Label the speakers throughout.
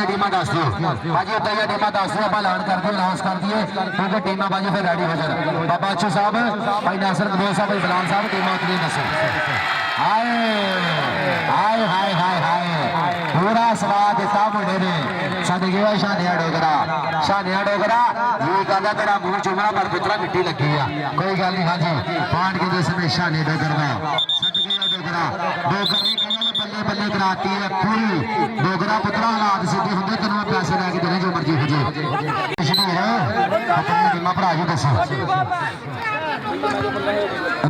Speaker 1: उतरिया team दस दियो भाजी उतरिया टीम दस दियो आप ऐलान कर दिए अनाउंस कर दिए क्योंकि टीम भाजी फिर रेडी हो जाए बाबा अच्छू साहब भाई नासर कबूल साहब भाई बिलाल साहब टीम उतरी दसो हाय हाय हाय हाय हाय पूरा स्वाद दिता मुंडे ने सदके शानिया डोगरा जी कहता तेरा मुंह चुमना पर पुत्रा मिट्टी लगी है कोई गल नहीं हाँ जी पांड के जिस में शाने डोगरा सदके डोगरा बल्ले बल्ले कराती है पूरी डोगरा पुत्रा हालात सीधे होंगे तेन पैसे लैके देने जो मर्जी हो जाए भरा जी दसो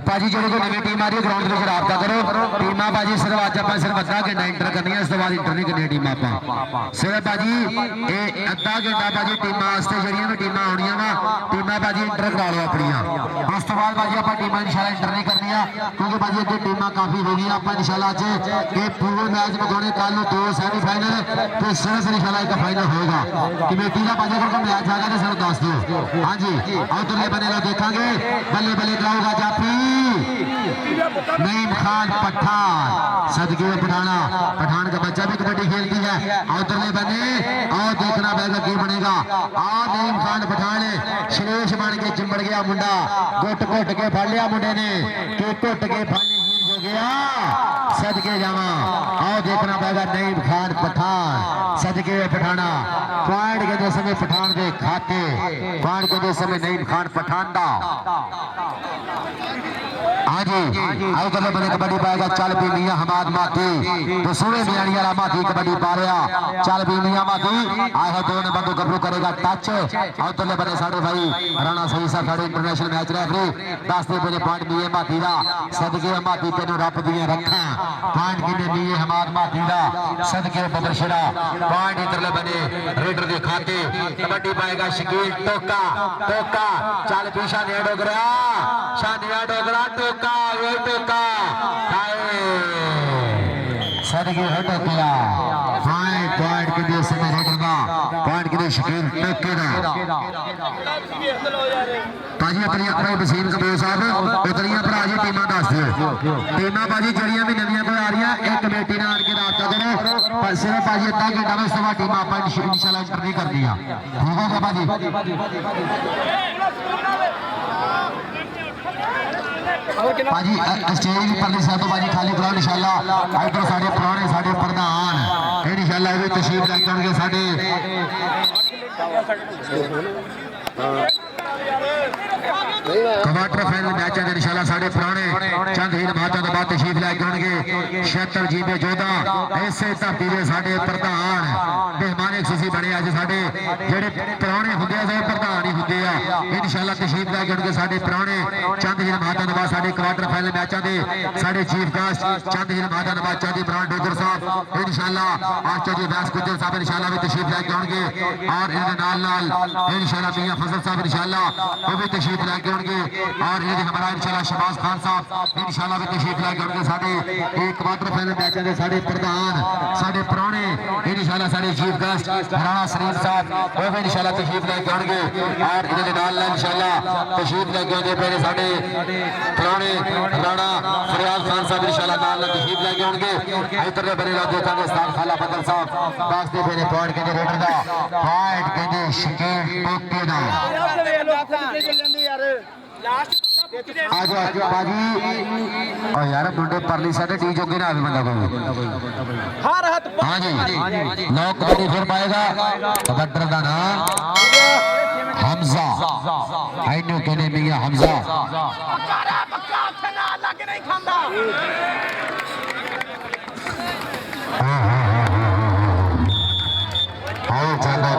Speaker 1: भाजी जो कोई नवी टीम आ रही है ग्राउंड में रबता करो टीम भाजी सिर्फ अज आप सिर्फ अद्धा घंटा इंटर करनी है इस बाद इंटर नहीं करनी टीम आप सिर्फ भाजी ये अद्धा घंटा भाजी टीम वास्ते जड़ियां भी टीम आनिया वा टीम भाजी इंटर करा लो अपन उस तो बाद भाजी आप टीम इंशाल्लाह इंटर नहीं करनी क्योंकि भाजी अगे टीम काफी हो गई आप इंशाल्लाह अज ये पूरे मैच मुकाने कल 2 सैमीफाइनल तो सिर्फ इंशाल्लाह एक फाइनल होगा कमेटी का भाजी अगर मैच आ गया तो सिर्फ दस दो हाँ जी उधरले बने देखांगे बल्ले बल्ले कराऊगा जाफी नईम खान पठान सदके पठाना पठान का बच्चा भी कबड्डी खेलती है उधरले बने और देखना पड़ेगा की बनेगा और नईम खान पठान श्रेष बन के चिंबड़ गया मुंडा घुट घुट के फड़ लिया मुंडे ने कि घुट के फड़ने हो गया सदके जावा और देखना पड़ेगा नईम खान पठान सदके पठाना पॉइंट के समय पठान के खाते पॉइंट के समय नईम खान पठान दा हाँ जी आओ तो बने कबड्डी पाएगा चल भी मियां हमाद माती तो सोने मियानी वाला माती कबड्डी पा रहा चल भी मियां माती आए हो दोनों बंदू गबरू करेगा टच आओ तो बने साढ़े भाई राणा सही सा साढ़े इंटरनेशनल मैच रेफरी दस दे बने पॉइंट मिये माती दा सदके माती तेनों रब दियां रखा पॉइंट किने मिये हमाद माती दा सदके बदर छड़ा पॉइंट इधरले बने रेडर के खाते कबड्डी पाएगा शकील टोका टोका चल भी शानिया डोगरा टोका ये टोका सदके हटो किया पॉइंट के लिए समय रेडर दा पॉइंट के लिए शकील टोके दा भाजी अपनी अपने वसीम कबूल साहब उतरिया भरा जी टीम दस दियो टीम भाजी जड़ियां भी नवियां कोई आ रही एक कमेटी ने आके राबता करो सिर्फ भाजी अद्धा घंटा में उसके बाद टीम आप इंशाल्लाह इंटर नहीं कर दिया ठीक है भाजी भाजी स्टेज पर साधु भाजी खाली कराओ इंशाल्लाह इधर साडे पुराने साडे प्रधान इंशाल्लाह भी तशरीफ लेके साडे क्वार्टर फाइनल मैच है इंशाल्लाह साडे पुराने चंद हीर माचा तो बाद तशरीफ लेके आउणगे 76 जीबे जोधा इसे धरती दे साडे प्रधान मेहमान खुशी बने अज साडे जेडे पुराने हुंदे आ प्रधान ही हुंदे आ इंशाल्लाह तशरीफ लेके आउणगे साडे पुराने चंद हीर माचा तो बाद साडे क्वार्टर फाइनल मैचां दे साडे चीफ गेस्ट चंद हीर माचा तो बाद चादी ब्रांड डोगर साहब इंशाल्लाह आचार्य व्यास गुजर साहब इंशाल्लाह भी तशरीफ लेके आउणगे और इनके नाल इंशाल्लाह मियां फजल साहब इंशाल्लाह वो भी तशरीफ लेके आउणगे और ये हमारा इंशाल्लाह शहबाज खान साहब इंशाल्लाह भी तशरीफ लेके आउणगे साडे एक क्वार्टर फाइनल मैचां दे साडे प्रधान साडे पुराने इंशाल्लाह साडे चीफ गेस्ट राणा शरीफ साहब वो भी इंशाल्लाह तशरीफ लेके आउणगे और इनके नाल इंशाल्लाह तशरीफ लेके आउंदे पे साडे पुराने राणा फरियाद खान साहब इंशाल्लाह नाल तशरीफ लेके आउणगे इधर दे बने देखांगे उस्ताद खाला बदल साहब दस दे पे पॉइंट के रेडर दा पॉइंट के शकील टोके दा आज बाजी और यार मुंडे परली साइड टी जोगे ना अभी बंदा कोई हर हाथ हां जी नौ कबड्डी फिर पाएगा कबड्डर दा नाम हमजा आइनो कहने मियां हमजा पक्का ना लग नहीं खांदा आओ चलो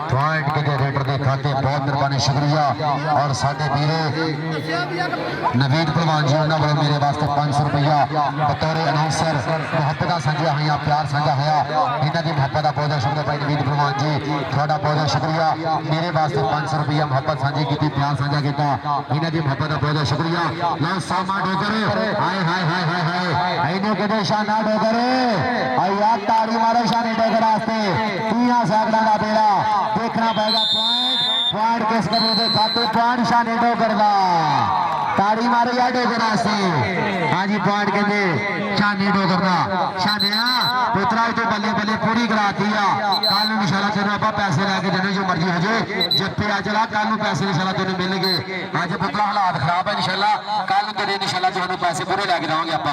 Speaker 1: पॉइंट के रेडर के खाते बहुत मेहरबानी शुक्रिया और साडे वीरे नवीद पहलवान जी उन्होंने वालों मेरे वास्ते 500 रुपया बतौर अनाउंसर मुहब्बत साझा हुई प्यार साझा होया इन्हों की मुहब्बत का बहुत शुक्रिया भाई नवीद पहलवान जी थोड़ा बहुत शुक्रिया मेरे वास्ते 500 रुपया मुहब्बत साझी की प्यार साझा किया इन्हों की मुहब्बत का बहुत शुक्रिया लो सामा डोगर हाय हाय हाय हाय हाय इन्हों कहते शाना डोगर यार ताड़ी मारो शानी डोगर वास्ते 30 सैकड़ा का बेड़ा देखना पड़ेगा पॉइंट किस कदम के खाते पॉइंट शानी डोगर का ताड़ी मारो यार डोगर से। हाँ जी पॉइंट कहते शानी डोगर का शानिया पुत्रा तो बल्ले बल्ले पूरी कराती है। कल इंशाल्लाह तेन आप पैसे लैके देने जो मर्जी हो जाए जिप्पे आ चला कल पैसे इंशाल्लाह तेन मिल गए। अज पुत्रा हालात खराब है इंशाल्लाह कल तेरे इंशाल्लाह तुम्हें पैसे पूरे लैके देंगे आप।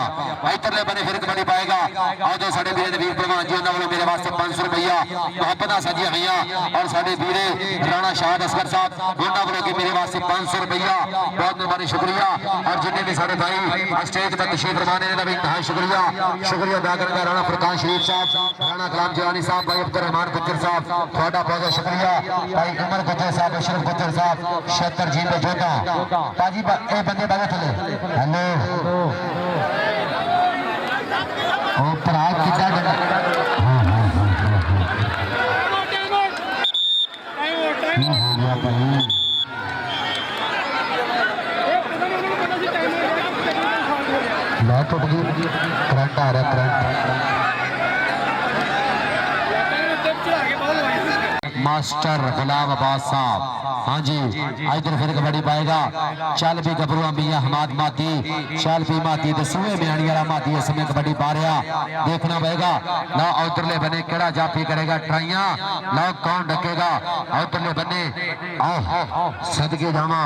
Speaker 1: इधरले बने फिर कबड्डी पाएगा और जो साढ़े वीर वीर भगवान जी उन्होंने मेरे वास्ते 500 रुपया मोहब्बत सजिया हुई और साढ़े वीरे राणा शाह असगर साहब उन्होंने की मेरे वास्ते 500 रुपया बहुत मेहरबानी शुक्रिया। और जिन्हें भी साढ़े भाई स्टेज पर तशरीफ फरमाने का भी इंतहा शुक्रिया अदा करेंगे। राणा फुरकान शरीफ साहब राणा कलाम जिलानी साहब भाई अब्दुल रहमान गुज्जर साहब थोड़ा बहुत शुक्रिया। भाई उमर गुज्जर साहब अशरफ गुज्जर साहब शेतर जी में जोधा भाजी ए बंदे बागे थले हेलो ओ भरा कितना डंडा हो गया भाई ला टूट गई करंट आ रहा करंट मास्टर गुलाम अब्बास साहब। हाँ जी इधर फिर कबड्डी पाएगा चल भी गबरू मियां हमाद माती चल भी माती दसवें म्याणी वाला माती इस समय कबड्डी पा रहा देखना पड़ेगा। ला उधरले बने केड़ा जाफी करेगा ट्राइयां ला कौन डकेगा उधरले बने आओ सदके जावा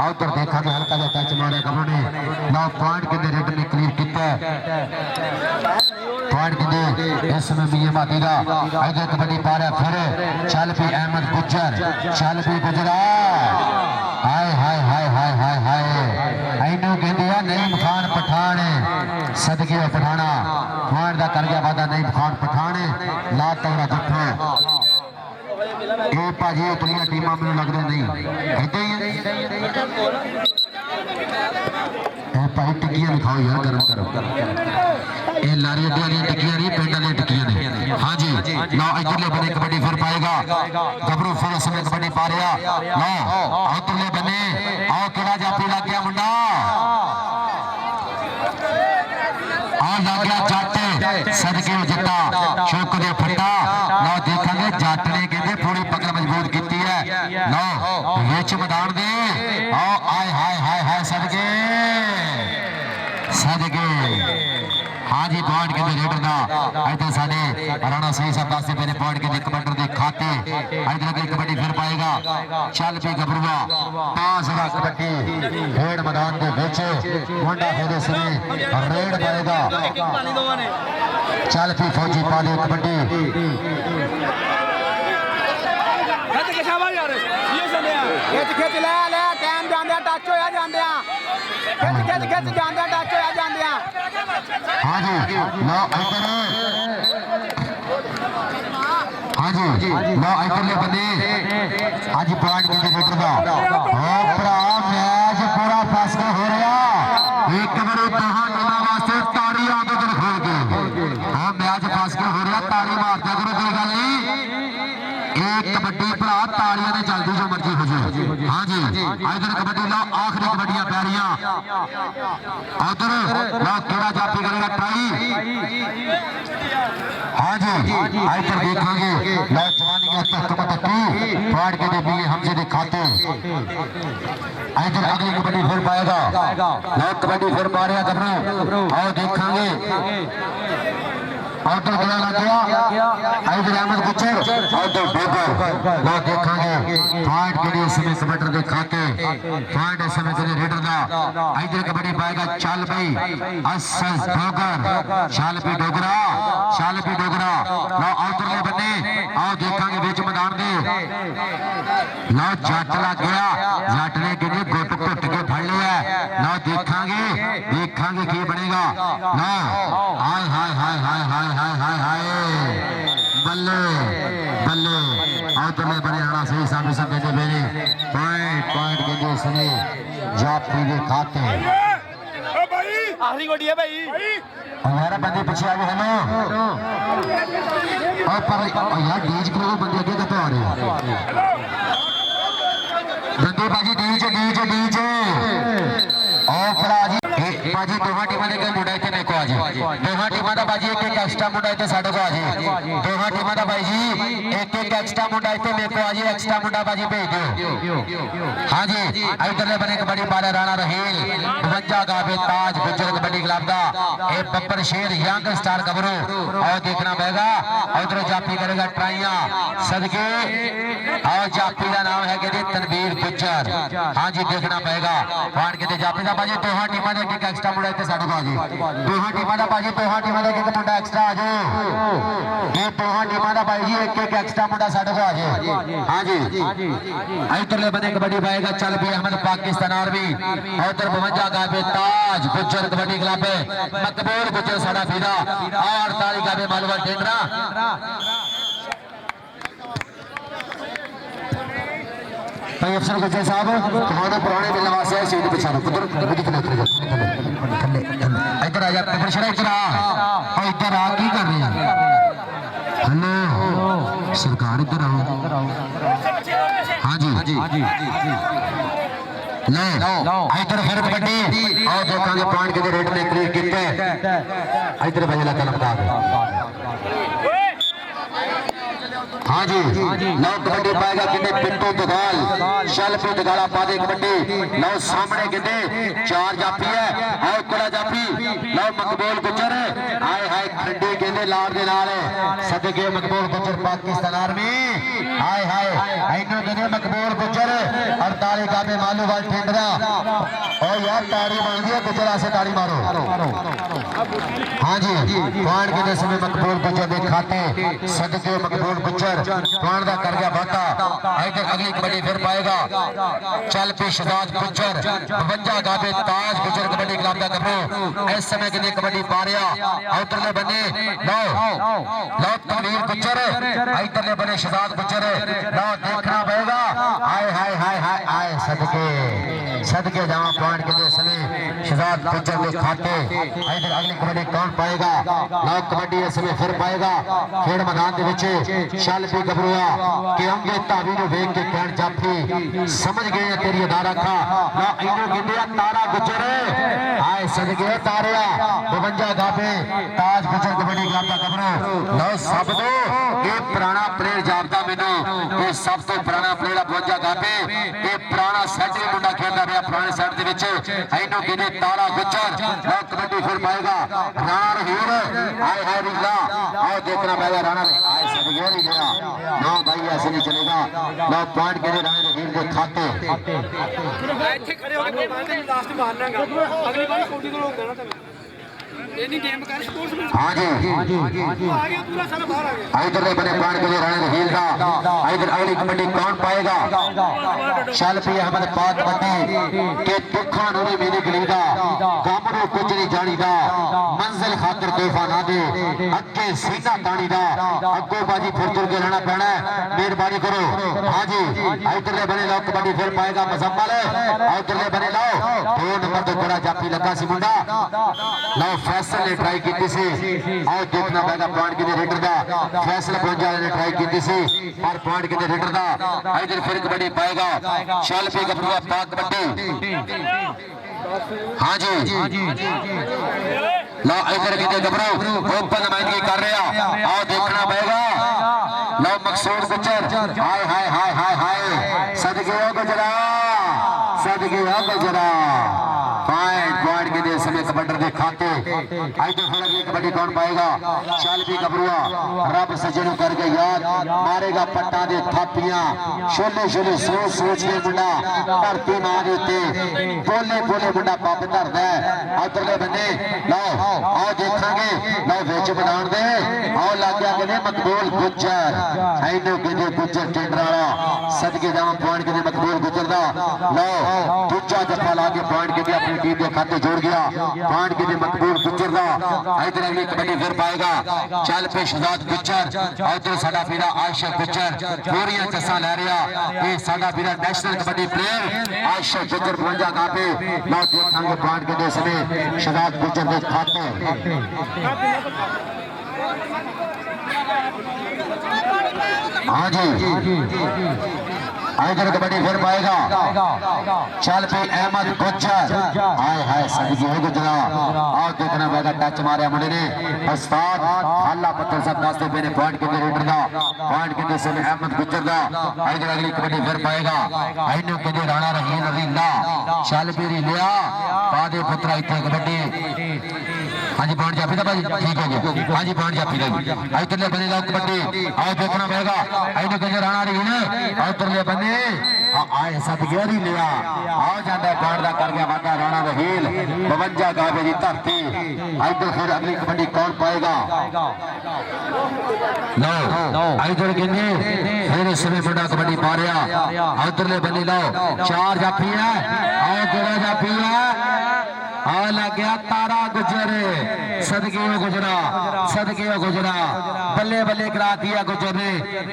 Speaker 1: उधर देखा कि हल्का जा टच मारे गबरू ने ला पॉइंट के रेड ने क्लियर किया पॉइंट के इस समय मियां माती का इधर कबड्डी पा रहा फिर चल भी अहमद गुज्जर चल भी गुजरा हाय हाय हाय हाय हाय हाय इनू कहते हैं नईम खान पठान सदके पठाना खान का कर गया वादा नईम खान पठान ला तगड़ा जुट्ठा ये भाजी उतरिया टीमां मैनूं लगदा नहीं कहते ही भाई टिक्कियां दिखाओ यार गरम करो ये लारी अड्डे वाली टिक्कियां नहीं पिंड वाली टिक्कियां ने। हाँ जी लो इधरले बने कबड्डी फिर पाएगा गबरू फिर इसमें कबड्डी पा रहा लो इधरले बने आओ केड़ा जाफी लग गया मुंडा आ लग गया जट सदके जट्टा चौक दे फट्टा लो देखेंगे जट ने कहते पूरी पकड़ मजबूत की है लो विच मैदान दे आओ आए हाय हाय हाय सदके सदके। हाँ जी पॉइंट के रेडर का इधर साढ़े राणा सही साहब पास मेरे पॉइंट के कमांडर के खाते इधर की कबड्डी फिर पाएगा चल भी गबरुआ पास कबड्डी रेड मैदान के बीच मुंडा फिर इसमें रेड पाएगा चल भी फौजी पा दे कबड्डी
Speaker 2: खिच ले ले टाइम जांदे टच होया जांदे खिच जांदे टच होया जांदे।
Speaker 1: हाँ जी लो इधर हाँ जी लो इधरले बने हाँ जी पॉइंट के रेडर का ओ भरा मैच पूरा फैसला हो रहा एक बार दोहां टीमां वास्ते ताड़ी आंदे दिल खोल के हाँ मैच फैसला हो रहा ताड़ी मारदे करो कोई गल नहीं एक कबड्डी भरा ताड़ियां ने चलदी जो मर्जी हो जाए। हाँ जी इधर कबड्डी लो आखिरी कबड्डियां पै रही उधर लो केड़ा जाफी करेगा ट्राई। हाँ जी इधर देखेंगे लो जवानी के तकमतकी फाड़ के दे दिए हमसे दिखाते इधर अगली कबड्डी फिर पाएगा लो कबड्डी फिर पा रहा गबरू और देखेंगे आउटर गया लग गया इधर अहमद गुज्जर आउटर बेगर लो देखेंगे फाइट के लिए समय कबड्डर के खाते फाइट इस समय के लिए रेडर का इधर कबड्डी पाएगा चल भाई असल डोगर चल भी डोगरा लो आउटर ले बने आओ देखेंगे बीच मैदान दे लो जट लग गया जट ने के लिए गुट घुट के फड़ लिया लो देखेंगे की बनेगा लो हाय हाय हाय हाय हाय हाय हाय हाय बल्ले बल्ले और तुम्हें बने राणा सही सामने सब देते मेरे पॉइंट के जो सुने जाफी के खाते
Speaker 2: आखिरी गोडी है भाई
Speaker 1: हमारा बंदे पीछे आ गए हेलो और पर यार डीज के लोग बंदे आगे कतो आ रहे हैं बंदे बाजी डीज और फराजी ਬਾਜੀ ਦੋਹਾਂ ਟੀਮਾਂ ਦੇ ਕੋਈ ਮੁੰਡਾ ਇੱਥੇ ਮੇਰੇ ਕੋ ਆ ਜੇ ਦੋਹਾਂ ਟੀਮਾਂ ਦਾ ਬਾਜੀ ਇੱਕ ਐਕਸਟਰਾ ਮੁੰਡਾ ਇੱਥੇ ਸਾਡੇ ਕੋ ਆ ਜੇ ਦੋਹਾਂ ਟੀਮਾਂ ਦਾ ਬਾਈ ਜੀ ਇੱਕ ਐਕਸਟਰਾ ਮੁੰਡਾ ਇੱਥੇ ਮੇਰੇ ਕੋ ਆ ਜੇ ਐਕਸਟਰਾ ਮੁੰਡਾ ਬਾਜੀ ਭੇਜ ਦਿਓ हाँ जी इधरले बने कबड्डी पारा राणा रहील 52 गावे ताज गुजर कबड्डी क्लब का ये बब्बर शेर यंग स्टार गबरू और देखना पड़ेगा उधर जाफी करेगा ट्राइया सदके और जाफी का नाम है कहते तनवीर गुजर हाँ जी देखना पड़ेगा फाड़ के जाफी का बाजी दोहां टीमां दे एक एक्स्ट्रा मुंडा इत्थे साडे कोल आ जी दोहां टीमां दा बाजी दोहां टीमां दा एक मुंडा एक्स्ट्रा आ जाओ ये दोहां टीमां दा बाई जी एक एक्स्ट्रा मुंडा साडे कोल आ जाए हाँ जी इधरले बने कबड्डी पाएगा चल भी अहमद पाकिस्तान आर्मी उधर 52 गावे ताज गुजर कबड्डी क्लब मकबूल गुजर साडा फीदा और 48 गावे मालवा टेंडरा भाई अफसर गुजर साहब तुम्हारे पुराने मिलने वास्ते है सीट पिछा उधर कबड्डी खिला कर थल्ले इधर आ जा पेपर छड़ा इधर आ और इधर आ की कर रहे हैं हेलो सरकार इधर आओ हाँ जी लो इधर फिर कबड्डी और देखेंगे पॉइंट के रेट ने क्रिएट किए इधर भजला कलमदार हाँ जी लो कबड्डी पाएगा कितने पिंटू दगाल शल पे दगाला पादे कबड्डी लो सामने कितने 4 जाफी है और कुला जाफी लो मकबूल गुजर आए हाय खंडी कहते लाड़ दे नाल सदके मकबूल गुजर पाकिस्तान आर्मी हाय हाय इन्हों कहते मकबूल गुजर 48 गावे मालूवाल ठेंडरा और यार ताड़ी बन गई गुजर से ताड़ी मारो हाँ जी पॉइंट के समय मकबूल गुजर के खाते सदके मकबूल गुजर पॉइंट का कर गया बाटा इधर अगली कबड्डी फिर पाएगा चल पे शहजाद गुजर 52 गावे ताज गुजर कबड्डी क्लब का गबरू इस समय के लिए कबड्डी पा रहा उधरले बने लो तनवीर गुजर इधरले बने शहजाद गुजर लो देखना पड़ेगा हाय हाय हाय हाय आए सदके जहां पॉइंट के समय शहजाद गुजर के खाते इधर अगली कबड्डी कौन पाएगा लो कबड्डी इस समय फिर पाएगा खेड़ मैदान के विच चल भी गबरूआ कि अंगे धावी नु वेख के कहन जाफी समझ गए तेरी अदा रखा ना इनो गिंदिया तारा गुजर आए सदके तारिया 52 गावे ताज गुजर कबड्डी क्लब का गबरू लो सब तो ये पुराना प्लेयर जापदा मेनू ये सब तो पुराना प्लेयर 52 गावे ये पुराना सेट भी मुंडा खेलदा पिया पुराने सेट दे विच इनो गिंदे तारा गुजर लो कबड्डी फिर पाएगा राणा रहीर आए हाय रिला और देखना पड़ेगा राणा आए सदके नहीं गया ना भाई ऐसे नहीं चलेगा लो पॉइंट के लिए राणा रहीर के खाते
Speaker 2: ਇੱਥੇ ਖੜੇ ਹੋ ਕੇ ਬਾਅਦ ਵਿੱਚ ਲਾਸਟ ਮਾਰਨਾਗਾ ਅਗਲੀ ਵਾਰ ਕੋਡੀ ਕੋਲ ਹੋਗਾ ਨਾ ਤੈਨੂੰ एनी गेम कर स्पोर्ट्स
Speaker 1: हां जी
Speaker 2: आ गया पूरा साल बाहर आ गया
Speaker 1: इधर बने पॉइंट के लिए राणा रहीर का इधर अगली कबड्डी कौन पाएगा चल पी अहमद पाक कबड्डी के दुखा नु भी मेरी गलीदा गमरू कुछ नहीं जानीदा मंजिल खातिर तोहफा ना दे अगे सीधा तानी दा अगो बाजी फिर तुर के रहना पैना मेहरबानी करो हां जी इधर बने लो कबड्डी फिर पाएगा मुजम्मल इधर बने लो 2 नंबर तो बड़ा जाफी लगा सी मुंडा लो फैसल ने ट्राई की सी और देखना पड़ेगा पॉइंट के रेडर का फैसल पंजा ने ट्राई की सी पर पॉइंट के रेडर का इधर फिर कबड्डी पाएगा चल पे गबरूआ पाक कबड्डी हाँ जी लो इधर के गबरू ओपन नुमाइंदगी कर रहा और देखना पड़ेगा लो मकसूद गुजर हाय हाय हाय हाय हाय सदके गुजरा पॉइंट के लिए समय कबड्डर के खाते इधर फिर अगली कबड्डी कौन पाएगा चल भी गबरूआ रब सजनू करके याद मारेगा पट्टा दे थापियां छोले छोले सोच सोच के मुंडा धरती मां दे उत्ते बोले बोले मुंडा पप धरदा है उधरले बंदे लो आओ देखांगे लो विच बनाउण दे आओ लग गया कहंदे मकबूल गुजर इनो कहंदे गुजर टेंडर वाला सदके जावां पॉइंट के मकबूल गुजर दा लो दूजा जफा ला के पॉइंट के अपनी टीम के खाते जोड़ गया पॉइंट के मकबूल गुजर दा इधर अगली कबड्डी फिर पाएगा चल पे शहजाद गुजर इधर साडा पीरा आशिक गुजर पूरियां चसा ले रहा ये साडा पीरा नेशनल कबड्डी प्लेयर आशिक गुजर 52 गावे लो देखांगे पॉइंट के समय शहजाद गुजर के खाते हाँ जी इधर कबड्डी फिर पाएगा चल पे अहमद गुज्जर हाय हाय सदके हो गुजरा और देखना पड़ेगा टच मारे मुंडे ने उस्ताद हल्ला पत्थर सब दसते पे ने पॉइंट के रेडर दा पॉइंट के से अहमद गुज्जर दा इधर अगली कबड्डी फिर पाएगा आइनो के राणा रहीन रवींदा चल पे लिया पादे पुत्रा इथे कबड्डी हाँ जी पॉइंट जाफी था भाई ठीक हो गया हाँ जी पॉइंट जाफी था आई तरले बने लाओ कबड्डी आओ देखना पड़ेगा आइनो के राणा रहीन और तरले बने आए सत गया नहीं लिया आओ जाता पॉइंट दा कर गया वादा राणा रहील 52 गावे दी धरती इधर फिर अगली कबड्डी कौन पाएगा लो इधर कहने फिर इसमें बड़ा कबड्डी पा रहा उधरले बने लो 4 जाफी है आओ जोड़ा जाफी है आ लग गया तारा गुजर सदके गुजरा बल्ले बल्ले करा दिया गुजर ने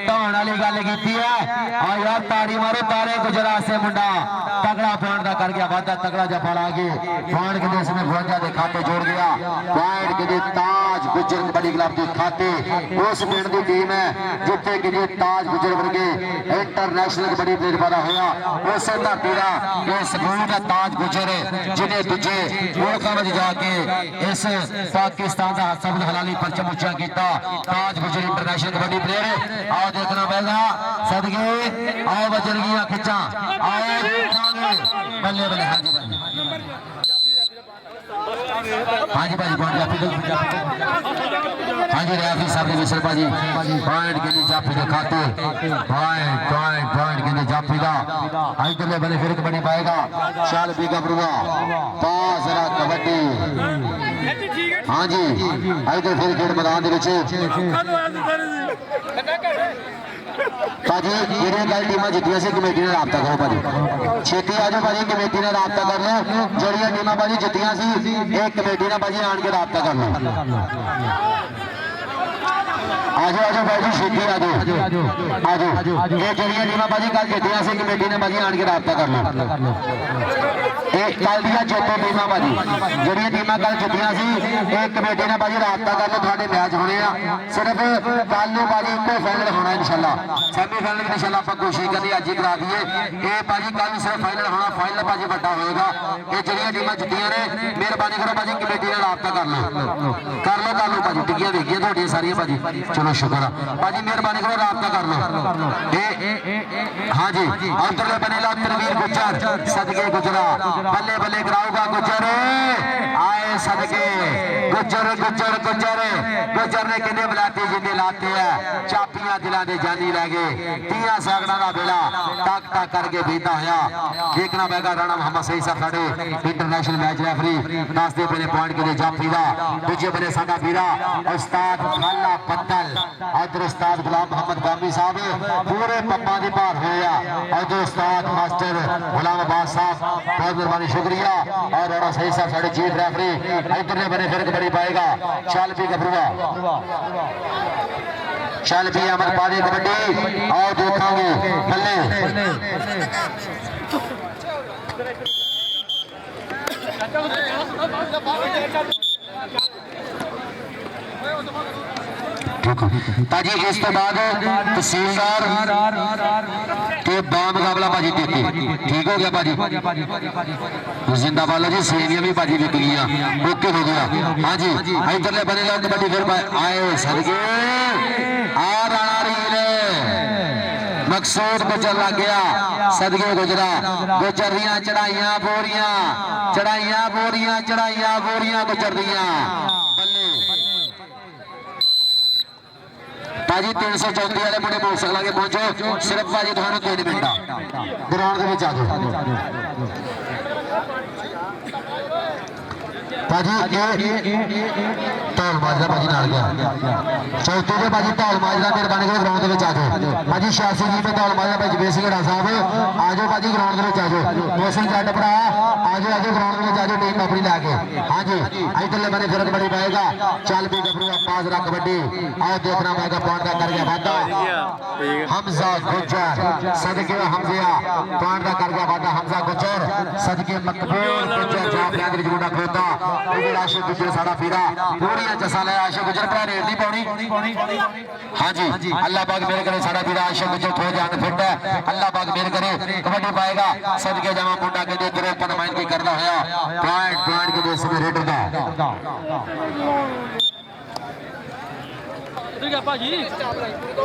Speaker 1: धौन वाली गल की है आ यार ताड़ी मारो तारे गुजरा से मुंडा तगड़ा पॉइंट का कर गया वादा तगड़ा जफा ला के पॉइंट के इसमें 52 के खाते जोड़ गया पॉइंट के ताज गुजर कबड्डी क्लब के खाते उस पिंड की टीम है जिथे कि ताज गुजर वर्गे इंटरनेशनल कबड्डी प्लेयर पैदा होया उस धरती का ये सबूत है ताज गुजर जिन्हें दूजे मुल्कों में जाके इस पाकिस्तान का सब हलाली परचम उच्चा किया ताज गुजर इंटरनेशनल कबड्डी प्लेयर आओ देखना पड़ेगा सदके आओ बजरगियां खिंचा आओ बल्ले बल्ले हाँ जी भाई पॉइंट हाँ जी रेफरी साहब ने विसल भाजी पॉइंट के लिए जाफी के खाते पॉइंट के लिए जाफी का आज तो बने फिर कबड्डी पाएगा शाल भी गबरुआ पास रहा कबड्डी हाँ जी आज तो फिर खेल मैदान भाजी जेड़ियां कल टीमां जित्तियां सी कमेटी ने राबता करो भाजी छेती आ जाओ भाजी कमेटी ने राबता कर लो जेड़ियां टीमां भाजी जित्तियां सी एक कमेटी ने भाजी आन के राबता कर लो आजो भाजी छेती आजो ये जेड़ियां टीमां भाजी कल जित्तियां सी कमेटी ने भाजी आन के राबता कर लो कल दियां चौथी टीमां भाजी जेड़ियां टीमां कल जित्तियां सी एक कमेटी ने भाजी राबता कर लो थोड़े मैच होने आ सिर्फ कल नूं भाजी इक्को फाइनल होना इंशाल्लाह सेमीफाइनल की इंशाल्लाह आप कोशिश करिए अज ही करा दिए ये भाजी कल सिर्फ फाइनल होना फाइनल भाजी बड़ा होएगा ये जेड़ियां टीमां जित्तियां ने मेहरबानी करो भाजी कमेटी ने राबता कर लो भाजी टिक्कियां देखिए थोड़ियां सारियां भाजी चलो शुक्र है भाजी मेहरबानी करो राबता कर लो हाँ जी उधरले बने ला तरवीर गुजर सदके गुजरा बल्ले बल्ले कराऊगा गुजर आए सदके गुजर ने किन्ने बुलाते जिन्ने लाते है चापियां दिलां दे जानी रह गए 30 सैकड़ा का बेड़ा टक टक करके बीता होया देखना पड़ेगा राणा मोहम्मद सही साहब साडे इंटरनेशनल मैच रेफरी दसदे पे पॉइंट के जाफी दा दूजे बने साडा वीरा उस्ताद खाला पत्तल इधर उस्ताद गुलाम मोहम्मद गामी साहब पूरे पप्पा दी भार होया इधर उस्ताद मास्टर गुलाम अब्बास साहब बहुत मेहरबानी शुक्रिया और राणा सही साहब साडे चीफ रेफरी इधर ने बने फिर कबड्डी पाएगा चल भी गबरुआ चल भी अमर पादी कबड्डी और देखेंगे बल्ले भाजी इस तो बाद तहसीलदार के बामुकाबला भाजी टेके ठीक हो गया भाजी जिंदाबाद जी सेवियां भी भाजी बिक गई ओके हो गया हाँ जी इधरले बने लोग कबड्डी फिर आए सदके आ राणा रील मकसूद गुजर लग गया सदके गुजरा गुजर दियां चढ़ाइयां बोरियां गुजर दियां भाजी 334 वाले मुंडे मोटरसाइकिल आगे पहुंचो सिर्फ भाजी थानू 3 मिनट ग्राउंड के आ जाओ भाजी ढोल माजरा भाजी नाल गया चौथे पे भाजी ढोल माजरा मेहरबानी करो ग्राउंड के आ जाओ भाजी 86 जी पे ढोल माजरा भाई जबेर सिंह ढा साहब आ जाओ भाजी ग्राउंड के आ जाओ मोहसिन जट भरा आ जाओ ग्राउंड में आ जाओ टीम अपनी लैके हाँ जी इधरले बने फिर कबड्डी पाएगा चल भी गबरू पास रहा कबड्डी आओ देखना पाएगा पॉइंट का कर गया वादा हमजा गुजर सदके हमजिया पॉइंट का कर गया वादा हमजा गुजर सदके मकबूल गुजर जाफिया दी जुड़ा खोता आशिक गुजर साड़ा पीरा पूरी जसा ले आशिक गुजर भरा रेड नहीं पाउनी। हाँ जी अल्लाह पाक मेरे करे साड़ा पीरा आशिक गुजर थोड़ा जान फिट है अल्लाह पाक मेरे करे कबड्डी पाएगा सदके जावा मुंडा के दे तेरे पर नुमाइंदगी करदा होया पॉइंट के देश में रेड दा।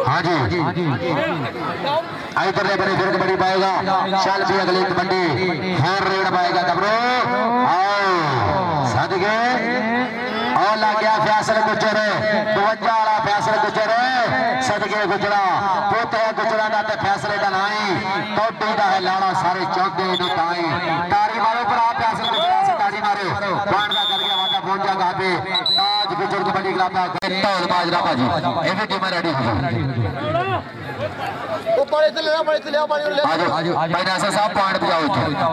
Speaker 1: हाँ जी आई तरह बड़ी फिर कबड्डी पाएगा चल भी अगली कबड्डी फिर रेड पाएगा कबरो आओ सदके और लग गया फैसल गुजर 52 वाला फैसल गुजर सदके गुजरा पुत है गुजरा का तो फैसले का नाई कौडी का है लाना सारे चौथे नु ताई तारी मारो पर आप फैसल गुजरा से तारी मारे पॉइंट का कर गया वादा पहुंच जा कहां पे ताज गुजर कबड्डी क्लब का टोल बाजरा भाजी ये भी टीम रेडी हो
Speaker 3: वो पानी से ले पानी ले
Speaker 1: आजो भाई नासा साहब पॉइंट पे जाओ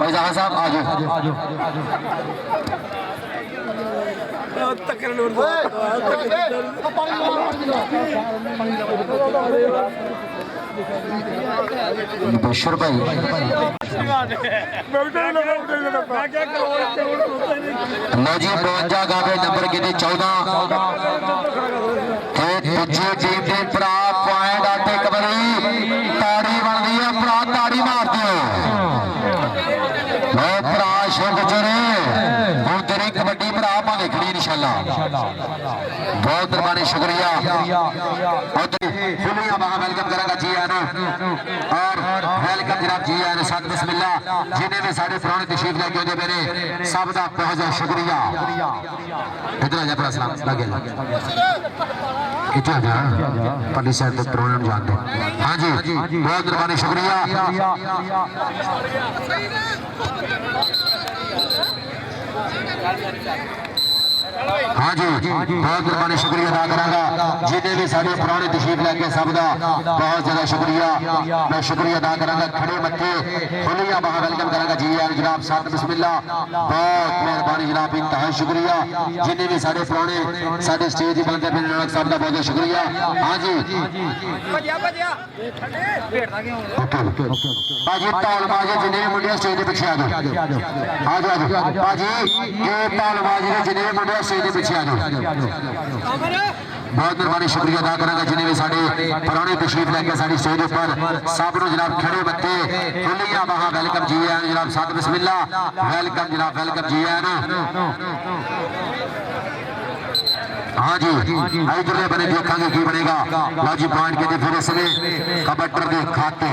Speaker 1: भाई जहां साहब आजो
Speaker 2: तक्कर लोड
Speaker 1: बशर भाई लो जी 52 गावे नंबर कितने 14 दूसरी टीम के भरा पॉइंट आते कबरी ताड़ी बनती है भरा ताड़ी मारते हो भरा शुभ चरे हम तेरी कबड्डी भरा आप देखनी इंशाल्लाह बहुत मेहरबानी शुक्रिया फुलिया वहां वेलकम करेगा जी आना और वेलकम जनाब जी आना साथ बिस्मिल्लाह जिन्हें भी साढ़े पुराने तशरीफ लेके आते मेरे सब का बहुत बहुत शुक्रिया इधर आ जा अपना सलाम लगे इतना जा पल्ली साहब तो प्रोग्राम जान दो। हाँ जी बहुत मेहरबानी शुक्रिया हाँ जी बहुत मेहरबानी शुक्रिया अदा करांगा जिन्हें भी साढ़े पुराने तशरीफ लेके सब का बहुत ज्यादा शुक्रिया मैं शुक्रिया अदा करांगा खड़े मत्थे खुलिया वहां वेलकम करांगा जी यार जनाब साथ बिस्मिल्लाह बहुत मेहरबानी जनाब इंतहा शुक्रिया जिन्हें भी साढ़े पुराने साढ़े स्टेज बनते पे नानक साहब का बहुत बहुत शुक्रिया। हाँ जी भाजी तालबाजी जिन्हें भी मुंडे स्टेज के पीछे आ जाओ भाजी ये तालबाजी ने जिन्हें भी मुंडे स्टेज के पीछे आ जाओ बहुत मेहरबानी शुक्रिया अदा करांगा जिन्हें भी साढ़े पुराने तशरीफ लेके साड़ी स्टेज पर सब जनाब खड़े बत्ते खुलिया वहां वेलकम जी आन जनाब साथ बिस्मिल्लाह वेलकम जनाब वेलकम जी आन। हाँ जी इधर बने देखेंगे की बनेगा लो जी पॉइंट के फिर इसमें कबड्डर के खाते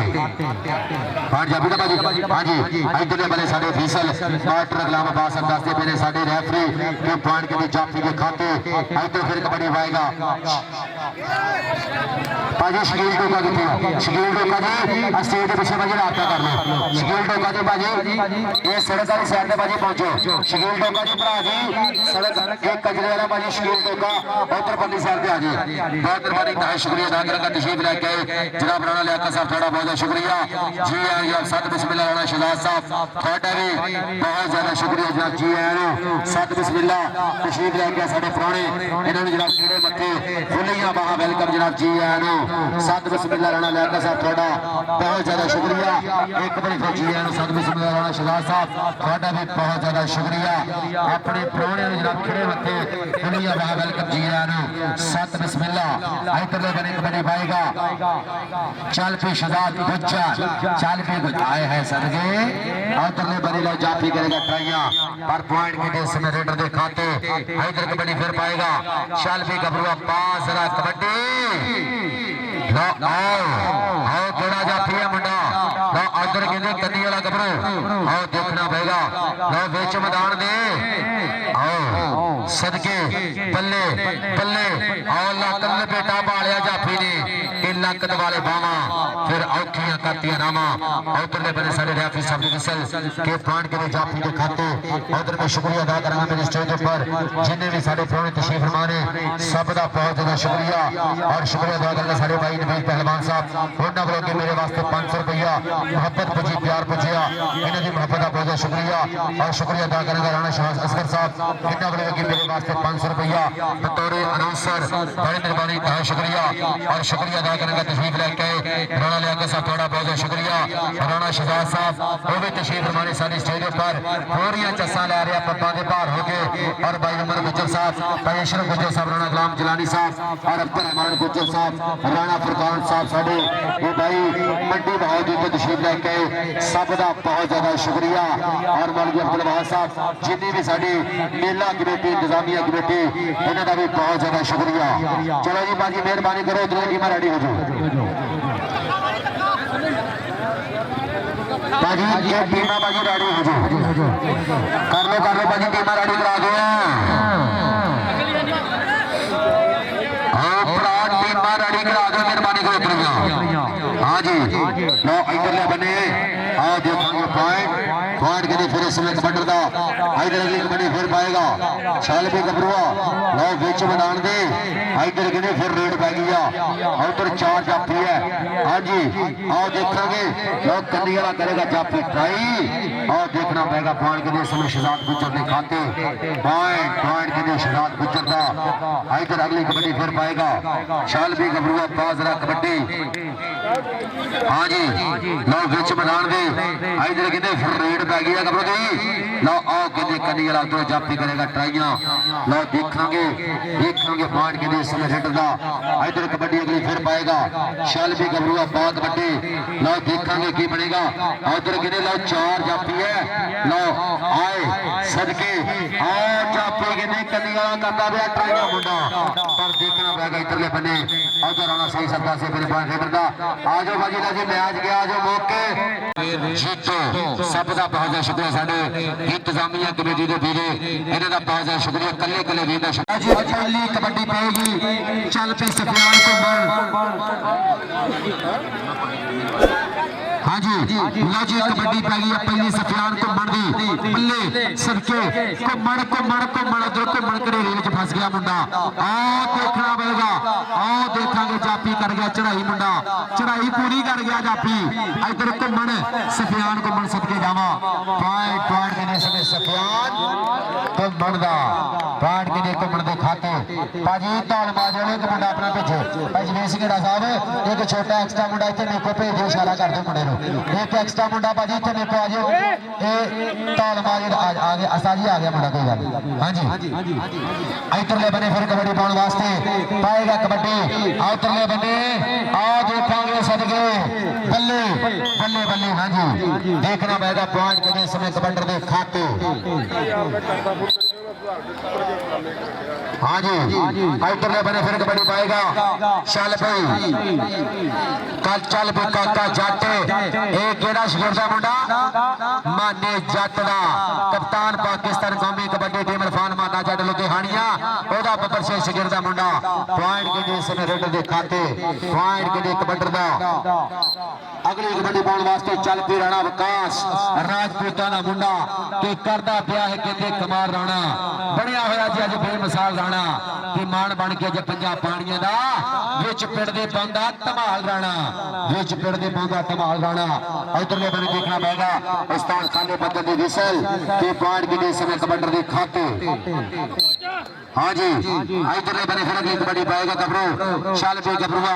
Speaker 1: पॉइंट जा बेटा बाजी। हाँ जी इधर बने साढ़े फीसल क्वार्टर गुलाम अब्बास दसते पे साढ़े रेफरी के पॉइंट के जाफी के खाते इधर फिर कबड्डी पाएगा बाजी शकील टोका कितने शकील टोका जी स्टेज के पीछे बाजी रास्ता कर लो शकील टोका जी बाजी ये सड़क वाली साइड पे बाजी पहुंचो शकील टोका जी भरा जी सड़क एक कचरे वाला बाजी शकील टोका उधर पल्ली साइड पे आ जाए बहुत मेहरबानी बहुत शुक्रिया अदा करेंगे तशरीफ लेके जनाब राणा लियाकत साहब थोड़ा बहुत शुक्रिया जी आए साथ बिस्मिल्लाह राणा शहजाद साहब थोड़ा भी बहुत ज्यादा शुक्रिया जनाब जी आए साथ बिस्मिल्लाह तशरीफ लेके साढ़े पुराने इन्होंने जनाब कीड़े मत्थे खुलिया वहां वेलकम जनाब जी आए साथ बिस्मिल्लाह राणा लियाकत साहब थोड़ा बहुत ज्यादा शुक्रिया एक बार फिर जी आए साथ बिस्मिल्लाह राणा शहजाद साहब थोड़ा भी बहुत ज्यादा शुक्रिया अपने पुराने जनाब कीड़े मत्थे खुलिया वहां वेलकम जी आए साथ बिस्मिल्लाह इधर बने कबड्डी पाएगा चल पे शहजाद गुज्जर चल पे गुजाए है सदके और तरले बनी लो जाफी करेगा ट्राइयां पर पॉइंट के देश में रेडर दे खाते इधर कबड्डी फिर पाएगा चल पे गबरुआ पास रहा कबड्डी लो आओ थोड़ा जाफी है मुंडा लो उधर कहते कन्नी वाला गबरू आओ देखना पड़ेगा लो बेच मैदान दे आओ सदके बल्ले बल्ले आओ लकल बेटा बालिया जाफी ने इन लकत वाले बावा फिर औखियां करतियां रामा उधरले बने सारे रेफरी सब विसल के पॉइंट के जाफी के खाते उधर में शुक्रिया अदा करूंगा मेरे स्टेज पर जिन्हें भी सारे पुराने तशरीफ फरमाने सब का बहुत ज्यादा शुक्रिया और शुक्रिया अदा करना सारे भाई नवीन पहलवान साहब उन्होंने बोलो कि मेरे वास्ते 500 रुपया मोहब्बत पुजी प्यार पुजिया इन्हों की मोहब्बत का बहुत शुक्रिया और शुक्रिया अदा करेंगे राणा शहजाद असगर साहब इन्होंने बोलो कि मेरे वास्ते 500 रुपया बतौर अनाउंसर बड़ी मेहरबानी बहुत शुक्रिया और शुक्रिया अदा करेंगे संगत तशरीफ लेके राणा लिया के साहब थोड़ा बहुत शुक्रिया राणा शहजाद साहब वो भी तशरीफ फरमाने सारी स्टेज पर पूरियां चस्सा लै रहे पब्बा के भार हो गए और भाई उमर गुज्जर साहब भाई अशरफ गुज्जर साहब राणा गुलाम जलानी साहब और अब्दुल रहमान गुज्जर साहब राणा फुरकान साहब साडे ये भाई मंडी बहादुर तो तशरीफ लेके सब का बहुत ज्यादा शुक्रिया और मौलवी अब्दुल वहाब साहब जितनी भी साडी मेला कमेटी इंतजामिया कमेटी इन्हों का भी बहुत ज्यादा शुक्रिया। चलो जी बाजी मेहरबानी करो इधर टीम रेडी हो जाओ बाजी ये टीम बाजी रेडी हो जाओ कर लो बाजी टीम रेडी करा दो टीम रेडी करा दो मेहरबानी करो इधर हाँ जी लो इधरले बने आओ देखोगे पॉइंट के लिए फिर इसमें कबड्डी का इधर अगली कबड्डी फिर पाएगा छाल भी गबरुआ लो बिच मैदान दे इधर के लिए फिर रेड पै गया उधर 4 जाफी है हाँ जी आओ देखोगे लो कन्नी वाला करेगा जाफी ट्राई और देखना पड़ेगा पॉइंट के लिए इसमें शहजाद गुज्जर ने खाते पॉइंट के लिए शहजाद गुज्जर का इधर अगली कबड्डी फिर पाएगा छाल भी गबरुआ बाजरा कबड्डी हाँ जी लो बिच मैदान दे इधर के फिर रेड पै गया गबरू दी लो आओ कहते कन्नी वाला उधर जाफी करेगा ट्राइयां लो देखोगे पॉइंट के लिए इसमें रेड का इधर कबड्डी अगली फिर पाएगा शल भी गबरुआ बहुत कबड्डी लो देखोगे की बनेगा उधर कहते लो 4 जाफी है लो आए सदके आओ जाफी कहते कन्नी वाला करता गया ट्राइयां मुंडा पर देखना पड़ेगा इधरले बने उधर आना सही सकता से फिर पॉइंट रेड का आजो बाजी ला जी मैच गया आजो मौके जीतो सब का बहुत ज्यादा शुक्रिया साडे इंतजामिया कमेटी के वीरे इन्हां दा बहुत ज्यादा शुक्रिया कल्ले वीर दा शुक्रिया पहली कबड्डी पेगी चल पे सफियान को बल हाँ जी लो जी कबड्डी पै गई पहली सफियान को मन दी बल्ले सदके घुमण उधर घुमण करे रेल च फस गया मुंडा आओ देखना पड़ेगा आओ देखांगे जाफी कर गया चढ़ाई मुंडा चढ़ाई पूरी कर गया जाफी इधर घुमण सफियान घुमण सदके जावा पॉइंट के लिए समय सफियान घुमण दा पॉइंट के लिए घुमण दे खाते भाजी धौल बाज वाले एक मुंडा अपना भेजो भाई जमेश सिंघड़ा साहब एक छोटा एक्स्ट्रा मुंडा इतने मेरे को भेजो इशारा कर दो मुंडे एक एक्स्ट्रा मुंडा भाजी इतने मेरे को आ जाओ धौल बाज आ गया असाजी आ गया मुंडा कोई गल हाँ जी इधरले बने फिर कबड्डी पाने वास्ते पाएगा कबड्डी उधरले बने आओ देखांगे सदके बल्ले हाँ जी देखना पड़ेगा पॉइंट के समय कबड्डी के खाते हाँ जी इधरले बने फिर कबड्डी पाएगा चल पई चल पे काका जट एक केड़ा शगिरदा मुंडा माने जट दा कप्तान पाकिस्तान कौमी कबड्डी टीम इरफान माना जट लुधियाना ओदा पुत्र से शगिरदा मुंडा पॉइंट के लिए समय रेड दे खाते पॉइंट के लिए कबड्डी दा अगली कबड्डी पाने वास्ते चल पी राणा विकास राजपूतां दा मुंडा के करदा पिया है कहते कमाल राणा बनया होया जी अज बेमिसाल राणा कि मान बन के अज पंजा पानियां दा विच पिड़दे पांदा धमाल राणा विच पिड़दे पांदा धमाल राणा इधरले बने देखना पड़ेगा उस्ताद खाने बदल दी विसल के पॉइंट के लिए समय कबड्डी दे खाते हाँ जी इधरले बने फिर अगली कबड्डी पाएगा गबरू चल पे गबरुआ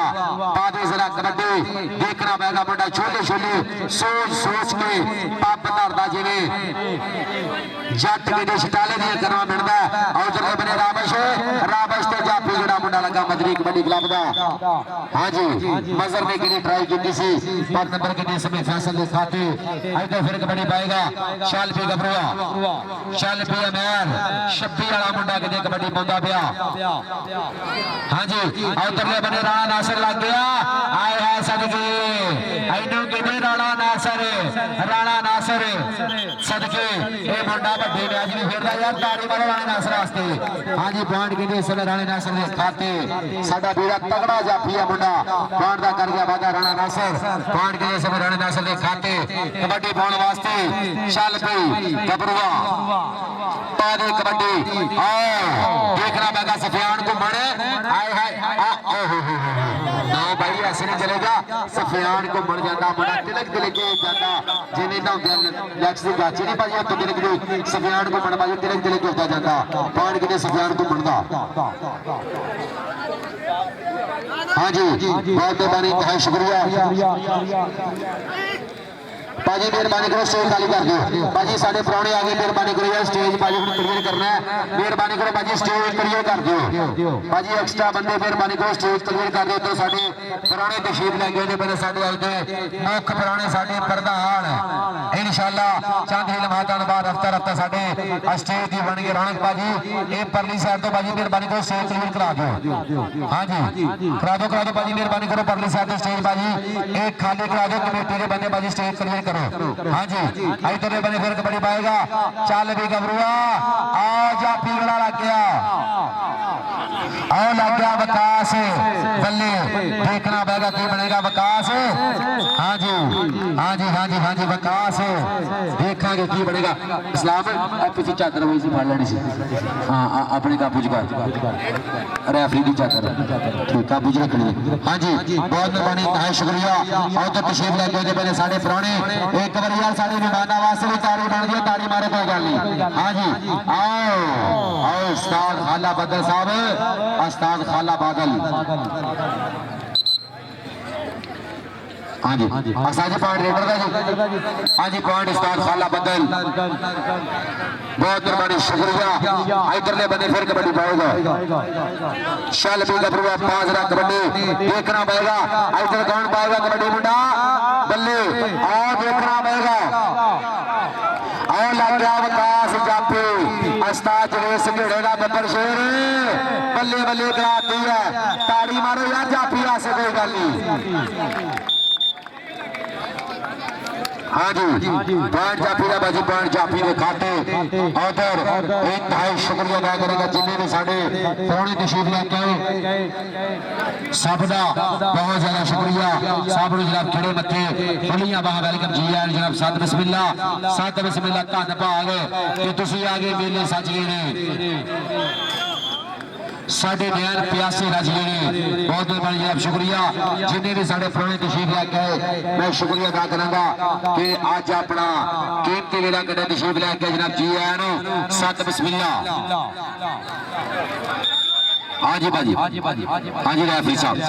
Speaker 1: पादे जरा कबड्डी देखना पड़ेगा मुंडा छोले सोच के पप धरदा जिवें जट के छटाले दी करवा मिलदा और उधरले बने राबश ते जाफी जड़ा मुंडा लगा मदरी कबड्डी क्लब दा हाँ जी मजर ने की ट्राई की सी पर नंबर के समय फैसल दे खाते इधर फिर कबड्डी पाएगा चल पे गबरुआ चल पे अमर 26 वाला मुंडा के कबड्डी पांदा पिया हाँ जी उधरले बने राणा नासिर लग गया आए है सदके इन्हों कहते राणा नासिर सदके ये मुंडा बड़े मैच भी खेलता यार ताड़ी मारो राणा नासिर वास्ते हाँ जी पॉइंट के लिए समय राणा नासिर के खाते साडा बीड़ा तगड़ा जाफी है मुंडा पॉइंट दा कर गया वादा राणा नासिर पॉइंट के लिए समय राणा नासिर के खाते कबड्डी पाने वास्ते चल पई गबरुआ पादे कबड्डी देखना पड़ेगा सफियान को मरे आए हाय ना भाई ऐसे नहीं चलेगा सफियान को मर जाता मुंडा तिलक के जाता जिन्हें ना लैक्स की गाची नहीं पाई तो तिलक सफियान को मर पाई तिलक होता जाता पॉइंट के लिए सफियान को मरदा हाँ जी बहुत मेहरबानी बहुत शुक्रिया भाजी मेहरबानी करो स्टेज खाली कर दो भाजी साढ़े पुराने आ गए मेहरबानी करो यार स्टेज भाजी क्लियर करना है मेहरबानी करो भाजी स्टेज क्लियर कर दो भाजी एक्स्ट्रा बंदे मेहरबानी करो स्टेज क्लियर कर दो तो साढ़े पुराने तशरीफ लैके ने पहले साढ़े आज के मुख पुराने साढ़े प्रधान इंशाअल्लाह चंद ही लम्हातां बाद हफ्ता हफ्ता साढ़े स्टेज की बन गई रौनक भाजी ये परली साइड तो भाजी मेहरबानी करो स्टेज क्लियर करा दो हाँ जी करा दो भाजी मेहरबानी करो परली साइड स्टेज भाजी एक खाली करा दो कमेटी के बंदे भाजी स्टेज क्लियर करो हाँ जी इधर बने फिर कबड्डी पाएगा चल भी गबरुआ आओ जाफी बड़ा लग गया आओ लग गया विकास बल्ले देखना पड़ेगा की बनेगा विकास हाँ जी हाँ जी हाँ जी हाँ जी विकास देखा की बनेगा इस्लाम पीछे चादर वही फड़ लेनी सी हाँ अपने काबू च कर रेफरी की चादर ठीक काबू च रखनी हाँ जी बहुत मेहरबानी बहुत शुक्रिया और तो तशरीफ लैके पहले साढ़े पुराने एक बार यार साढ़े मेहमाना वास्ते भी तारी बन गई तारी मारे कोई गल नहीं हाँ जी आओ आओ उस्ताद खाला बदल साहब उस्ताद खाला बादल हाँ जी असाजी पॉइंट रेडर का जी हाँ जी पॉइंट उस्ताद खाला बदल बहुत मेहरबानी शुक्रिया इधरले बने फिर कबड्डी पाएगा शल भी गबरुआ पाजरा कबड्डी देखना पड़ेगा इधर कौन पाएगा कबड्डी मुंडा बल्ले और देखना पड़ेगा और लग गया विकास जाफी उस्ताद जवेस घेड़ेगा बब्बर शेर बल्ले बल्ले कराती है ताड़ी मारो यार जाफी आसे कोई गल नहीं हाँ जी पॉइंट जाफी का बाजी पॉइंट जाफी के खाते और इंतहाई शुक्रिया अदा करेगा जिन्हें भी साढ़े पुराने तशरीफ लेके आए सब का बहुत ज्यादा शुक्रिया सब जनाब खड़े मथे खुलियां बाह वेलकम जी आए जनाब सत बिस्मिल्ला धन भाग कि तुसी आगे मेले सज गए ने साढ़े नैन प्यासे रज गए बहुत मेहरबानी जनाब शुक्रिया जिन्हें भी साढ़े पुराने तशरीफ लैके आए मैं शुक्रिया अदा करांगा कि अज अपना कीमती वेला कदे तशरीफ लैके जनाब जी आए नो सत बिस्मिल्ला हाँ जी भाजी हाँ जी रेफरी साहब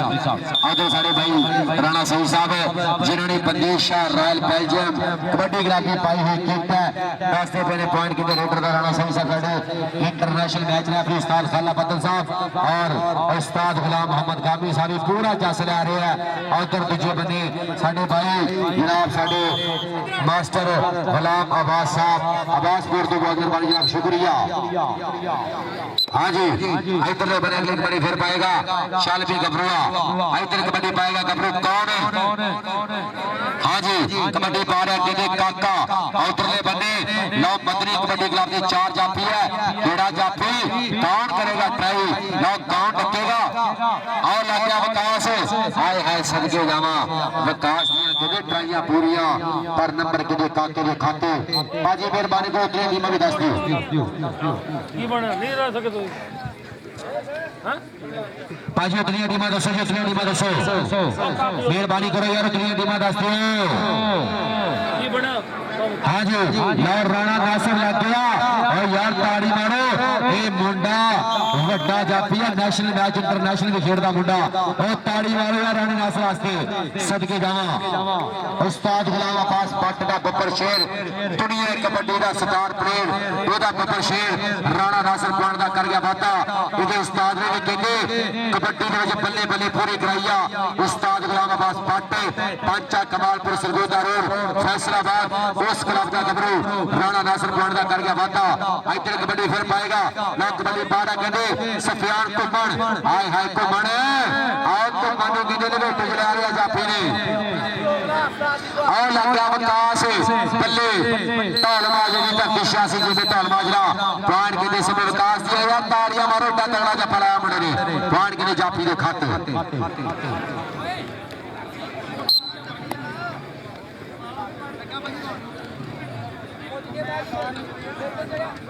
Speaker 1: आज सारे भाई राणा सही साहब जिन्होंने बंदिश रॉयल बेल्जियम कबड्डी गिराकी पाई हुई किट है दसते पहले पॉइंट की रेडर का राणा सही साहब इंटरनेशनल मैच रेफरी उस्ताद खाला बदल साहब और उस्ताद गुलाम मोहम्मद कामी साहब पूरा जस लै रहे हैं और उधर दूजे बंदे साडे भाई जनाब साडे मास्टर गुलाम अब्बास साहब अब्बासपुर तो बहुत मेहरबानी जनाब शुक्रिया हाँ जी इधर बने अगली कबड्डी फिर पाएगा शालपी गबरुआ इधर कबड्डी पाएगा गबरू कौन है हाँ जी कबड्डी पा रहे हैं काका उधरले बने लो बदरी कबड्डी क्लब की 4 जाफी है बेड़ा जाफी कौन करेगा ट्राई लो कौन टकेगा और लग गया विकास हाय हाय सदके जावा विकास ने ट्राइयां पूरियां पर नंबर के काके के खाते बाजी मेहरबानी को उतनी टीम भी दस दियो
Speaker 2: की बना नहीं रह सके तो
Speaker 1: पाजी उतनी टीम दसो जी उतनी टीम दसो मेहरबानी करो यार उतनी टीम दस दियो
Speaker 2: की बना
Speaker 1: हाँ जी यार राणा नासिर लग गया और यार ताड़ी मारो ये मुंडा वड्डा जाफी है नेशनल मैच इंटरनेशनल भी खेलता मुंडा और ताड़ी मारो यार राणा नासिर वास्ते सदके जावा उस्ताद गुलाम अब्बास भट्ट दा बब्बर शेर दुनिया कबड्डी दा स्टार प्लेयर ओदा बब्बर शेर राणा नासिर पॉइंट दा कर गया वादा इहदे उस्ताद ने कहंदे कबड्डी दे विच बल्ले बल्ले पूरी कराईया उस्ताद गुलाम अब्बास भट्ट पंचा कमालपुर सरगोदा रोड फैसलाबाद उस क्लब का गबरू राणा नासिर पॉइंट का कर गया वादा इधर कबड्डी फिर पाएगा ना कबड्डी बाड़ा कहते सफियान घुमन हाय हाय घुमन आओ घुमन कहते लपेटे चला रहा जाफी ने और लग गया विकास बल्ले ढोल माजरे की धरती 86 जी ढोल माजरा पॉइंट कहते समय विकास दिया यार ताड़ियां मारो एडा तगड़ा जफा लाया मुंडे ने पॉइंट कहते जाफी के खाते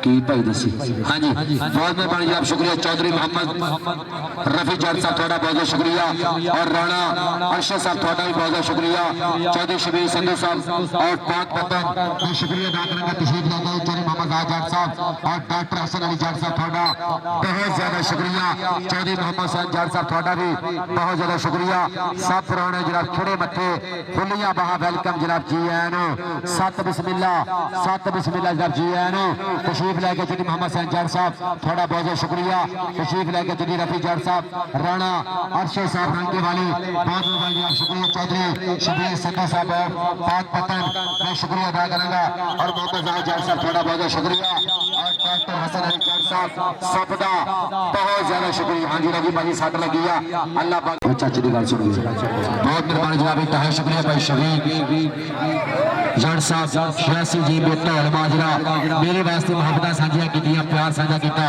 Speaker 1: की भाई दसी हाँ जी बहुत मेहरबानी जी आप शुक्रिया चौधरी मोहम्मद रफी जट साहब थोड़ा बहुत बहुत शुक्रिया और राणा अरशद साहब थोड़ा भी बहुत बहुत शुक्रिया चौधरी शबीर संधू साहब और पाक पतन मैं शुक्रिया अदा करूंगा तशरीफ लाए गए चौधरी मोहम्मद आजाद जट साहब और डॉक्टर हसन अली जट साहब थोड़ा बहुत ज्यादा शुक्रिया चौधरी मोहम्मद सैन जट साहब थोड़ा भी बहुत ज्यादा शुक्रिया सब पुराने जनाब खड़े मथे खुलियां बाह वेलकम जनाब जी आन सत बिस्मिल्ला जनाब जी आन तशरीफ लेके चौधरी मोहम्मद सैन जट साहब थोड़ा बहुत बहुत शुक्रिया तशरीफ लेके चौधरी रफी जट साहब राणा अरशद साहब रंगे वाली बहुत बहुत शुक्रिया चौधरी शबीर संधू साहब पाक पतन मैं शुक्रिया अदा करूंगा और मोहम्मद जाहिद जट साहब थोड़ा बहुत शुक्रिया और डॉक्टर हसन अली जट साहब सबका बहुत ज्यादा शुक्रिया हाँ जी रवि भाजी सट लगी है अल्लाह पाक चाची की गल सुनो बहुत मेहरबानी जनाब इंतहा शुक्रिया भाई शफीक जट साहब शियासी जी बेटा माजरा मेरे वास्ते मोहब्बत साझिया कीतियां प्यार साझा किया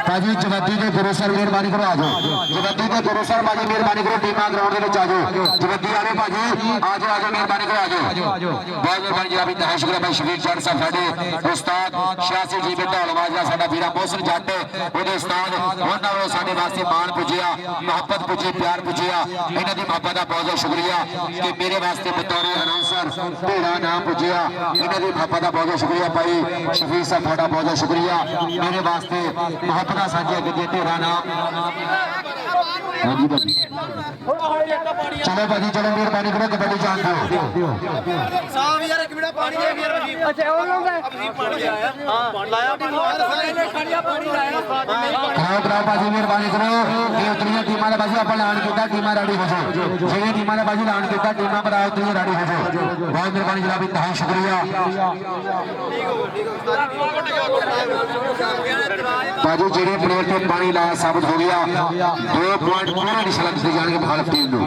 Speaker 1: भाजी जगती के गुरु सर मेहरबानी करो आ जाओ जगती के गुरु सर भाजी मेहरबानी करो टीमा ग्राउंड में आ जाओ जगती वाले भाजी आ जाओ मेहरबानी करो आ जाओ बहुत मेहरबानी जनाब इंतहा शुक्रिया भाई शफीक जट साहब साडे उस्ताद शियासी जी बेटा माजरा साडा वीरा मोहसिन जट ਉਹਦੇ ਉਸਤਾਦ ਉਹਨਾਂ ਵੱਲੋਂ ਸਾਡੇ ਵਾਸਤੇ ਮਾਣ ਪੁੱਜਿਆ ਮੁਹੱਬਤ ਪੁੱਜੀ ਪਿਆਰ ਪੁੱਜਿਆ ਇਹਨਾਂ ਦੀ ਮੁਹੱਬਤ ਦਾ ਬਹੁਤ ਬਹੁਤ ਸ਼ੁਕਰੀਆ ਕਿ ਮੇਰੇ ਵਾਸਤੇ ਬਤੌਰ ਅਨਾਉਂਸਰ ਢੇੜਾ ਨਾਮ ਪੁੱਜਿਆ ਇਹਨਾਂ ਦੀ ਮੁਹੱਬਤ ਦਾ ਬਹੁਤ ਬਹੁਤ ਸ਼ੁਕਰੀਆ ਭਾਈ ਸ਼ਫੀਕ ਸਾਹਿਬ ਤੁਹਾਡਾ ਬਹੁਤ ਬਹੁਤ ਸ਼ੁਕਰੀਆ ਮੇਰੇ ਵਾਸਤੇ ਮੁਹੱਬਤਾਂ ਸਾਂਝੀਆਂ ਕੀਤੀਆਂ ਢੇੜਾ ਨਾਮ ਹਾਂਜੀ ਭਾਜੀ ਚਲੋ ਭਾਜੀ ਚਲੋ ਮਿਹਰਬਾਨੀ ਕਰੋ ਕਬੱਡੀ ਜਾਣ ਦਿਓ
Speaker 2: ਸਾਹ ਯਾਰ ਇੱਕ ਮਿੰਟ ਪਾਣੀ ਦੇ ਵੀਰ ਵਜੀਬ ਅੱਛਾ ਉਹ ਲੋਗਾ ਅਬਜੀ ਪਾਣੀ ਆਇਆ ਹਾਂ ਲਾਇਆ ਪਾਣੀ ਸਾਰੇ ਖੜਿਆ ਪਾਣੀ ਲਾਇਆ
Speaker 1: ਕਰਾਓ ਭਾਜੀ ਮਿਹਰਬਾਨੀ ਕਰੋ ਇਹ ਉਤਰੀਆਂ ਟੀਮਾਂ ਦਾ ਭਾਜੀ ਆਪਾਂ ਐਲਾਨ ਕੀਤਾ ਟੀਮਾਂ ਰੈਡੀ ਹੋ ਜਾਓ ਜਿਹੜੀਆਂ ਟੀਮਾਂ ਦਾ ਭਾਜੀ ਐਲਾਨ ਕੀਤਾ ਟੀਮਾਂ ਭਰਾ ਉਤਰੀਆਂ ਰੈਡੀ ਹੋ ਜਾਓ ਬਹੁਤ ਮਿਹਰਬਾਨੀ ਜਨਾਬ ਇੰਤਹਾ ਸ਼ੁਕਰੀਆ ਭਾਜੀ ਜਿਹੜੇ ਪਲੇਅਰ ਤੇ ਪਾਣੀ ਲਾਇਆ ਸਾਬਤ ਹੋ ਗਿਆ 2 ਪੁਆਇੰਟ ਪੂਰਾ ਨਿਸ਼ਾਨਾ ਦਿੱਤੇ ਜਾਣਗੇ ਮੁਖਾਲਫ ਟੀਮ ਨੂੰ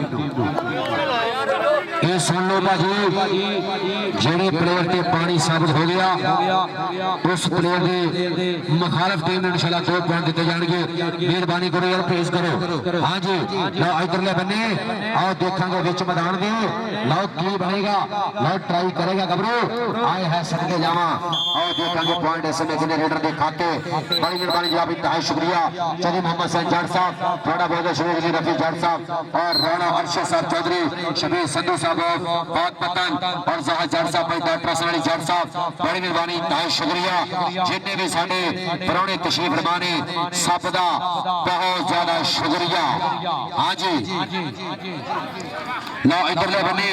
Speaker 1: ਇਹ ਸੁਣ ਲਓ ਭਾਜੀ ਜਿਹੜੇ ਪਲੇਅਰ ਤੇ ਪਾਣੀ ਸਾਬਤ ਹੋ ਗਿਆ ਉਸ ਪਲੇਅਰ ਦੇ ਮੁਖਾਲਫ ਟੀਮ ਨੂੰ ਇਨਸ਼ਾਅੱਲਾ 2 ਪੁਆਇੰਟ ਦਿੱਤੇ ਜਾਣਗੇ ਮਿਹਰਬਾਨੀ ਕਰੋ ਯਾਰ ਪੇਸ਼ ਕਰੋ ਹਾਂਜੀ ਲਓ ਇਧਰਲੇ ਬੰਨੇ ਆਓ ਦੇਖਾਂਗੇ ਵਿੱਚ ਮੈਦਾਨ ਦੇ ਲਓ ਕੀ ਬਣੇਗਾ ਲਓ ਟਰਾਈ ਕਰੇਗਾ ਗੱਭਰੂ ਆਏ ਹੈ ਸਦਕੇ ਜਾਵਾਂ ਆਓ ਦੇਖਾਂਗੇ ਪੁਆਇੰਟ ਇਸ ਸਮੇਂ ਕਿੰਨੇ ਰੇਡਰ ਦੇ ਖਾਤੇ ਬੜੀ ਮਿਹਰਬਾਨੀ ਜਨਾਬ ਇੰਤਹਾ शुक्रिया चौधरी मोहम्मद सैन जट साहब थोड़ा बहुत शुक्रिया जी रफी जट साहब और राणा अरशद साहब चौधरी शबीर संधू साहब पाक पतन और जाहिद जट साहब भाई डॉक्टर हसन अली जट साहब बड़ी मेहरबानी इंतहा शुक्रिया जिन्ने भी साडे परौने तशरीफ फरमाने सब दा बहुत ज्यादा शुक्रिया हाँ जी लो इधरले बने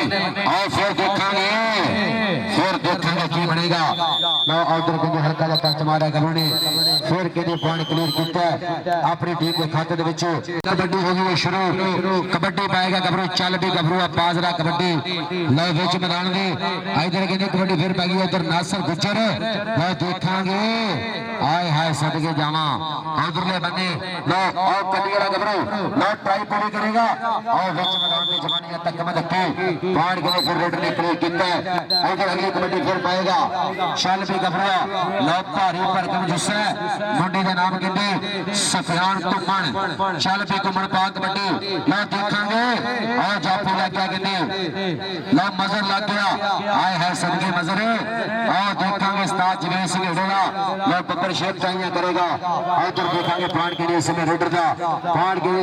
Speaker 1: आओ फिर देखेंगे की बनेगा लो आउटर के हल्का जिहा टच मारा करोने फिर कहते पॉइंट क्लियर किया अपनी टीम के खाते दे विच कबड्डी हो गई शुरू कबड्डी पाएगा गबरू चल भी गबरू बाजरा कबड्डी लो विच मैदान दे इधर कहते कबड्डी फिर पै गई उधर नासर गुजर लो देखांगे आए हाय सदके जावा उधरले बने लो आओ कबड्डी वाला गबरू लो ट्राई पूरी करेगा आओ विच मैदान में जवानियां तक धक्के पॉइंट के फिर रेडर ने क्लियर किया इधर अगली कबड्डी फिर पाएगा चल भी गबरूआ लो भारी भरकम जुस्सा मुंडे का नाम कहते सफियान घुमन चल भी घुमन पा कबड्डी लो देखांगे और जाफी लग गया कहते लो मजर लग गया आए है सदके मजर और देखांगे उस्ताद जमीन सिंह हेडेगा लो बब्बर शेख चाहिए करेगा और इधर देखांगे पॉइंट के लिए इसमें रेडर का पॉइंट के लिए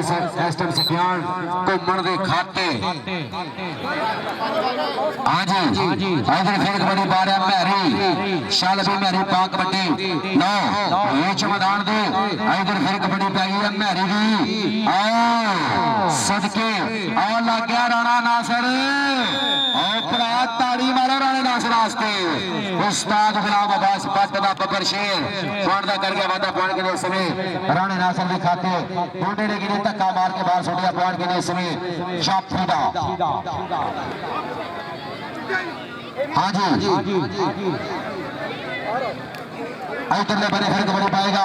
Speaker 1: इस टाइम सफियान घुमन के खाते हाँ जी इधर फिर कबड्डी पा रहा मैरी चल भी मैरी पा कबड्डी लो बीच मैदान दे इधर फिर कबड्डी पै गई है मैरी की आओ सदके आओ लग गया राणा नासर भरा ताड़ी मारो राणे नासर वास्ते उस्ताद गुलाम अब्बास भट्ट दा बब्बर शेर पॉइंट दा कर गया वादा पॉइंट के लिए समय राणे नासर के खाते मुंडे ने गिने धक्का मार के बाहर सुटिया पॉइंट के लिए समय जाफी दा हाँ जी इधरले बने फिर कबड्डी पाएगा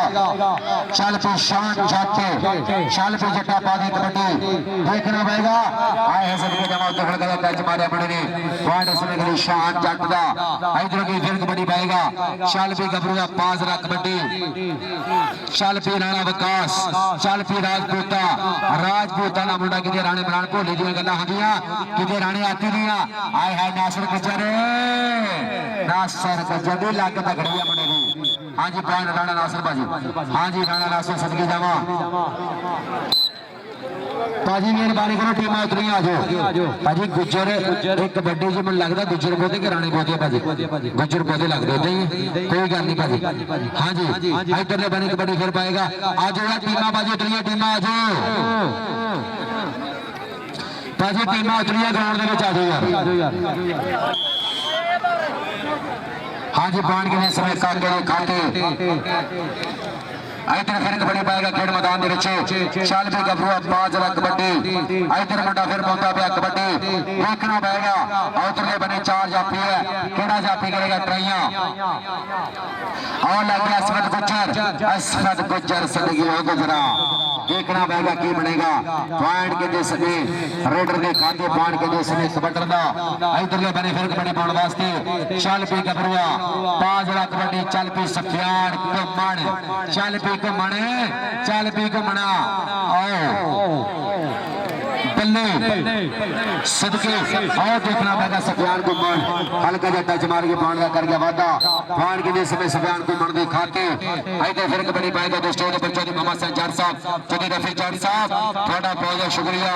Speaker 1: चल पे शान जाते चल पे जट्टा पादी कबड्डी देखना पड़ेगा आए है सभी जमा उधर खड़ा टच मारे बड़े ने पॉइंट इसमें के लिए शान जट दा इधर की फिर कबड्डी पाएगा चल पे गबरूआ पास रख कबड्डी चल पे राणा विकास चल पे राजपूता ना मुंडा किते राणे इमरान भोले दी गल्लां होंदियां किते राणे आती दियां आए है नासिर गुजर दी लग तगड़ी है मुंडे दी हाँ जी पॉइंट राणा नासिर भाजी हाँ जी राणा नासिर सदके जावा भाजी मेहरबानी करो टीमां उतरियां आ जाओ भाजी गुजर एक कबड्डी जी मुझे लगता गुजर बोलते कि राणे बोलते भाजी गुजर बोलते लगते होते ही कोई गल नहीं भाजी हाँ जी इधरले बने कबड्डी फिर पाएगा आ जाओ यार टीमां भाजी उतरियां टीमां आ जाओ भाजी टीमां उतरियां ग्राउंड दे विच आ जाओ यार हाँ जी पॉइंट के समय काके खाते इधर फिर कबड्डी पाएगा खेड मैदान दे विच चल पे गबरूआ बाजरा कबड्डी इधर मुंडा फिर पहुंचा पिया कबड्डी देखना पड़ेगा उधरले बने चार जाफी है केड़ा जाफी करेगा ट्राइयां और लग गया असमत गुजर सदगी हो गुजरा देखना पड़ेगा की बनेगा पॉइंट के दे सके रेडर के खाते पॉइंट के दे सके कबड्डर दा इधरले बने फिर कबड्डी पाउण वास्ते चल पे गबरूआ बाजरा कबड्डी चल पे सफियान घुमण चल पे घुमना आओ बल्ले सदके और देखना पड़ेगा सफियान घुमण हल्का जहा टच मार के पानी का कर गया वादा पानी के समय सफियान घुमण के खाते इधर फिर कबड्डी पाएगा दोस्तों बच्चों मोहम्मद सज्जाद साहब चौधरी रफी जाट साहब थोड़ा बहुत बहुत शुक्रिया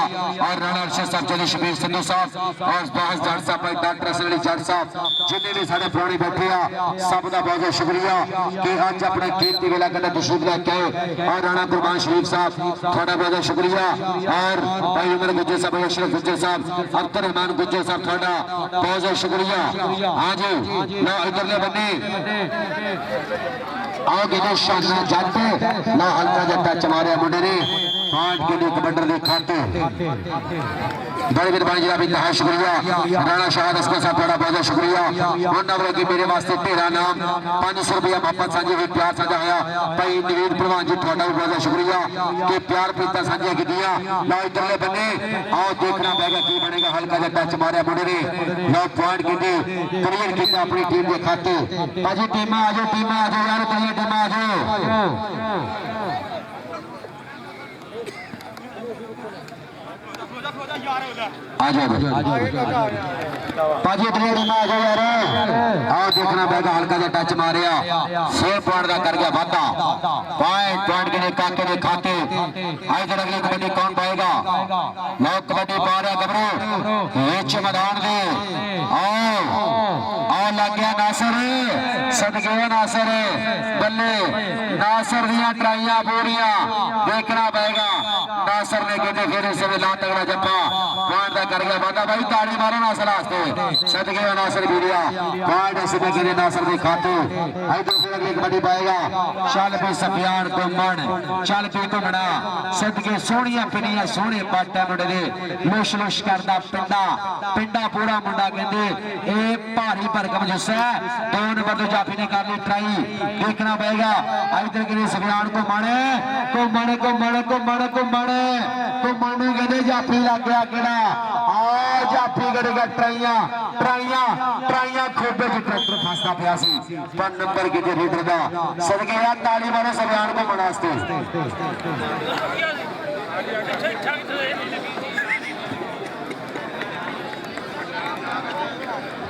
Speaker 1: और राणा अरशद साहब चौधरी शबीर सिंधु साहब और बास जाट साहब भाई डॉक्टर हसन अली जाट साहब जिन्हें भी साढ़े पुराने बैठे आ सब का बहुत बहुत शुक्रिया कि अज अपने कीमती वेला कहते तशरीफ लेके और राणा कुरबान शरीफ साहब थोड़ा बहुत बहुत शुक्रिया और भाई उमर गुज्जर साहब अशरफ गुज्जर साहब अख्तर रहमान गुज्जर साहब थोड़ा बहुत बहुत शुक्रिया हाँ जी लो इधरले बने आओ कि शाना जट लो हल्का जट्टा चमारिया मुंडे ने पांच के लिए कबड्डर के खाते बड़ी मेहरबानी जनाब इंतहा शुक्रिया राणा शाहद अस्कर साहब थोड़ा बहुत शुक्रिया उन्होंने कि मेरे वास्ते तेरा नाम 500 रुपया मोहब्बत साझी हुई प्यार साझा होया भाई नवीन प्रवान जी थोड़ा भी बहुत शुक्रिया कि प्यार प्रीता साझिया कीतियां लो इधरले बने आओ देखना पड़ेगा की बनेगा हल्का जट्टा चमारिया मुंडे ने लो पॉइंट की क्लियर किया अपनी टीम के खाते भाजी टीमां आ जाओ यार टीमां आ जाओ पाजी इतनी टीम आ जाओ यार आओ देखना पड़ेगा हल्का सा टच मारिया 6 पॉइंट का कर गया वादा पॉइंट के लिए काके के खाते इधर अगली कबड्डी कौन पाएगा लो कबड्डी पा रहा गबरू बीच मैदान दे आओ लग गया नासिर सदके नासिर बल्ले नासिर दियां ट्राइयां पूरियां देखना पड़ेगा नासिर ने कहते फिर इस ला तगड़ा जप्पा पॉइंट का कर गया वादा भाई ताड़ी मारो नासिर वास्ते सदके नासिर वीडिया पॉइंट इस के नासिर के खाते इधर फिर अगली कबड्डी पाएगा चल पे सफियान घुमण चल पे घुमना सदके सोहणियां पिनियां सोहणे पाटा मुंडे दे लुश लुश करदा पिंडा पूरा मुंडा कहंदे ए भारी भरकम जुस्सा है 2 नंबर तो जाफी ने कर ली ट्राई देखना पड़ेगा इधर के लिए सफियान घुमण कहते जाफी लग गया केड़ा जाफी करेगा ट्राइयां खोबे च ट्रैक्टर फसदा पिया सी 1 नंबर के रीडर दा सदके यार ताली मारो सफियान घुमण वास्ते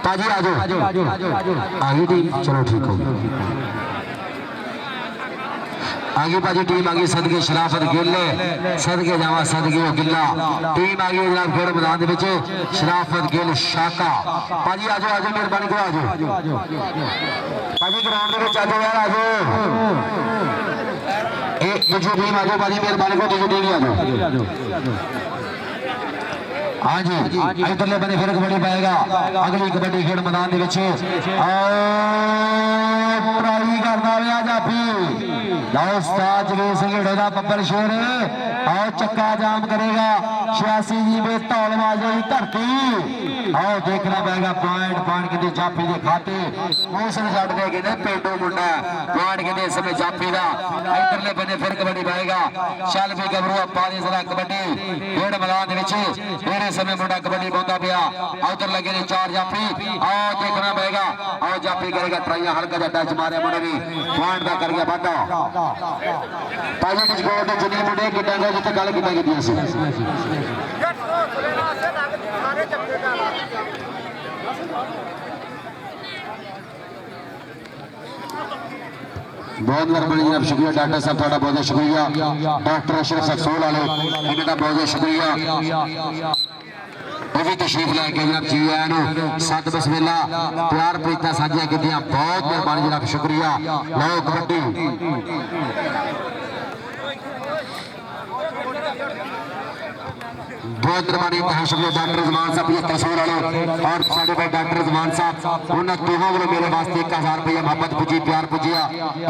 Speaker 1: पाजी आ जाओ आगे टीम चलो ठीक हो आगे पाजी टीम आगे सदके शराफत गिल सदके जावा सदके गिल्ला टीम आगे जनाब खेड मैदान दे विच शराफत गिल शाका पाजी आ जाओ मेहरबानी करो आ जाओ पाजी ग्राउंड दे विच आ जाओ यार आ जाओ ए दूसरी टीम आ जाओ पाजी मेहरबानी करो दूसरी टीम आ जाओ हाँ जी इधरले बने फिर कबड्डी पाएगा अगली कबड्डी खेड मैदान दे विच ट्राई करदा होया जाफी लो उस्ताद जगीर सिंह ढेड़ा बब्बर शेर आओ चक्का जाम करेगा 86 जी में तौलबाजी धरती। आओ देखना पड़ेगा पॉइंट कहते जाफी के खाते मौसम छड़ दे कहते पेंडू मुंडा पॉइंट कहते इस समय जाफी का इधरले बने फिर कबड्डी पाएगा चल भी गबरू पानी जरा कबड्डी खेड मैदान मेरे समय मुंडा कबड्डी पाता पिया उधर लगे ने 4 जाफी। आओ देखना पड़ेगा आओ जाफी करेगा ट्राइया हल्का जा टच मारे मुंडे भी पॉइंट का कर गया बाटा पॉजिटिव स्कोर ਦੇ ਜਿੰਨੇ ਮੁੰਡੇ ਕਿੱਦਾਂ ਜਿੱਥੇ ਗੱਲ ਕਿੱਦਾਂ ਕੀਤੀ ਸੀ बहुत मेहरबानी जनाब शुक्रिया डॉक्टर साहब थोड़ा बहुत शुक्रिया डॉक्टर अशरफ सकसोल वाले इनका बहुत शुक्रिया वो भी तशरीफ लैके जनाब जी आया सत बसमिल्ला प्यार प्रीता साझियां कीतियां बहुत मेहरबानी जनाब शुक्रिया लो कबड्डी बहुत मेहरबानी शुक्रिया डॉक्टर रजमान साहब 75 वाले और साढ़े भाई डॉक्टर रजमान साहब उन्होंने दोनों वालों मेरे वास्ते 1000 रुपया मोहब्बत पुजी प्यार पुजिया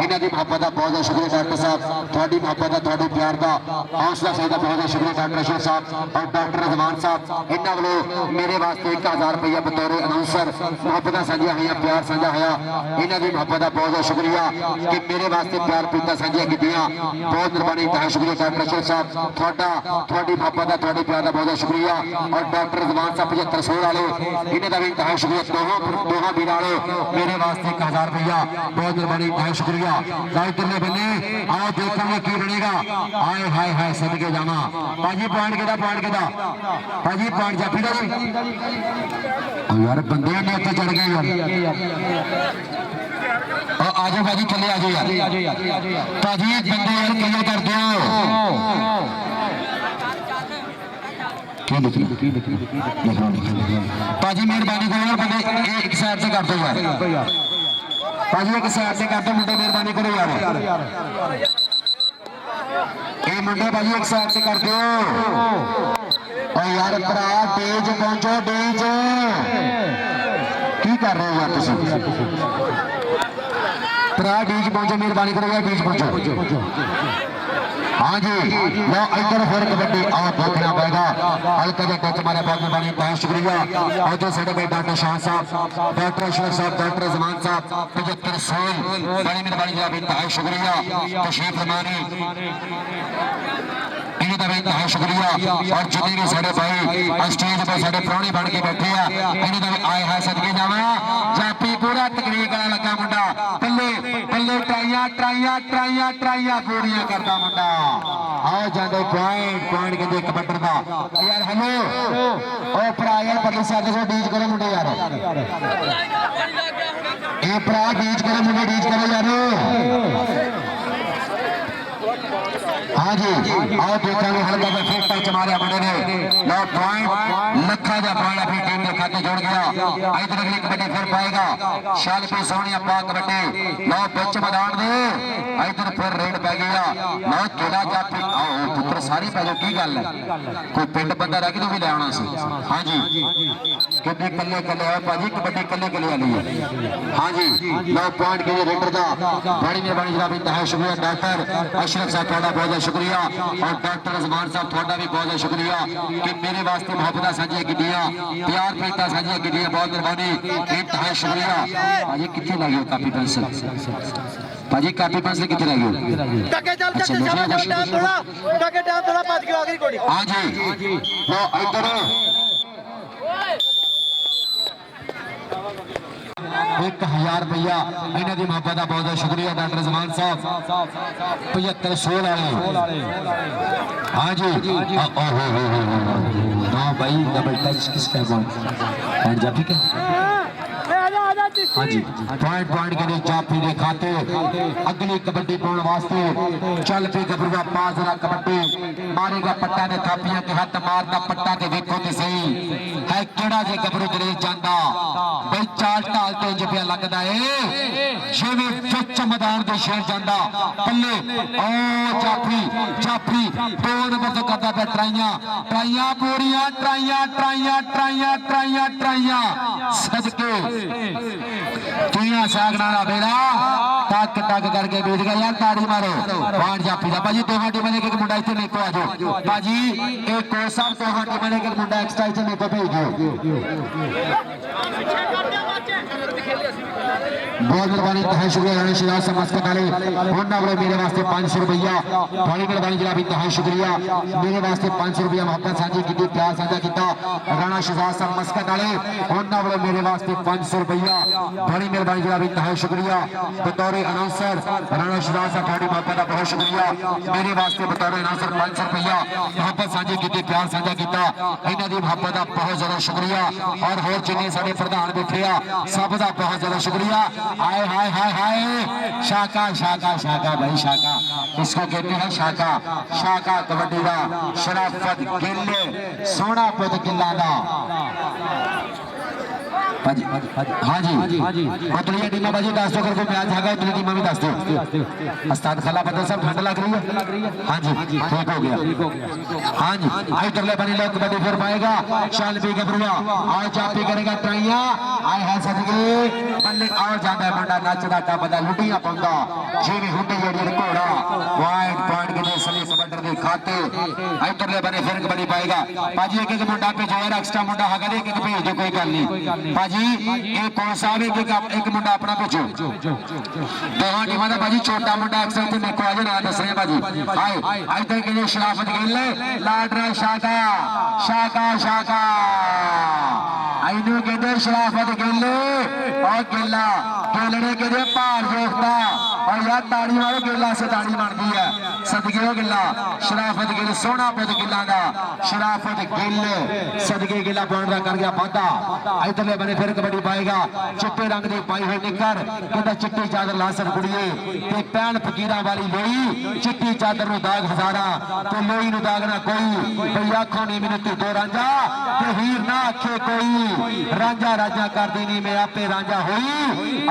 Speaker 1: इन्हों की मोहब्बत का बहुत बहुत शुक्रिया डॉक्टर साहब थोड़ी मोहब्बत का थोड़े प्यार का हौसला सही का बहुत बहुत शुक्रिया डॉक्टर अशरफ साहब और डॉक्टर रजमान साहब इन्होंने वालों मेरे वास्ते 1000 रुपया बतौर अनाउंसर मोहब्बत साझिया हुई प्यार साझा होया इन्हों की मोहब्बत का बहुत बहुत शुक्रिया कि मेरे वास्ते प्यार प्रीता साझिया कीतियां बहुत मेहरबानी शुक्रिया डॉक्टर अशरफ साहब थोड़ी मोहब्बत का थोड़े प्यार का बहुत शुक्रिया और डॉक्टर रजमान साहब 75 वाले इन्हें का भी इंतहा शुक्रिया दोहा भी मेरे वास्ते 1000 रुपया बहुत मेहरबानी इंतहा शुक्रिया इधरले बने आओ देखेंगे की बनेगा आए हाय हाय सदके जावा भाजी पॉइंट के भाजी पॉइंट जाफी का यार बंदे ने इतने चढ़ गए यार आजो भाजी थले आजो यार भाजी बंदे यार क्लियर कर दो पाजी मेहरबानी करो बंदे एक साइड से कर दो यार पाजी एक साइड से कर दो मुंडे मेहरबानी करो यार ये मुंडे पाजी एक साइड से कर दो और यार भरा डेज पहुंचो डेज की कर रहे हो यार तुम भरा डेज पहुंचो मेहरबानी करो यार डेज पहुंचो हाँ जी लो इधर फिर कबड्डी आओ देखना पड़ेगा हल्का जा टच मारे बहुत मेहरबानी बहुत शुक्रिया और जो साढ़े भाई डॉक्टर शाह साहब डॉक्टर अशरफ साहब डॉक्टर जमान साहब 75 सोल बड़ी मेहरबानी जनाब इंतहा शुक्रिया तशरीफ फरमानी इनका भी इंतहा शुक्रिया और जितने भी साढ़े भाई स्टेज पर साढ़े प्राणी बन के बैठे हैं इनका भी आए है सदके जावा जापी पूरा तकनीक वाला लगा मुंडा पल्ले पल्ले ट्राइया पूरियां करता मुंडा आओ जाते पॉइंट के देख कबड्डी का यार हेलो ओ भरा यार पल्ले से आगे डीज करो मुंडे यार ये भरा डीज करो मुंडे डीज करो यार हाँ जी आओ देखा हल्का का फिर टच मारे मुंडे ने लो पॉइंट लखा जा पॉइंट अपनी टीम के खाते जोड़ गया इधर अगली कबड्डी फिर पाएगा शाल पे सोनिया पा कबड्डी लो पिच मैदान दे इधर फिर रेड पै गया लो किला जाफी आओ पुत्र सारी पै जाओ की गल है कोई पिंड बंदा रह गया तो भी ले आना सी हाँ जी कबड्डी कल्ले है भाजी कबड्डी कल्ले वाली है हाँ जी लो पॉइंट के लिए रेडर का बड़ी मेहरबानी जनाब इंतहा शुक्रिया डॉक्टर अशरफ साहब थोड़ा बहुत शुक्रिया और डॉक्टर रजमान साहब थोड़ा भी बहुत शुक्रिया कि मेरे वास्ते मोहब्बत साझिया कीतियां प्यार प्रीता साझिया कीतियां बहुत मेहरबानी इंतहा शुक्रिया भाजी कितने लगे कापी पेंसिल भाजी कापी पेंसिल कितने लगे
Speaker 3: टके चल टके टाइम थोड़ा पाँच के आखिरी कोड़ी
Speaker 1: हां जी लो इधर 1000 रुपया इन्हों की मोहब्बत का बहुत बहुत शुक्रिया डॉक्टर जमान साहब 75 सोल वाले हाँ जी हाँ भाई डबल टच किसका पॉइंट जाफी का हाँ जी पॉइंट के लिए जाफी ने खाते अगली कबड्डी पाने वास्ते चल पे गबरुआ पास जरा कबड्डी मारेगा पट्टा ने थापियां के हाथ मारना पट्टा ते देखो ते सही है केड़ा जे गबरू दरे जांदा भाई चाल ढाल ते इंज पिया लगदा है जिवें फिच मैदान दे शेर जांदा पल्ले ओ जाफी दो नंबर तो करदा पे ट्राइयां पूरियां ट्राइयां सदके तीया सागना का बेड़ा टक टक करके बीत गया यार ताड़ी मारो पांच जाफी का भाजी तो टीम ने एक मुंडा इतने मेको आ जाओ भाजी एक कोच साहब तो टीम ने एक मुंडा एक्स्ट्रा इतने मेको भेज दो बहुत मेहरबानी तहे शुक्रिया रानी शिराज समस्कत वाले होना वाले मेरे वास्ते 500 रुपया बड़ी मेहरबानी जनाब तहे शुक्रिया मेरे वास्ते 500 रुपया मोहब्बत साझी की प्यार साझा किया राणा शिराज समस्कत वाले होना वाले मेरे वास्ते 500 रुपया बड़ी मेहरबानी जनाब तहे शुक्रिया बतौर अनाउंसर राणा शिराज साहब बड़ी मोहब्बत का बहुत शुक्रिया मेरे वास्ते बतौर अनाउंसर 500 रुपया मोहब्बत साझी की प्यार साझा किया इन्हों की मोहब्बत का बहुत ज्यादा शुक्रिया और होर जिन्हें साडे प्रधान बैठे आ सब का बहुत ज्यादा शुक्रिया हाय हाय हाय हाय शाका शाका शाका भाई शाका इसको कहते हैं शाका शाका कबड्डी का शराफत गिल सोना पुत गिल्ला दा भाजी हाँ जी उतलिया टीम भाजी दस दो करके मैच हैगा उतली टीम भी दस दो उस्ताद खला पता सब ठंड लग रही है हाँ जी ठीक हो गया हाँ जी आई तरले बनी लोग कबड्डी फिर पाएगा शाल भी गबरुआ आओ चापी करेगा ट्राइया आए है सदके बल्ले और जाता है मुंडा नचदा टपदा लुटियां पाਉਂਦਾ जिवें हुंडे जेड़ी घोड़ा पॉइंट के लिए सली समंदर के खाते आई तरले बने फिर कबड्डी पाएगा भाजी एक एक मुंडा पे जो है एक्स्ट्रा मुंडा हैगा एक एक भेज दो कोई गल नहीं भाजी ये कौन सा एक मुंडा अपना भेजो दोहां टीमां दा भाजी छोटा मुंडा एक्स्ट्रा ते मेको आ जाना दस रहे भाजी आए आज तक के शराफत गिल लाडरा शाका शाका शाका आइनू कहते शराफत गिल और गिला गिलने कहते भार जोखता और यार ताड़ी मारो गिला से ताड़ी बनती है सदके गिला शराफत गिल सोना पुत गिला का शराफत गिल सदके गिला पॉइंट कर गया वाधा इधरले बने फिर कबड्डी पाएगा चिट्टे रंग की पाई हुई निकर कहता चिट्टी चादर ला सक कुड़िए ते पैन फकीरा वाली लोई चिट्टी चादर नु दाग हजारा ते लोई नु दाग ना कोई भई आखो नहीं मैनू तू दो रांझा ते हीर ना आखे कोई रांझा रांझा कर देनी मैं आपे रांझा हुई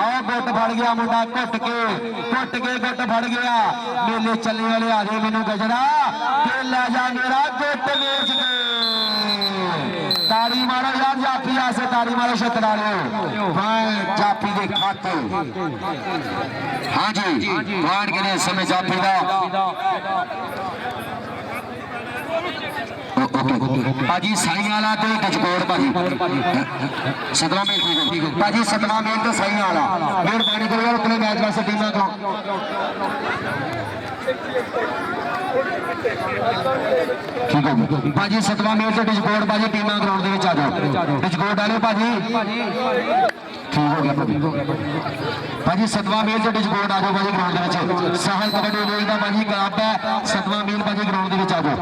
Speaker 1: आओ गुट फड़ गया मुंडा घुट के गुट फड़ गया मेले चलने वाले आ गए मैनू गजरा ते ले जा मेरा गुट बेच के ताड़ी मारो यार जाफी से ताड़ी मारो शतराले जाफी के खाते हाँ जी पॉइंट के लिए समय जाफी का भाजी साईवाला तो डचकोड़ भाजी 17वां मेल ठीक है भाजी 17वां मेल तो साईवाला मेहरबानी करो यार अपने मैच वास्ते टीम को ठीक है भाजी 7वां मेल तो डचकोड़ भाजी टीम ग्राउंड दे विच आ जाओ डचकोड़ वाले भाजी ठीक हो गया भाजी 7वां मेल तो डचकोड़ आ जाओ भाजी ग्राउंड दे विच साहल कबड्डी लीग दा भाजी क्लब है 7वां मेल भाजी ग्राउंड दे विच आ जाओ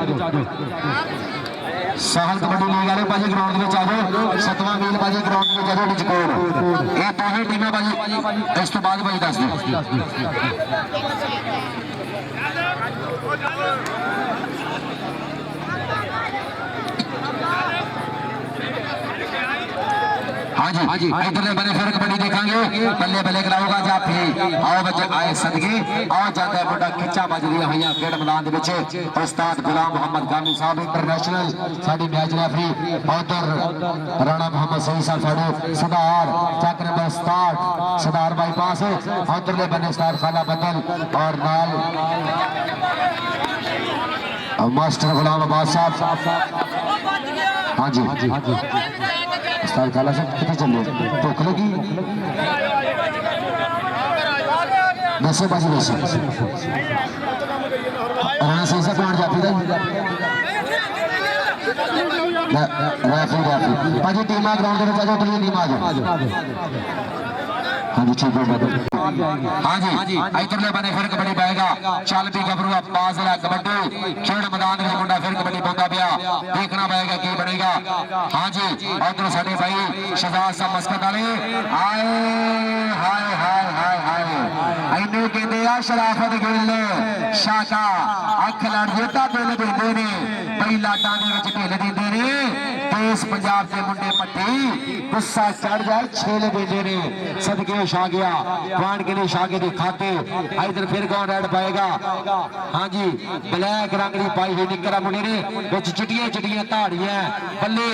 Speaker 1: साहल कबड्डी लीग वाले भाजी ग्राउंड में आ जाओ 7वां मील भाजी ग्राउंड में जाओ डचकोड़ ये दोहे टीमें भाजी इस तो बाद भाजी दस दो हाँ जी इधरले बने फिर कबड्डी देखेंगे बल्ले बल्ले कराओगा जाफी आओ बच्चे आए सदके आओ जाता है मुंडा खिच्चा बजदियां होइयां खेड मैदान दे विच उस्ताद गुलाम मोहम्मद गामी साहब इंटरनेशनल साडी मैच रेफरी उधर राणा मोहम्मद सही साहब साडे सरदार चक नंबर 67 सरदार बाईपास उधरले बने सरदार खाला बदल और नाल मास्टर गुलाम अब्बास साहब हाँ जी उस्ताद खाला साहब कितने चले भुख लगी दसो बाजी दसो राणा सही साहब कौन जाफी दा रेफरी भाजी टीम ग्राउंड में जाओ टीम आ जाओ हाँ जी ठीक है हाँ जी इधरले बने फिर कबड्डी पाएगा चल भी गबरुआ पास वाला कबड्डी खेड मैदान में मुंडा फिर कबड्डी पाਉਂਦਾ ਪਿਆ देखना पड़ेगा की बनेगा हाँ जी उधर साडे भाई शहजाद साहब मस्कत वाले आए हाय हाय हाय हाय इन्नू कहते आ शराफत गिल शाका अख लड़ जेता दिल देंदे ने भाई लाटां दे विच ढिल दिंदे ने ते इस पंजाब के मुंडे पट्टी गुस्सा चढ़ जाए छेले बेजे ने सदके छा गया पॉइंट के लिए शागे के खाते इधर फिर कौन रेड पाएगा हाँ जी ब्लैक रंग की पाई हुई निकरा मुंडे ने विच चिटियां चिटियां धाड़ियां बल्ले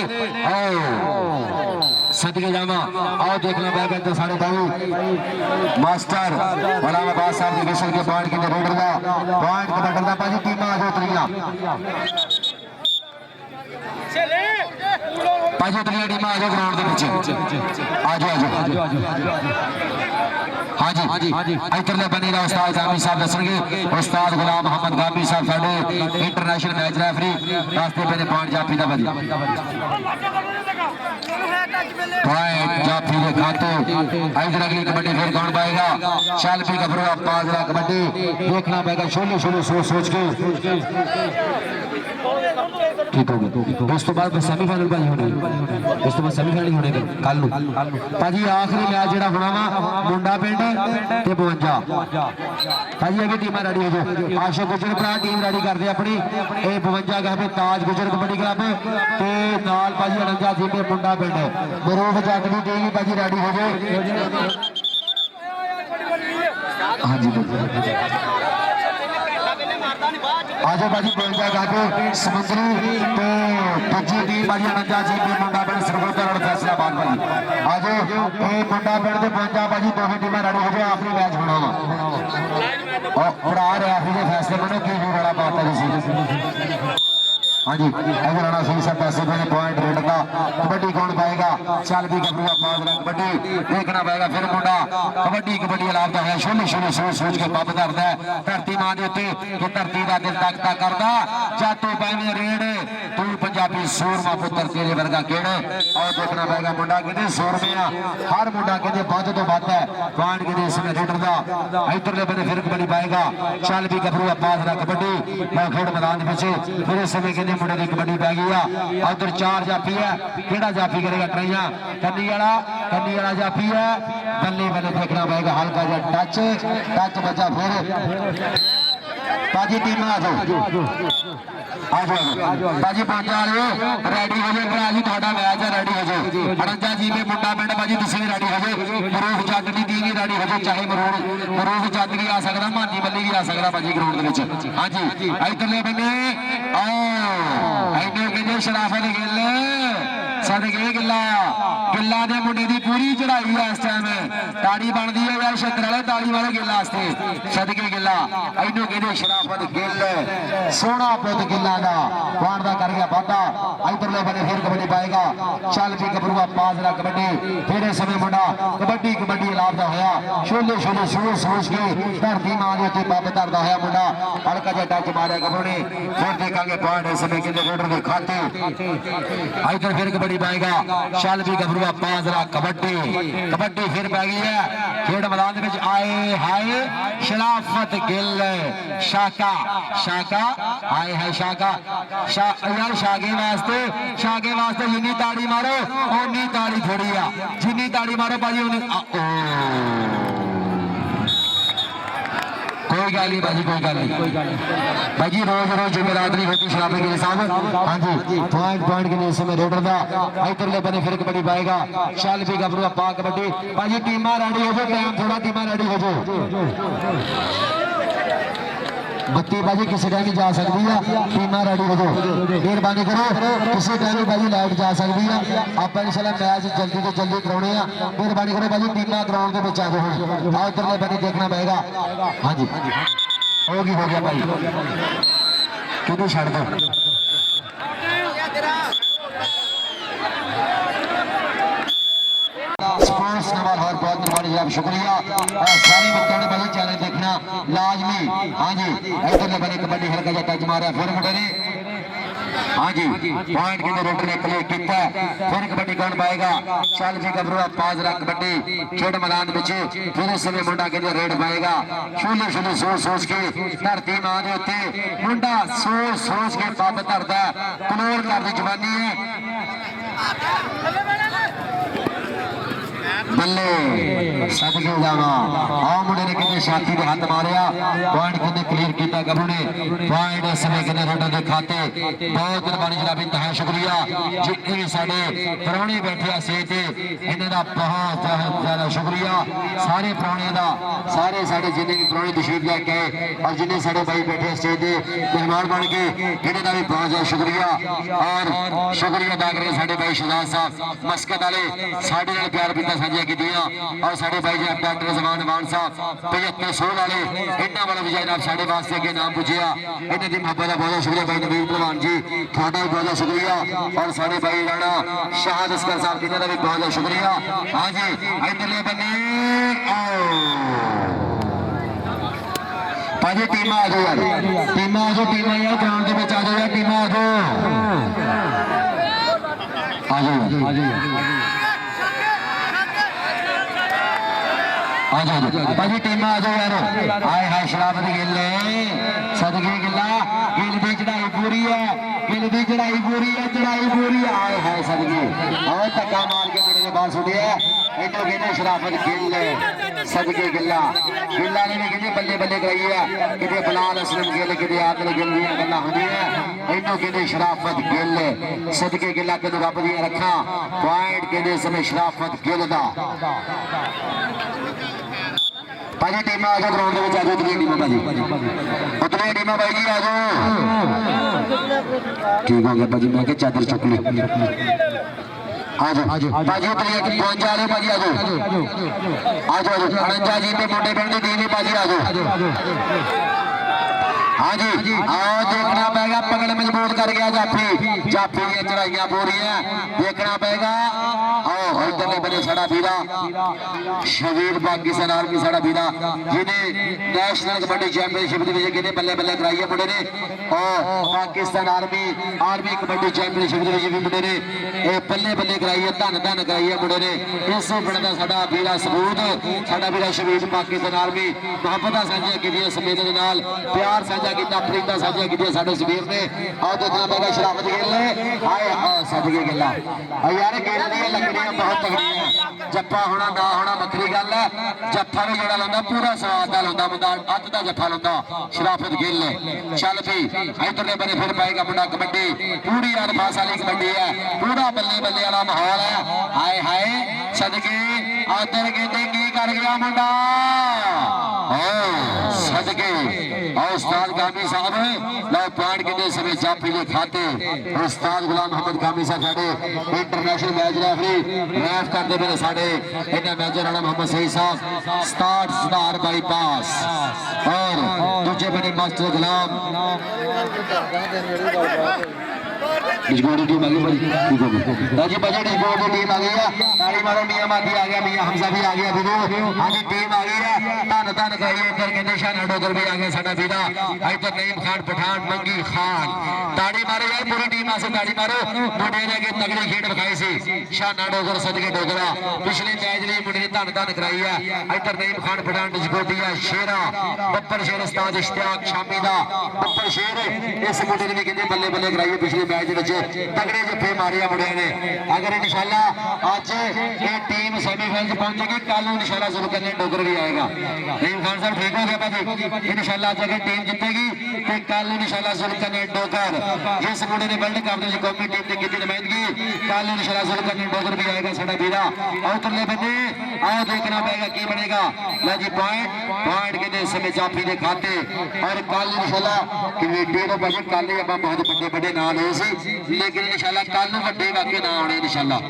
Speaker 1: सदके जावा आओ देखना पाएगा तो साढ़े भाई मास्टर गुलाम अब्बास साहब के विशल के पॉइंट के रोड का पॉइंट कबड्डी का भाजी टीमां आ जाओ उतरियां भाजी उतरियां टीमां आ जाओ ग्राउंड के पीछे आ जाओ हाँ जी इधरले बने का उस्ताद गामी साहब दसणगे उस्ताद गुलाम मोहम्मद गामी साहब साडे इंटरनेशनल मैच रेफरी रास्ते पे पॉइंट जाफी का भाजी पॉइंट जाफी के खाते इधर अगली कबड्डी फिर कौन पाएगा चल भी गबरू पाजरा कबड्डी देखना पड़ेगा छोले छोले सोच सोच के ठीक हो गया उस तो बाद सेमीफाइनल भाजी होने उस तो बाद सेमीफाइनल होने कल भाजी आखिरी मैच जो होना वा मुंडा पिंड ते 52 भाजी अभी टीम रेडी हो जाओ आशा गुजर भरा टीम रेडी करते अपनी 52 गए ताज गुजर कबड्डी क्लब ते नाल भाजी अनंजा जी के मुंडा पिंड मरूफ जट की टीम भाजी रेडी हो जाओ हाँ जी आज भाजी 52 गए समुद्री तो दूजी टीम भाजी अनंजा जी के मुंडा पिंड सरगोधर फैसलाबाद भाजी आज ये मुंडा पिंड के 52 भाजी दोनों टीम रेडी हो जाए आखिरी मैच होना वा भरा रेफरी के फैसले बने की बड़ा बात है हाँ जी इधर आना सही सब पैसे बने पॉइंट रेड का कबड्डी कौन पाएगा चल भी गबरूआ पाजरा कबड्डी देखना पड़ेगा फिर मुंडा कबड्डी कबड्डी लाभता है छोले छोले सोच सोच के पब करता है धरती मां के उत्ते कि धरती का दिल तकता करता जातू पावे रेड तू पंजाबी सूरमा पुत्र तेरे वर्गा केड़े और देखना पड़ेगा मुंडा कहते सूरमे हर मुंडा कहते बद तो बद है पॉइंट कहते इसमें रेडर का इधरले बने फिर कबड्डी पाएगा चल भी गबरूआ पाजरा कबड्डी मैं खेड मैदान पीछे फिर इस समय कहते मुंडे की कबड्डी पै गई है उधर 4 जाफी है केड़ा जाफी करेगा ट्राइयां कन्नी वाला जाफी है बल्ले बल्ले देखना पड़ेगा हल्का जा टच बचा फिर बाजी टीम आ जाओ बाजी 52 रेडी हो जाए भरा जी थोड़ा मैच है रेडी हो जाओ अनंजा जी में मुंडा पिंड बाजी तुम भी रेडी हो जाओ मरूफ जट की टीम भी रेडी हो जाओ चाहे मरूफ जट भी आ सकता मानी बल्ली भी आ सकता बाजी ग्राउंड के हाँ जी इधरले बने इन्हें कहते शराफत गिल सदके गिल्ला के मुंडे की पूरी चढ़ाई है इस टाइम ताड़ी बनती है यार छत्तर वाले ताड़ी वाले गिल सदके गिल्ला इनू कहते शराफत गिल सोहना पुत गिल्ला का पान का कर गया वाधा इधरले बने फिर कबड्डी पाएगा चल भी गबरूआ पाजरा कबड्डी फिर इस समय मुंडा कबड्डी कबड्डी लाभता होया छोले छोले सोच सोच के धरती मां के उत्ते पब धरता होया मुंडा हल्का जिहा टच मारिया गबरू ने फिर देखा पॉइंट इस समय कहते रेडर के खाते इधर फिर कबड्डी पाएगा चल भी गबरूआ पाजरा कबड्डी फिर पै गई है खेड मैदान में आए हाय शराफत गिल शाका आए है शाका यार शागे वास्ते जिन्नी ताड़ी मारो उन्नी ताड़ी थोड़ी आ जिन्नी ताड़ी मारो भाजी कोई गल नहीं भाजी कोई गल नहीं भाजी रोज जुमेरात नहीं होती शराबे के साहब हाँ जी पॉइंट के लिए इस समय रेडर का इधरले बने फिर कबड्डी पाएगा चल भी गबरूआ पा कबड्डी भाजी टीमां रेडी हो जाओ टाइम थोड़ा टीमां रेडी हो जाओ बत्ती बाजी किसी टाइम जा सकती है टीमां रेडी हो जाओ मेहरबानी करो किसी टाइम बाजी लाइट जा सकती है आप इंशाल्लाह मैच जल्दी तो जल्दी कराने मेहरबानी करो बाजी टीमां ग्राउंड के आ जाओ इधरले बने देखना पड़ेगा हाँ जी हो गया भाई कितनी छड़ दो स्पोर्ट्स नवाल और बहुत मेहरबानी जनाब शुक्रिया सारी बच्चों ने भाई चैनल देखना लाजमी हाँ जी इधर बनी कबड्डी हल्का जा टच मारा फिर मुंडे ने हाँ जी पॉइंट के रोटर ने प्ले किया फिर कबड्डी कौन पाएगा चल जी गबरूआ पाजरा कबड्डी खेड मैदान पीछे फिर इस समय मुंडा के रेड पाएगा छोले छोले सोच सोच के धरती मां के उत्ते मुंडा सोच सोच के पब धरता कलोर कर दी जवानी है ਬੱਲੇ ਸਦਕੇ ਜਾਵਾ ਆ ਮੁੰਡੇ ਨੇ ਕਿਤੇ ਛਾਤੀ ਦੇ ਹੱਥ ਮਾਰਿਆ ਪੁਆਇੰਟ ਕਿਤੇ ਕਲੀਅਰ ਕੀਤਾ ਗੱਭਰੂ ਨੇ ਪੁਆਇੰਟ ਇਸ ਸਮੇਂ ਕਿਤੇ ਸਾਡਾ ਦੇ ਖਾਤੇ ਬਹੁਤ ਮਿਹਰਬਾਨੀ ਜਨਾਬ ਇੰਤਹਾ ਸ਼ੁਕਰੀਆ ਜਿੰਨੇ ਸਾਡੇ ਪ੍ਰਾਹੁਣੇ ਬੈਠੇ ਆ ਸੇ ਤੇ ਇਹਨਾਂ ਦਾ ਬਹੁਤ ਜ਼ਿਆਦਾ ਸ਼ੁਕਰੀਆ ਸਾਰੇ ਪ੍ਰਾਹੁਣਿਆਂ ਦਾ ਸਾਰੇ ਸਾਡੇ ਜਿੰਨੇ ਵੀ ਪ੍ਰਾਹੁਣੇ ਤਸ਼ਰੀਫ ਲੈ ਕੇ ਆਏ ਔਰ ਜਿੰਨੇ ਸਾਡੇ ਭਾਈ ਬੈਠੇ ਸਟੇਜ ਦੇ ਮਹਿਮਾਨ ਬਣ ਕੇ ਇਹਨਾਂ ਦਾ ਵੀ ਬਹੁਤ ਜ਼ਿਆਦਾ ਸ਼ੁਕਰੀਆ ਔਰ ਸ਼ੁਕਰੀਆ ਅਦਾ ਕਰੇ ਸਾਡੇ ਭਾਈ ਸ਼ਹਜ਼ਾਦ ਸਾਹਿਬ ਮਸਕਤ ਵਾਲੇ ਸਾਡੇ ਨਾਲ ਪਿਆਰ ਬਿੰਦਾਂ ਸਾਂਝੀਆਂ ਕੀਤੀਆਂ ਔਰ ਸਾਡੇ ਭਾਈ ਜੀ ਡਾਕਟਰ ਜ਼ਮਾਨ ਮਾਨ ਸਾਹਿਬ 75 ਸੋਹ ਵਾਲੇ ਇਹਨਾਂ ਵਾਲਾ ਵਿਜੈ ਨਾਲ ਸਾਡੇ ਵਾਸਤੇ ਅੱਗੇ ਨਾਮ ਪੁੱਜਿਆ ਇਹਨਾਂ ਦੀ ਮੁਹੱਬਤ ਦਾ ਬਹੁਤ ਸ਼ੁਕਰੀਆ ਭਾਈ ਨਵੀਨ ਭਲਵਾਨ ਜੀ ਤੁਹਾਡਾ ਵੀ ਬਹੁਤ ਸ਼ੁਕਰੀਆ ਔਰ ਸਾਡੇ ਭਾਈ ਰਾਣਾ ਸ਼ਾਹਦ ਅਸਕਰ ਸਾਹਿਬ ਇਹਨਾਂ ਦਾ ਵੀ ਬਹੁਤ ਸ਼ੁਕਰੀਆ ਹਾਂ ਜੀ ਇਧਰਲੇ ਬੰਨੇ ਭਾਜੀ ਟੀਮਾਂ ਆ ਜਾਓ ਯਾਰ ਟੀਮਾਂ ਯਾਰ ਗਰਾਊਂਡ ਦੇ ਵਿੱਚ ਆ ਜਾਓ ਯਾਰ ਟੀਮਾਂ ਆ ਜਾਓ ਭਾਜੀ ਟੀਮਾਂ ਆ ਜਾਓ ਯਾਰ ਆਏ ਹਾਏ ਸ਼ਰਾਬਤ ਗਿੱਲ ਸਦਕੇ ਗਿੱਲਾ ਗਿੱਲ ਦੀ ਚੜਾਈ ਪੂਰੀ ਹੈ ਆਏ ਹਾਏ ਸਦਕੇ ਆਹ ਧੱਕਾ ਮਾਰ ਕੇ ਮੁੰਡੇ ਨੇ ਬਾਹਰ ਸੁੱਟਿਆ ਇਹਨੂੰ ਕਹਿੰਦੇ ਸ਼ਰਾਫਤ ਗਿੱਲ ਸਦਕੇ ਗਿੱਲਾ ਨੇ ਵੀ ਕਹਿੰਦੇ ਬੱਲੇ ਬੱਲੇ ਕਰਾਈ ਹੈ ਕਿਤੇ ਬਲਾਲ ਅਸਲਮ ਗਿੱਲ ਕਿਤੇ ਆਦਲ ਗਿੱਲ ਦੀਆਂ ਗੱਲਾਂ ਹੁੰਦੀਆਂ ਇਹਨੂੰ ਕਹਿੰਦੇ ਸ਼ਰਾਫਤ ਗਿੱਲ ਸਦਕੇ ਗਿੱਲਾ ਕਿਤੇ ਰੱਬ ਦੀਆਂ ਰੱਖਾਂ ਪੁਆਇੰਟ ਕਹਿੰਦੇ ਸਮੇਂ ਸ਼ਰਾਫਤ ਗਿੱਲ ਦਾ ਭਾਜੀ ਟੀਮਾਂ ਆ ਜਾਓ ਗਰਾਊਂਡ ਦੇ ਵਿੱਚ ਆ ਜਾਓ ਉਤਲੀਆਂ ਟੀਮਾਂ ਭਾਜੀ ਉਤਲੀਆਂ ਟੀਮਾਂ ਭਾਈ ਜੀ ਆ ਜਾਓ ਠੀਕ ਹੋ ਗਿਆ ਭਾਜੀ ਮੈਂ ਕਿਹਾ ਚਾਦਰ ਚੁੱਕ ਲਈ ਆ ਜਾਓ ਭਾਜੀ ਉਤਲੀਆਂ ਪਹੁੰਚ ਜਾ ਰਹੇ ਭਾਜੀ ਆ ਜਾਓ ਅਨੰਜਾ ਜੀ ਤੇ ਮੁੰਡੇ ਪਿੰਡ ਦੀ ਟੀਮ ਵੀ ਭਾਜੀ ਆ ਜਾਓ हाँ जी आओ देखना पड़ेगा पकड़ मजबूत कर गया जाफी ये चढ़ाइयां पूरी देखना पड़ेगा आओ इधरले बने साड़ा वीरा शहीद पाकिस्तान आर्मी साड़ा वीरा जिन्हें नेशनल कबड्डी चैंपियनशिप के बल्ले बल्ले कराई है मुंडे ने और पाकिस्तान आर्मी कबड्डी चैंपियनशिप भी मुंडे ने बल्ले बल्ले कराई है धन धन कराई है मुंडे ने इस पिंड का साड़ा वीरा सबूत साड़ा वीरा शहीद पाकिस्तान आर्मी मुहब्बत साझियां कीतियां समेत दे नाल प्यार साझा किया फरीदा साझियां कीतियां साडे सबीर ने आओ देखना पड़ेगा शराफत गिल ने आए सदके गिला यार गिल दी लकड़ियां बहुत तगड़ियां जप्पा होना ना होना बखरी गल है जप्पा भी जेड़ा लांदा पूरा स्वाद दा लांदा मुंडा अद्ध दा जप्पा लांदा शराफत गिल ने चल भी इधरले बने फिर पाएगा मुंडा कबड्डी पूरी अरफास वाली कबड्डी है पूरा बल्ले बल्ले वाला माहौल है हाय हाय सदके आदर कहते की कर गया मुंडा सदके उस्ताद कामी साहब लो पॉइंट के समय जाफी के खाते उस्ताद गुलाम मोहम्मद कामी साहब साडे इंटरनेशनल मैच रेफरी रैफ करते मेरे साडे इन्हें मैच राणा मोहम्मद सही साहब स्टार्ट सुधार बाईपास और दूजे बने मास्टर गुलाम डिस्कोड टीम आ गई भाई ठीक हो गया जी भाई डिस्कोड की टीम आ गई है ताली मारो मियां मादी आ गया मियां हमजा भी आ गया वीरो हां जी टीम आ गई है धन धन करिए इधर के निशान डोगर भी आ गया साडा वीरा इधर नईम खान पठान मंगी खान ताड़ी मारो यार पूरी टीम से ताड़ी मारो मुंडे ने के तगड़ी खेड दिखाई सी शाना डोगर सदके डोगरा पिछले मैच लिए मुंडे ने धन धन कराई है इधर नईम खान पठान डिस्कोटिया शेरा बब्बर शेर उस्ताद इश्तियाक शामी दा बब्बर शेर इस मुंडे ने कहंदे बल्ले बल्ले कराई है पिछले मैच दे तगड़े जफे मारे मुंडे ने अगर इंशाल्लाह आज ये टीम सेमीफाइनल पहुंचेगी कल इंशाल्लाह शुरू करने डोगर भी आएगा नईम खान साहब ठीक हो गया भाजी इंशाल्लाह आज अगर टीम जीतेगी तो कल इंशाल्लाह शुरू करने डोगर जिस मुंडे ने वर्ल्ड कप में कौमी टीम ने की नुमाइंदगी कल इंशाल्लाह शुरू करने डोगर भी आएगा साडा वीरा और उतरले बंदे आओ देखना पड़ेगा की बनेगा लो जी पॉइंट के समय जाफी के खाते और कल इंशाल्लाह कमेटी को भाजी कल ही आप बहुत बड़े बड़े ना ले लेकिन इंशाल्लाह कल वड्डे वाके ना आने इंशाल्लाह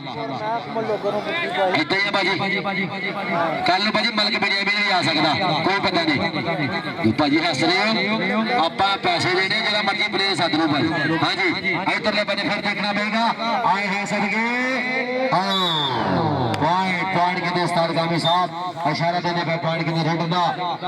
Speaker 1: इतना ही भाजी कल भाजी मलक बिड़िया भी नहीं आ सकता कोई पता नहीं भाजी हस रहे हो आप पैसे देने जरा मर्जी प्ले सद लो भाई हाँ जी इधरले बने फिर देखना पड़ेगा आए हैं सदके पॉइंट के उस्ताद कामी साहब इशारा देने पे पॉइंट के रेडदा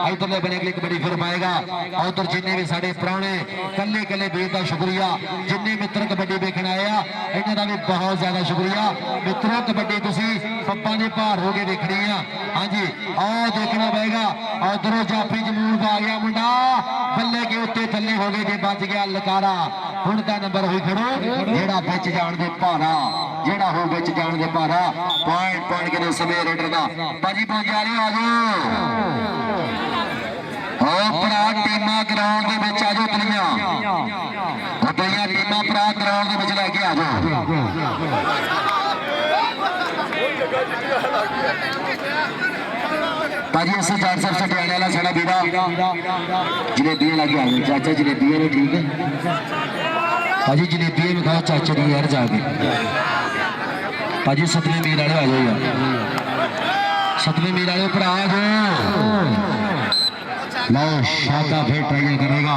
Speaker 1: इधरले बने अगली कबड्डी फिर पाएगा और उधर जिन्ने भी साडे पुराने कल्ले कल्ले वीर दा शुक्रिया जिन्ने मित्र कबड्डी देखने आया इन्हां दा भी बहुत ज्यादा शुक्रिया मित्रों कबड्डी तुसी पप्पा दे भार हो के देखनी है हाँ जी आओ देखना पड़ेगा उधरों जाफी जमूर आ गया मुंडा बल्ले के उत्ते थल्ले हो गए जे बच गया लकारा हुण दा नंबर होई खड़ो जेड़ा बिच जाण दे भारा ਜਿਹੜਾ ਹੋ ਵਿੱਚ ਜਾਣ ਦੇ ਭਾਰਾ ਪੁਆਇੰਟ ਕਿਨੇ ਸਮੇਂ ਰੇਡਰ ਦਾ ਭਾਜੀ ਪਹੁੰਚ ਜਾ ਰਹੇ ਆ ਜਾਓ ਉਹ ਭਰਾ ਟੀਮਾਂ ਗਰਾਊਂਡ ਦੇ ਵਿੱਚ ਆ ਜਾਓ ਉਤਲੀਆਂ ਟੀਮਾਂ ਭਰਾ ਗਰਾਊਂਡ ਦੇ ਵਿੱਚ ਲੈ ਕੇ ਆ ਜਾਓ ਭਾਜੀ ਅਸੀਂ ਜਾਨ ਸਾਹਿਬ ਸਟਿਆਣੇ ਵਾਲਾ ਸਾਡਾ ਵੀਰਾ ਜਲੇਬੀਆਂ ਲਾ ਕੇ ਆ ਜਾਓ ਚਾਚਾ ਜਲੇਬੀਆਂ ਨੇ ਠੀਕ ਹੈ ਭਾਜੀ ਜਲੇਬੀਆਂ ਨੂੰ ਖਾਓ ਚਾਚੇ ਦੀ ਯਾਰ ਜਾ ਕੇ ਭਾਜੀ ਸਤਵੇਂ ਮੀਰ ਵਾਲੇ ਆ ਜਾਓ ਯਾਰ सतवें मीर वाले पर आ जाओ लो शादा फिर ट्राई करेगा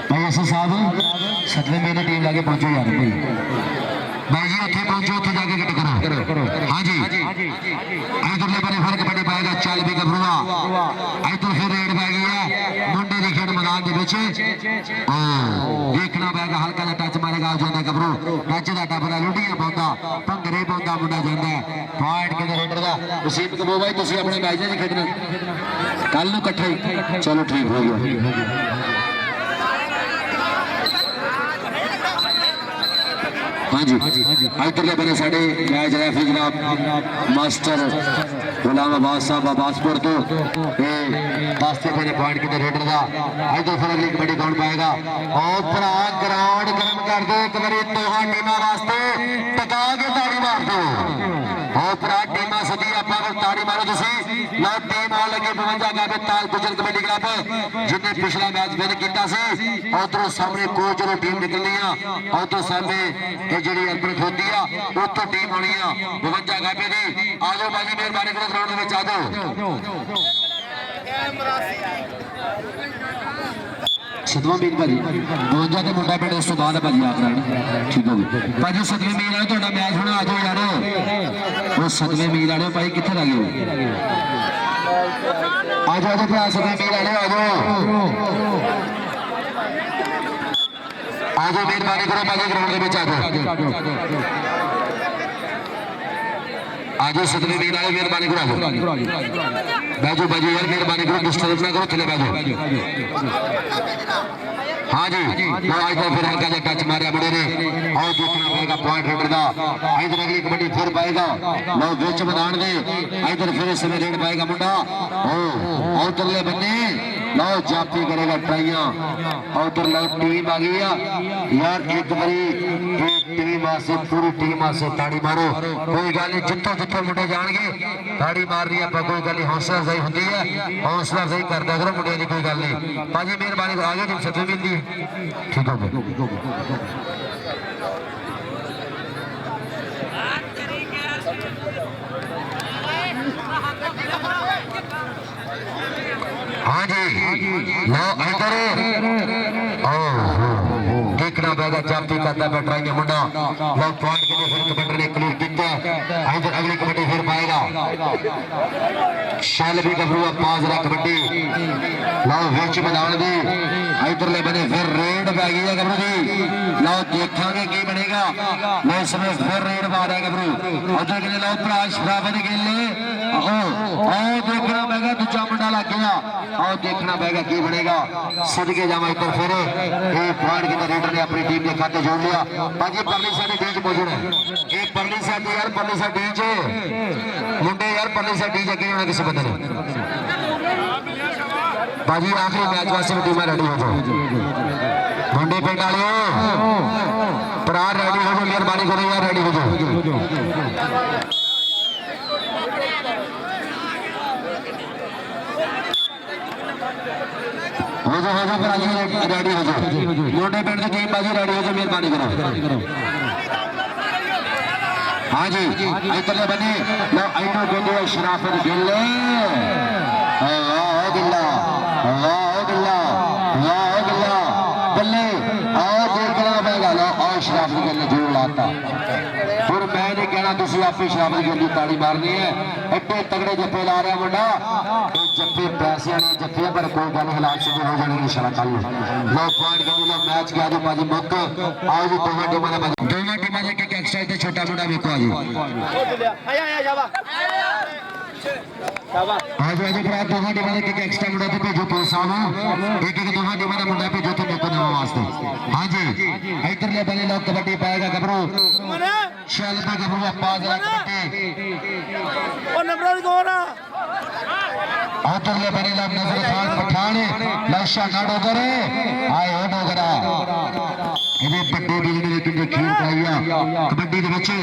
Speaker 1: भाई असर साहब सतवें मीर की टीम लाके पहुंचो यार भाई जी उत्थे पहुंचो उत्थे जाके कट करो हाँ जी इधरले बने फर्क बड़े पाएगा चल भी गबरुआ अज तो फिर रेड पै गई है मुंडे की खेड मैदान देखना पैगा हल्का जा टच मारेगा जाता गबरू टच का टपरा लुटियां पाँदा भंगरे पाँदा मुंडा जाता है पॉइंट कितने रेडर का वसीम कबू भाई तुम अपने मैच नहीं खेडना कल कट्ठे चलो ठीक हो गया हाँ जी इधरले बने साढ़े मैच रेफरी जनाब मास्टर गुलाम अब्बास साहब अब्बासपुर तो दसते पहले पॉइंट कितने रेडर का इधर फिर अगली कबड्डी कौन पाएगा और भरा ग्राउंड गर्म कर दो एक बार दोहा टीमां वास्ते टका के ताड़ी मार दो और भरा टीमां सदी आपां को ताड़ी मारो तुसी लो टीम आ लगी 52 गाबे ताल गुजर कबड्डी क्लब जिन्हें पिछला मैच विन किया सी उधरों सामने कोच जो टीम निकलनी आ उधर सामने ਜਿਹੜੀ ਅਰਪਣ ਖੋਦੀ ਆ ਉੱਥੋਂ ਟੀਮ ਆਉਣੀ ਆ 52 ਗਾਬੇ ਦੀ ਆ ਜਾਓ ਬਾਜੀ ਮਿਹਰਬਾਨੀ ਕਰੋ ਗਰਾਊਂਡ ਦੇ ਵਿੱਚ ਆ ਜਾਓ सतवां मीर भाजी 52 ਤੇ ਮੁੰਡਾ ਪਿੰਡ ਉਸ ਤੋਂ ਬਾਅਦ ਭਾਜੀ ਆ ਕਰਾਣਾ ਠੀਕ ਹੋ ਗਿਆ ਭਾਜੀ ਸਤਵੇਂ ਮੀਰ ਵਾਲੇ ਤੁਹਾਡਾ ਮੈਚ ਹੁਣ ਆ ਜਾਓ ਯਾਰ ਉਹ ਸਤਵੇਂ ਮੀਰ ਵਾਲੇ ਭਾਈ ਕਿੱਥੇ ਲੱਗੇ ਹੋ ਆ ਜਾਓ ਭਰਾ ਸਤਵੇਂ ਮੀਰ ਵਾਲੇ ਆ ਜਾਓ आज मेहरबानी करो बाजी ग्राउंड के आज सतवें मीर वाले मेहरबानी करो बैजो बाजू यार मेहरबानी करो डिस्टर्ब ना करो थले बैजो हाँ जी तो आज तो फिर हल्का टच मारे मुंडे ने और देखना पड़ेगा पॉइंट रेडर का इधर अगली कबड्डी फिर पाएगा लो विच मैदान दे इधर फिर इस समय रेड पाएगा मुंडा और उधरले बन्ने लो जापी करेगा ट्राइयां और उधर लो टीम आ गई है यार एक बारी टीम वास्ते पूरी टीम वास्ते ताड़ी मारो कोई गल नहीं जितों जितों मुंडे जाएंगे ताड़ी मार रही है कोई गल नहीं हौसला अफजाई होती है हौसला अफजाई करदा करो मुंडे की कोई गल नहीं भाजी मेहरबानी करो आगे टीम सतवें मिलती ठीक हो गया हाँ जी लो इधर देखना पड़ेगा जापी करता बैठा मुंडा लो पॉइंट के लिए फिर कबड्डी ने क्लियर किया इधर अगली कबड्डी फिर पाएगा शैल भी गबरू पास रहा कबड्डी लो विच मैदान दी इधरले बने फिर रेड पै गई है गबरू जी लो देखांगे की बनेगा लो इस समय फिर रेड पा रहा है गबरू उधर के लो प्राश बराबर खेलने देखना पड़ेगा दूजा मुंडा लग गया और देखना पड़ेगा की बनेगा सदके जावा इधर फिर पॉइंट के रेडर ने अपनी टीम के खाते जोड़ लिया बाकी परली साइड डी च मौजूद है ये परली साइड यार परली साइड डी च मुंडे यार परली साइड डी अगे होना किसी बंदे ने बाजी आखिरी मैच वास्ते टीम रेडी हो जाओ मुंडे पिंड वाले भरा रेडी हो जाओ मेहरबानी करो यार रेडी हो जाओ हो जाओ रेडी हो जाओ मोटे पिंड की टीम बाजी रेडी हो जाओ मेहरबानी करो हाँ जी इधरले बने लो इनो गेंदे शराफत गिल गिल्ला बल्ले और देखना पड़ेगा लो और शराफत गिल ने जोर लाता फिर मैं नहीं कहना तुम आप शराफत गिल की ताड़ी मारनी है एडे तगड़े जप्पे ला रहा मुंडा जप्पे पैसे जप्पे पर कोई गल हालात से हो जाने इंशाल्लाह कल लो पॉइंट के लो मैच के आज बाजी मुक आओ जी दोनों टीमां दा दोनों टीमां दे एक एक्स्ट्रा ते छोटा मुंडा वेखो आ जी आज भरा दोहां टीमां एक एक्स्ट्रा मुंडा ते भेजो पुलिस साहब एक दोहां टीमां दा मुंडा भेजो ते निको नवा वास्ते। हाँ जी इधरले बने लोग कबड्डी पाएगा गबरू शैल पे गबरू पास कबड्डी
Speaker 3: ਉਹ ਨੰਬਰ ਕੌਣ ਆ
Speaker 1: उधरले बने लोग नजर खान पठान लाशा ना डोगरे आए हो डोगरा ये बड़े बिल ने लेकिन जो खेल पाया कबड्डी के बच्चे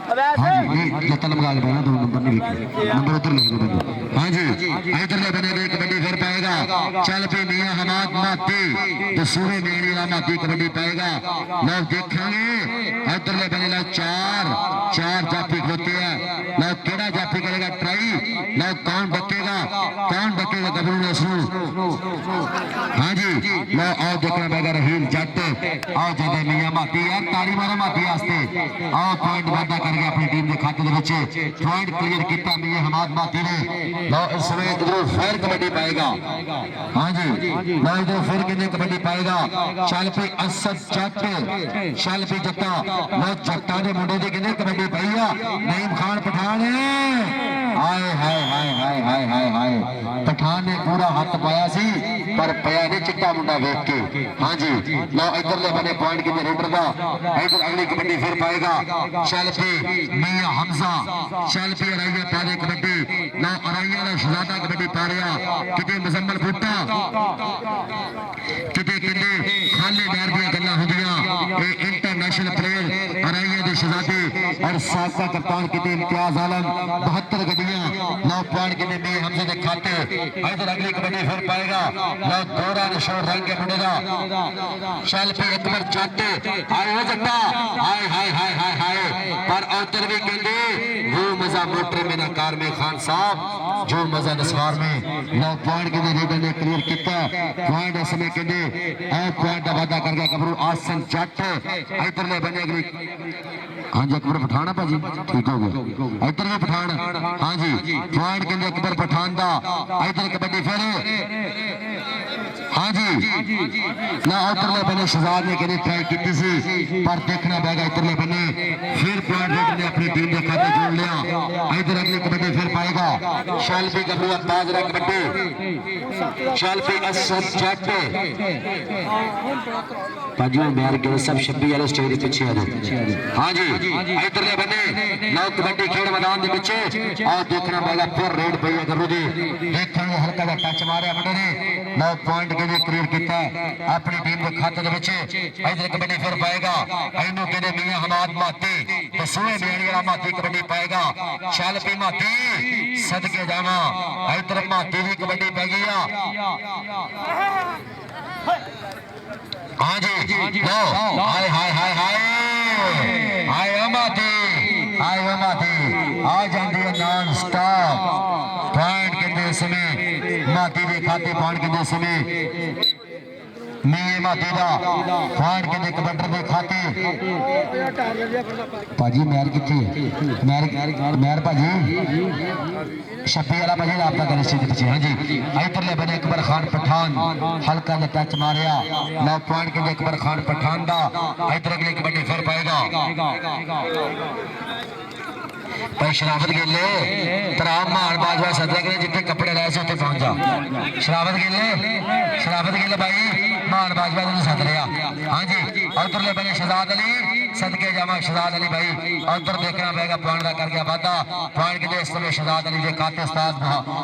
Speaker 1: हाँ जी ये जत्ता लगा के ना 2 नंबर नहीं लिखे नंबर उधर लिख दो। हाँ जी इधरले बने एक कबड्डी फिर पाएगा चल पे मियां हमाद माती तो सूरे मेड़ी वाला माती कबड्डी पाएगा लोग देखेंगे इधरले बने लोग चार जाफी होते हैं लोग केड़ा जाफी करेगा ट्राई लोग कौन बकेगा गबरू नसरू। हाँ जी लो आओ देखना पड़ेगा रहील जट आओ जदे मियां माती यार ताली मारो माती वास्ते आओ पॉइंट वादा करके अपनी टीम के खाते दे विच पॉइंट क्लियर किया मियां हमाद माती ने। लो इस समय इधर फिर कबड्डी पाएगा। हाँ जी लो इधर फिर कितने कबड्डी पाएगा चल पे असद जट चल पे जट्टा लो जट्टा दे मुंडे दी कितने कबड्डी पाई आ नईम खान पठान हाय हाय हाय हाय हाय हाय हाय पठान ने पूरा हाथ पाया सी पर पाया नहीं चिट्टा मुंडा वेख के। हाँ जी लो इधरले बने पॉइंट कितने रेडर दा इधर अगली कबड्डी फिर पाएगा चल पे मियां हमजा चल पे अराइया पा दे कबड्डी लो अराइया दा शहजादा कबड्डी पा रहा किते मुजम्मल भुट्टा किते किते खाली बैर दी गल्लां हुंदियां ए इंटरनेशनल प्लेयर अराइया दे शहजादे और साबका कप्तान किते इम्तियाज आलम 72 गड्डियां 9 पॉइंट किते मियां हमजा दे खाते इधर अगली कबड्डी फिर पाएगा लो दौरा निशान रंग के मुंडे दा चल पे अकबर जट आए हो जट्टा हाय हाय हाय हाय हाय पर उधर भी कहंदे वो मजा मोटर में ना कार में खान साहब जो मजा नसवार में लो पॉइंट के रेडर ने क्लियर किया पॉइंट इस समय कहंदे ए पॉइंट दा वादा कर गया गबरू आसन जट इधरले बने अगली। हाँ जी अकबर पठान भाजी ठीक हो गया इधर भी पठान। हाँ जी पॉइंट कहंदे अकबर पठान दा इधर कबड्डी फिर। हाँ जी ना उधरले बने शहजाद ने कहने ट्राई की सी पर देखना पड़ेगा इधरले बने फिर पॉइंट रेडर ने अपनी टीम के खाते जोड़ लिया इधर अगली कबड्डी फिर पाएगा शैल पे गबरू ताज रहा कबड्डी शैल पे असद जट भाजी मैर के सब 26 वाले स्टेज के पीछे आ जाओ। हाँ जी इधरले बने नौ कबड्डी खेल मैदान के पीछे और देखना पड़ेगा फिर रेड पई है गबरू दी देखने हल्का सा टच मारे मुंडे ने 9 पॉइंट के लिए क्लियर किया अपनी टीम के खाते दे विच इधर कबड्डी फिर पाएगा इनू कहते मियां हमाद माती तो सोहे मेड़ी वाला माती कबड्डी पाएगा चल पे माती सदके जावा इधर माती की कबड्डी पै गई आ। हाँ जी लो हाय हाय हाय हाय हाय माती आ जाती है नॉन स्टॉप पॉइंट के समय माती के खाते पॉइंट के समय मियां माती दा पॉइंट के कबड्डर के खाते भाजी मैर कितनी मैर भाजी 26 वाला भाजी आपका गल स्टेज पीछे। हाँ जी इधरले बने अकबर खान पठान हल्का सा टच मारिया 9 पॉइंट के अकबर खान पठान दा इधर अगली कबड्डी फिर पाएगा भाई शराफत गिले तराम मान बाजवा सदर के जितने कपड़े लाए से पहुंच जा शराफत गिले भाई मान बाजवा ने सद लिया। हाँ जी उधरले बने शहजाद अली सदके जावा शहजाद अली भाई उधर देखना पड़ेगा पॉइंट का कर गया वादा पॉइंट के इस समय शहजाद अली के खाते उस्ताद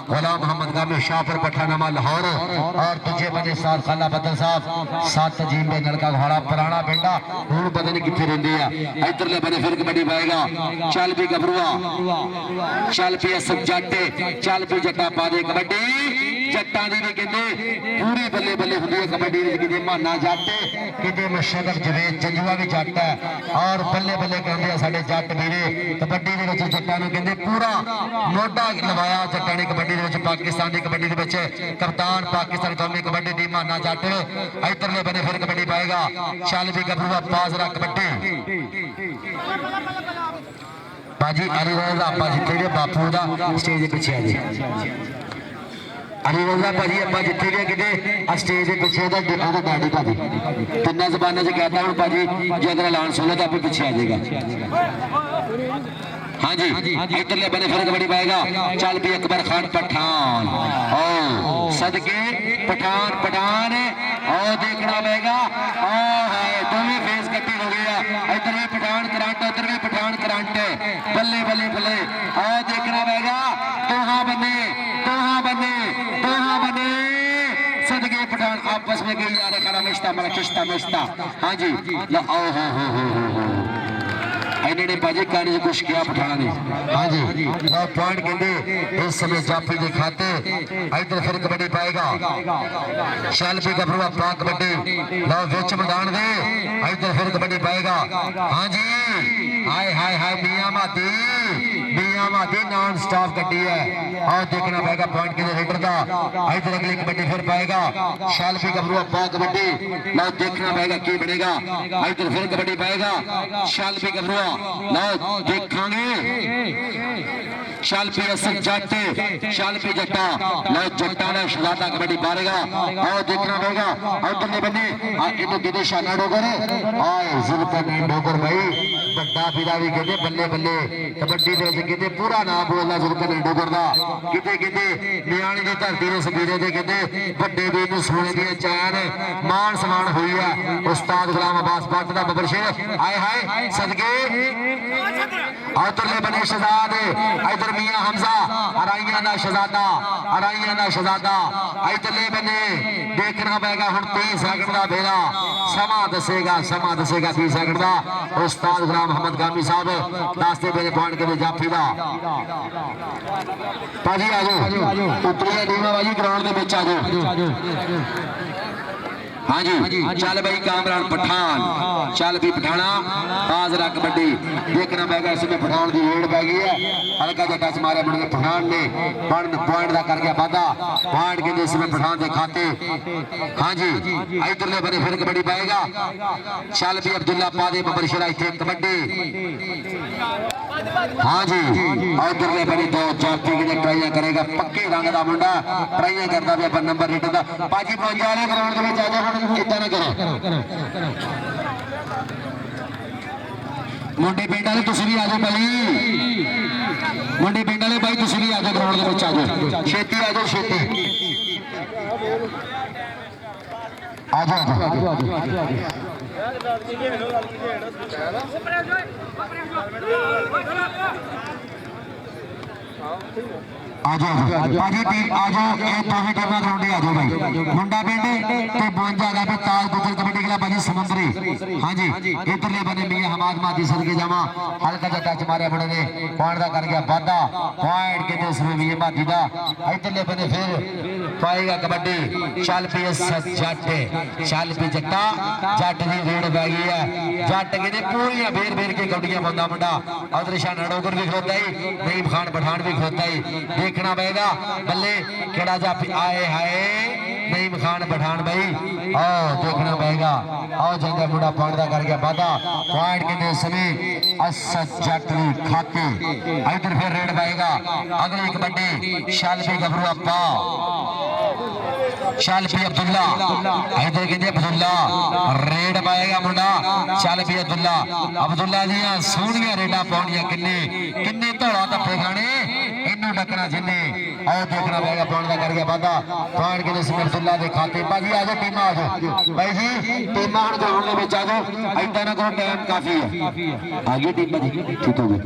Speaker 1: गुलाम मोहम्मद गामी शाहपुर पठानामा लाहौर और दूजे बने उस्ताद खाला बदल साहब 7 तजीम में नलका घोड़ा पुराना पिंडा हूं पता नहीं कितने रेंदे आ। इधरले बने फिर कबड्डी पाएगा चल भी गबरूआ चल पे असद जट चल पे जट्टा पा दे कबड्डी जट्टा दी भी कहते पूरी बल्ले बल्ले होंदी है कबड्डी किते माना जट किते मशरफ जवेद जंजुआ भी जट है और बल्ले बल्ले कहते हैं साडे जट वीरे कबड्डी दे विच जट्टा नूं कहते पूरा मोढा लवाया जट्टा ने कबड्डी दे विच पाकिस्तानी कबड्डी दे विच कप्तान पाकिस्तान कौमी कबड्डी टीम माना जट इधरले बने फिर कबड्डी पाएगा चल भी गबरूआ पाजरा कबड्डी बाजी अलीरजा आपा जिते बापू दा स्टेज के पीछे आ जी अलीरजा भाजी आपा जिते गए किते स्टेज के पीछे दा डैडी भाजी 3 जबाना च कहता हूं भाजी जे अगर ऐलान सुनो तो आप पीछे आ जाएगा। हाँ जी इधरले बने फिर कबड्डी पाएगा चल भी अकबर खान पठान ओ सदके पठान पठान और देखना पड़ेगा दोनों फेस कट्टी हो गया इधर भी पठान करंट उधर भी पठान करंट बल्ले बल्ले बल्ले और देखना पड़ेगा दोहा बने सदके पठान आपस में गई यार खड़ा मिश्ता मला किश्ता हाँ जी हो इन्होंने बाजी कहने से कुछ किया पठाना ने हाँ जी पॉइंट कहते इस समय जाफी के खाते इधर फिर कबड्डी पाएगा शालपी गभरुआ पा कबड्डी लो विच मैदान दे इधर फिर कबड्डी पाएगा हाँ जी हाय मियां मादी नॉन स्टॉप कड्डी है और देखना पड़ेगा पॉइंट के रेडर का इधर अगली कबड्डी फिर पाएगा शालपी गभरुआ पा कबड्डी लो देखना पड़ेगा की बनेगा इधर फिर कबड्डी पाएगा शालपी गभरुआ लो देखांगे शालपी असर जट शालपी जट्टा लो जट्टा ने शहजादा कबड्डी मारेगा और देखना पड़ेगा उधरले बन्ने इधर गिदे शाना डोगर आए जुल्फन डोगर भाई बड़ा फिरा भी कहते बल्ले बल्ले कबड्डी दे कहते पूरा नाम बोलदा जुल्फन डोगर दा किते नियाणी दी धरती दे सगीरे दे कहते बड़े वीर नूं सोने दी चैन मान सम्मान हुई है उस्ताद गुलाम अब्बास भट्ट दा बबर शेर आए हाय सदके उधरले बने शहजाद इधर मियां हमजा अराइयां दा शहजादा इधरले बने देखना पड़ेगा हुण 30 सेकंड दा बेला समा दसेगा 30 सेकंड दा उस्ताद गुलाम मोहम्मद गामी साहब दसते मेरे पॉइंट के जाफी दा भाजी आ जाओ उतरिया टीम भाजी ग्राउंड के बीच आ जाओ हाँ जी चल भाई कामरान पठान चल भी पठाना बाजरा कबड्डी देखना पड़ेगा इसमें पठान की रेड पै गई है हल्का जहा टच मारे मुड़े पठान ने पॉइंट का कर गया वादा पॉइंट के इसमें पठान के खाते हाँ जी इधरले बने फिर कबड्डी पाएगा चल भी अब्दुल्ला पादे बबर शेरा इतने कबड्डी हाँ जी इधरले बने दो जाफी के ट्राइयां करेगा पक्के रंग का मुंडा ट्राइयां करता भी अपन नंबर रेट का बाजी पहुंच जा रहे ग्राउंड के आ जाओ इतना ना करो मुंडे पिंड वाले तुम भी आ जाओ भाई मुंडे पिंड वाले भाई तुम भी आ जाओ ग्राउंड के आ जाओ छेती आ जाओ छेती आ जाओ आजो भाजी टीम आजो ये दोनों टीमां ग्राउंडे आजो भाई मुंडा पिंड ते 52 का पे ताज गुजर कबड्डी खेला भाजी समुंदरी हां जी इधरले बने मियां हमाद मादी सदके जावा हल्का जहा टच मारे बड़े ने पॉइंट का कर गया वादा पॉइंट के देश में मियां मादी दा इधरले बने फिर पाएगा कबड्डी चल पे जट जट्टा जट दी रेड पै गई है जट के पूरी बेर के कबड्डियां पांदा मुंडा उधर शाना डोगर भी खलोता ही नईम खान पठान भी खलोता ही देखना पड़ेगा बल्ले केड़ा जाफी आए हाय नईम खान पठान भाई देखना पड़ेगा जंगा मुंडा पॉइंट का कर गया वादा पॉइंट के समय असद जट खाते इधर फिर रेड पाएगा अगली कबड्डी शालपी गभरुआ पा शालपी अब्दुल्ला इधर कहते अब्दुल्ला रेड पाएगा मुंडा शालपी अब्दुल्ला दियां सोहनियां रेडा पाउणियां किन्ने धौला धप्पे खाने इन्नू डकना जिन्ने देखना पड़ेगा पॉइंट का कर गया वादा पॉइंट के अब्दुल्ला के खाते भाजी आ जाओ टीम आ जाओ भाई जी टीम हम ग्राउंड में आ जाओ इतना ना करो टाइम काफी है आगे टीम भाजी ठीक हो गई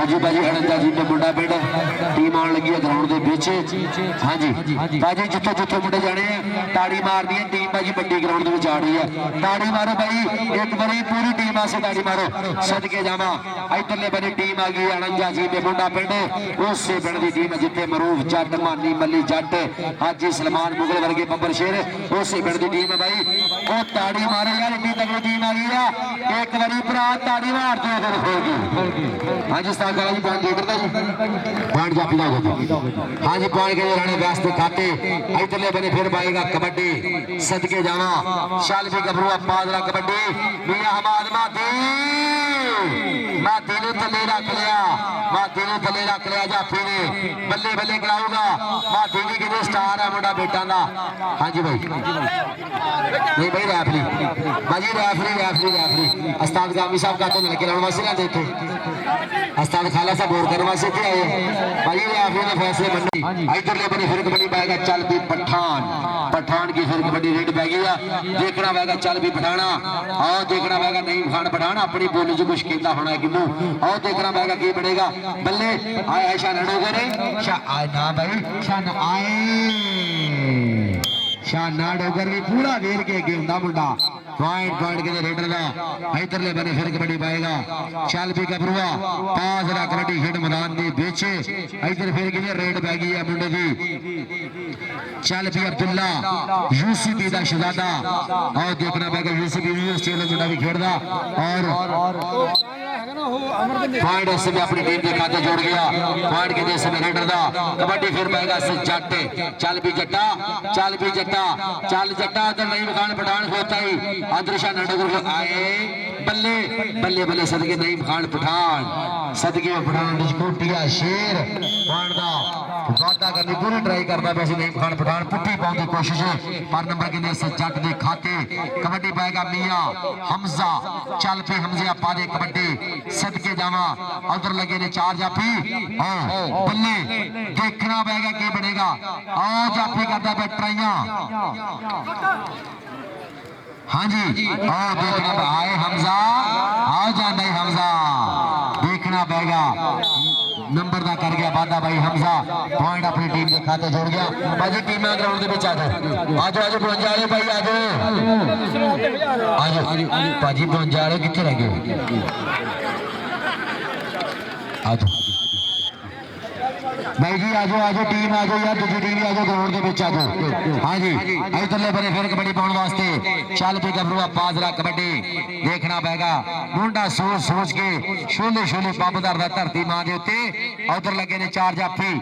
Speaker 1: जी भाजी अड़ंजा जी ने मुंडा पिंड टीम आने लगी है ग्राउंड के बीच हाँ जी भाजी जिथे जिथे मुंडे जाने हैं ताड़ी मारनी है टीम भाजी बड़ी ग्राउंड में जा रही है ताड़ी मारो भाई एक बारी पूरी टीम आसे ताड़ी मारो सदके जावा इधरले बनी टीम आ गई अड़ंजा जी ने मुंडा पिंड उस पिंड की टीम जिथे मरूफ जट मानी मली जट हाजी सलमान मुगल वर्गे बब्बर शेर उस पिंड की टीम है भाई वो ताड़ी मारे यार इतनी तगड़ी टीम आ गई है एक बारी भरा ताड़ी मार दो हाँ जी पॉइंट लीडर जी पॉइंट जाफी दा हाँ जी पॉइंट के राणे व्यास के खाते इधरले बने फिर पाएगा कबड्डी सदके जावा शाल भी गबरुआ पादरा कबड्डी मियां हमाद माती ने थले रख लिया जाफी ने बल्ले बल्ले कराऊगा माती भी कितने स्टार है मुंडा बेटा दा हाँ जी भाई नहीं भाई रैफरी भाजी रैफरी उस्ताद गामी साहब का तो लड़के लाने वास्ते ना देते उस्ताद खाला साहब बोर करने वास्ते थे आए भाई रैफरी ने फैसले बनने इधरले बने फिर कबड्डी पाएगा चल भी पठान की फिर कबड्डी रेड पै गई देखना पएगा चल भी पठाना और देखना पएगा नईम खान पठान अपनी बोली च कुछ कहता होना है किनू और देखना पएगा की बनेगा बल्ले आए शान डोगरे ना भाई शाना डोगर भी पूरा वेर के अगे हुंदा मुंडा पॉइंट के रेडर दा इधरले बने फिर कबड्डी पाएगा चल भी गबरुआ पास रा कबड्डी खेड मैदान दे बीच इधर फिर के रेड पै गई है मुंडे दी चल भी अब्दुल्ला यूसीबी दा शहजादा और देखना पएगा यूसीबी यूनिवर्सिटी वाला मुंडा भी खेडदा और पॉइंट इस समय अपनी टीम के खाते जोड़ गया पॉइंट के देश में रेडर दा कबड्डी फिर पाएगा जट चल भी जट्टा तो नईम खान पठान होता ही आदर्शा नडगर आए बल्ले सदके नईम खान पठान सदके पठान डिस्कोटिया शेर पॉइंट दा वादा करनी पूरी ट्राई करता वैसे नईम खान पठान पुट्ठी पाने की कोशिश पर नंबर के देश जट के खाते कबड्डी पाएगा मियां हमजा चल पे हमजे पा दे कबड्डी सदके जावा उधर लगे ने चार जाफी बल्ले देखना पड़ेगा क्या बनेगा और जाफी करता है ट्राइयां हाँ जी और देखना आए हमजा आओ जा नहीं हमजा देखना पड़ेगा नंबर दा कर गया वादा भाई हमजा पॉइंट अपनी टीम के खाते जोड़ गया भाजी टीम ग्राउंड के बीच आ जाओ 52 वाले भाई आ जाओ भाजी 52 वाले कितने रह गए आ जाओ भाई जी आजो टीम आजो यार दूसरी टीम आजो ग्राउंड के बीच आजो हाँ जी इधरले बने फिर कबड्डी पाने वास्ते चल पे गबरुआ पाजरा कबड्डी देखना पएगा मुंडा सोच के छोले पंपदार दा धरती मां दे उत्ते उधर लगे ने चार जाफी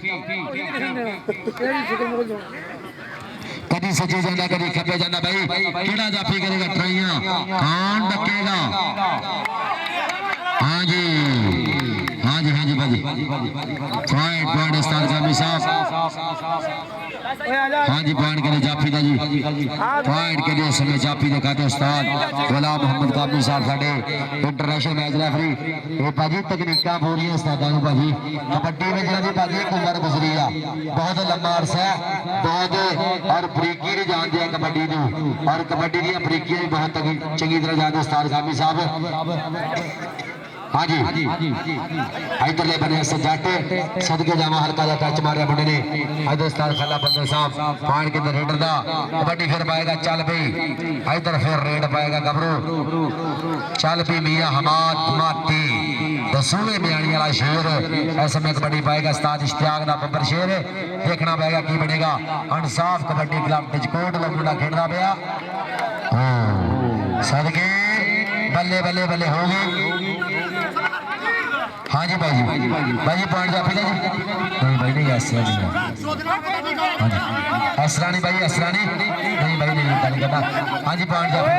Speaker 1: कभी सजे जाना कभी खपे जाना भाई केड़ा जाफी करेगा ट्राइयां कौन डकेगा हाँ जी भाजी पॉइंट उस्ताद गामी साहब हाँ जी पॉइंट के लिए जाफी दा जी पॉइंट के लिए समय जाफी दे खाते उस्ताद गुलाम मोहम्मद गामी साहब साडे इंटरनेशनल मैच रेफरी ये भाजी तकनीकां पूरी उस्तादां नूं भाजी कबड्डी में जिन्हां दी भाजी एक उम्र गुजरी आ बहुत लंबा अरसा बहुत और बरीकी नहीं जानते हैं कबड्डी नूं और कबड्डी दी बरीकियां भी बहुत चंगी तरह जानते उस्ताद गामी साहब हाँ जी इधरले बने जट सदके जावा हल्का जा टच मारिया मुंडे ने इधर उस्ताद खाला बंदर साहब पॉइंट के अंदर रेडर दा कबड्डी फिर पाएगा चल पे इधर फिर रेड पाएगा गबरू चल पे मियां हमाद माती दसूवे म्याणी वाला शेर ऐसे में कबड्डी पाएगा उस्ताद इश्तियाक दा बब्बर शेर देखना पएगा की बनेगा अनसाफ कबड्डी क्लब डिजकोट दा मुंडा खेलना पिया सदके बल्ले हो गए हाँ जी भाई पॉइंट जाफी जी नहीं भाई नहीं असरानी भाई असरानी नहीं भाई नहीं करना हाँ जी पॉइंट जाफी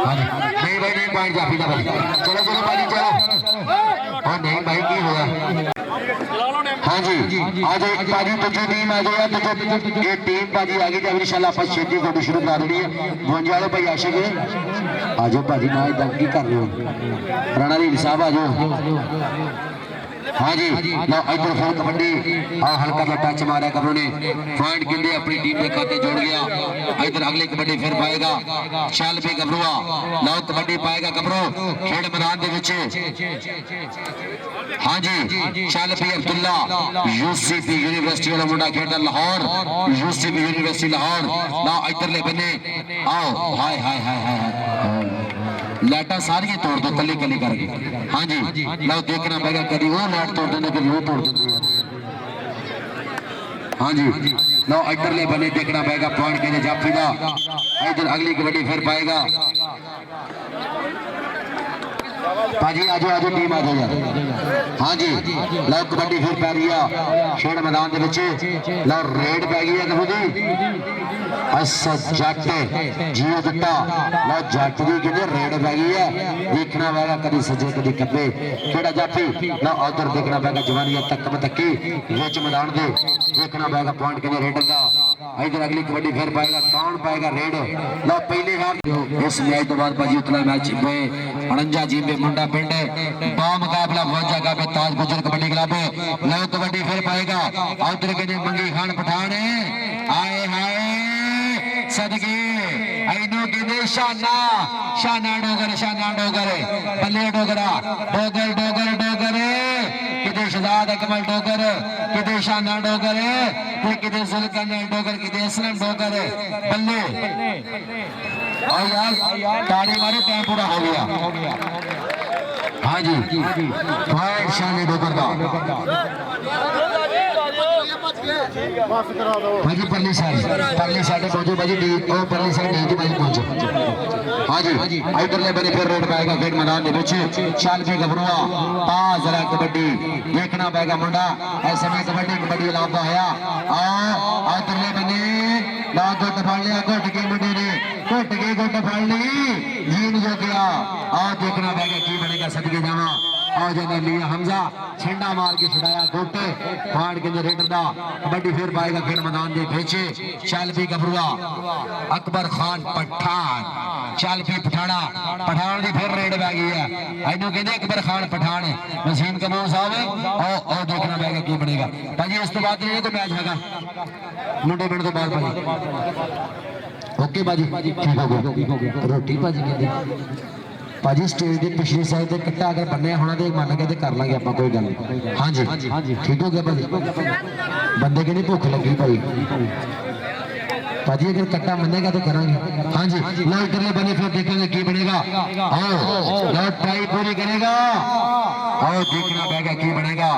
Speaker 1: हाँ जी नहीं भाई नहीं पॉइंट जाफी भाई चलो भाई चलो हाँ नहीं भाई की होगा हाँ जी आज एक बाजी दूसरी टीम आ जाए ये टीम बाजी आ गई इंशाल्लाह आप छेती फोटो शुरू करा देनी है 52 वाले भाई आशिक आ जाओ भाजी ना की कर रहे हो राणा रील साहब आ जाओ हाँ जी लो इधर फिर कबड्डी हल्का सा टच मारा कबरू ने पॉइंट के लिए अपनी टीम के खाते जोड़ गया इधर अगली कबड्डी फिर पाएगा चल पे गबरुआ लो कबड्डी पाएगा गबरू खेड मैदान दे विच हाँ जी चल पे अब्दुल्ला यूसीपी यूनिवर्सिटी वाला मुंडा खेडदा लाहौर यूसीपी यूनिवर्सिटी लाहौर लो इधरले बने आओ हाय लाइटा सारी तोड़ दो कली करके हाँ जी लो देखना पड़ेगा कभी वो लाइट तोड़ देने कभी वो तोड़ देते हाँ जी लो इधरले बने देखना पड़ेगा पॉइंट के लिए जाफी दा इधर अगली कबड्डी फिर पाएगा भाजी आजो आजो टीम आ जाओ यार। हाँ जी लो कबड्डी फिर पै रही है खेड मैदान के लो रेड पै गई है देखो जी अच्छा जट जियो जट्टा लो जट की कहते रेड पै गई है देखना पैगा कभी सज्जे कभी खब्बे केड़ा जाफी लो उधर देखना पैगा जवानी तक तक्की विच मैदान दे देखना पैगा पॉइंट कहते रेड का इधर अगली कबड्डी फिर पाएगा कौन पाएगा रेड लो पहले हार इस मैच तो बाद भाजी उतना मैच में 49 जी में मुंडा पिंड बा मुकाबला 52 का ताज गुजर कबड्डी क्लब लो कबड्डी फिर पाएगा उधर कहते मंगी खान पठान आए हाय सदके आइनो कहते शाना शाना डोगर बल्ले डोगरा डोगर डोगर डोगर किते शहजाद अकमल डोगर किते शाना डोगर किते सुल्तान डोगर किते असलम डोगर बल्ले और यार ताड़ी मारो टाइम पूरा हो गया। हाँ जी फाइट शानी डोगर का भाजी परली साइड पहुंचो भाजी डी ओ परली साइड डी भाजी पहुंचो। हाँ जी इधर ले बने फिर रोड पाएगा गेट मैदान के बीच चाल भी घबरुआ पास जरा कबड्डी देखना पाएगा मुंडा ऐसे में कबड्डी लाभदा है इधर ले बने ला गुट फाड़ लिया गुट के मुंडे ने गुट फाड़ ली जीन जो गया देखना पाएगा की बनेगा सदके जावा और जने लिया हमजा छिंडा मार के छुड़ाया गोटे फाड़ के रेडर दा कबड्डी फिर पाएगा खेल मैदान दे पीछे चल भी घबरुआ अकबर खान पठान चल भी पठान दी फिर रेड पै गई है इन्हों कहते अकबर खान पठान मशीन कमोन साहब और देखना पैगा की बनेगा भाजी इस तो बाद ये तो मैच हैगा मुंडे पिंड तो बाद भाजी ओके भाजी ठीक हो गया रोटी भाजी कहते भाजी स्टेज के पिछली साइड से कट्टा अगर बनने होना तो मन के कर लांगे आप कोई गल। हाँ जी ठीक हो गया भाजी बंदे की नहीं भुख लगी भाई भाजी अगर कट्टा बनेगा तो करांगे। हाँ जी लो इधरले बने फिर देखेंगे की बनेगा लो ट्राई पूरी करेगा और देखना पड़ेगा की बनेगा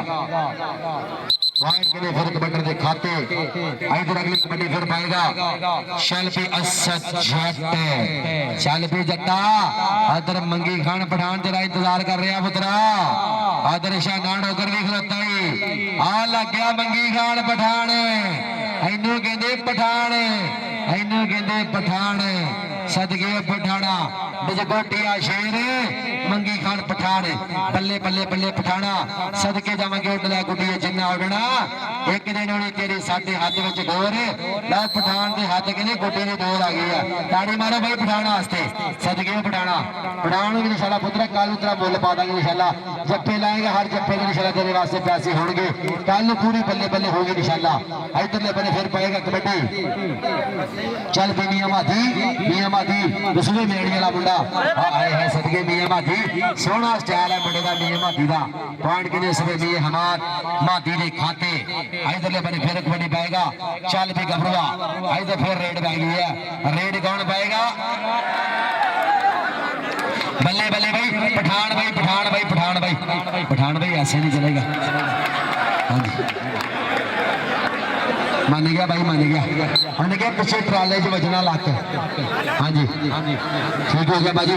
Speaker 1: वाइट के लिए फिर कबड्डी दे खाते इधर अगली कबड्डी फिर पाएगा शल्फी असद जट शल्फी जट्टा इधर मंगी खान पठान तेरा इंतजार कर रहे हैं पुत्रा इधर शाना डोगर भी खलोता ही आ लग गया मंगी खान पठान इनू कहते पठान सदके पठाना बजकोटिया शेर मंगी खान पठान बल्ले बल्ले बल्ले पठाना सदके जावांगे उडला गुड्डिए जिन्ना उडना एक दिन होनी तेरे साडे हाथ विच डोर ला पठान दे हाथ कहने गुड्डे ने डोर आ गई है ताड़ी मारो भाई पठान वास्ते सदके पठान भी इंशाल्लाह पुत्रा कल उतरा मुल पा देंगे इंशाल्लाह जप्पे लाएंगे हर जप्पे के इंशाल्लाह तेरे वास्ते पैसे होंगे कल पूरी बल्ले बल्ले होगी इंशाल्लाह इधरले बने फिर पाएगा कबड्डी चल भी मियां मादी दूसरे मेड़ी वाला मुंडा आए है सदके मियां मादी सोहना स्टाइल है मुंडे का मियां मादी का पॉइंट किने सब मियां हमाद मादी दे खाते इधरले बने फिर कबड्डी पाएगा चल भी घबरुआ इधर फिर रेड पै गई है रेड कौन पाएगा बल्ले बल्ले भाई पठान भाई ऐसे नहीं चलेगा। हाँ जी मान गया पीछे ट्राले च वजना लग। हाँ जी ठीक हो गया भाजी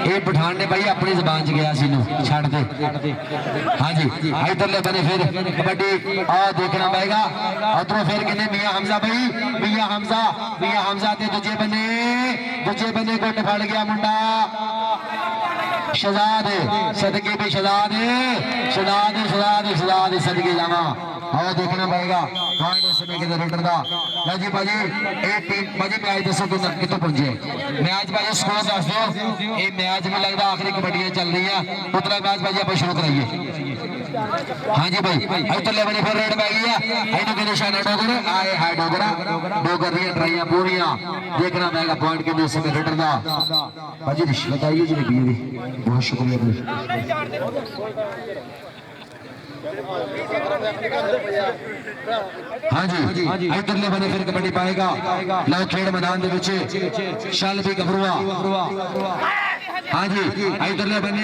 Speaker 1: ये पठान ने भाई अपनी जबान च गया छड़ दे। हाँ जी इधरले बने फिर कबड्डी देखना पड़ेगा उधरों फिर कहने मियां हमजा ते दूजे बने गुट फड़ गया मुंडा शहजाद सदके भी शहजाद सदके जावा और देखना पड़ेगा जी भाजी भाजी मैच दसो कितों पहुंचे मैच भाजी स्कोर दस दो ये मैच में लगता आखिरी कबड्डियां चल रही है उतला मैच भाजी आप शुरू कराइए। हाँ जी भाई इधरले बने फिर रेड पै गई है इन्हों कहते शाना डोगर आए हाय डोगर दी ट्राइयां पूरियां देखना पड़ेगा पॉइंट के लिए समय रेडर का भाजी रिश्वत आई है जी बहुत शुक्रिया भाई। हाँ जी इधरले बने फिर कबड्डी पाएगा लो खेड मैदान के पीछे शल भी घबरुआ। हाँ जी इधरले बने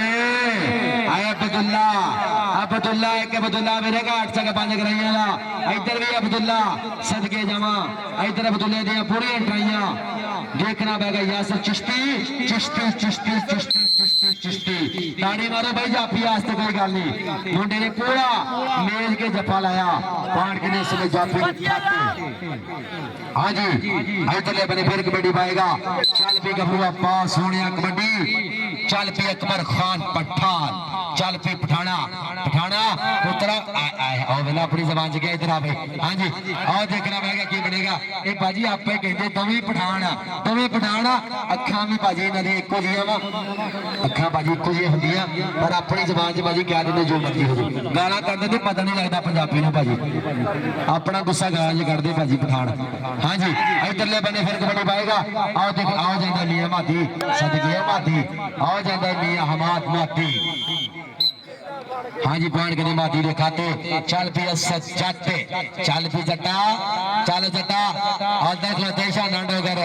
Speaker 1: आए अब्दुल्ला एक मेरे का 8 से 5 कराइया इधर भी अब्दुल्ला सदके जावा इधर अब्दुल्ले दियां पूरी ट्राइयां देखना पड़ेगा यासर चिश्ती चिश्ती चिश्ती चिश्ती चिश्ती चिश्ती ताड़ी मारो भाई जाफी आस्ते कोई गल नहीं मुंडे ने पूरा मेज के जफा लाया पान के ने इसने जाफी हाँ जी इधरले बने फिर कबड्डी पाएगा चल पी गबरूआ पास होने कबड्डी चल पी अकबर खान पठान चल पी पठाना पठाना पुत्रा आओ वेला अपनी जबान से गया इधर आ भाई हाँ जी आओ देखना पड़ेगा की बनेगा ये भाजी आप कहते दोवें पठान अखा भी भाजी इन्हों दी इको जिया वा अखा भाजी इको जी होंदियां पर अपनी जबान से भाजी कह देंगे जो मर्जी हो जाए गाला कढ़ते तो पता नहीं लगता पंजाबी नूं भाजी अपना गुस्सा गाला च कढ़दे भाजी पठान हाँ जी इधरले बने फिर कबड्डी पाएगा आओ देख आओ जाता मियां मादी सदके मादी आओ जाता मियां हमाद मादी हाँ जी पॉइंट के मादी दे खाते चल पी जट्टे चल पी जट्टा चल जट्टा और देख लो शाना डोगर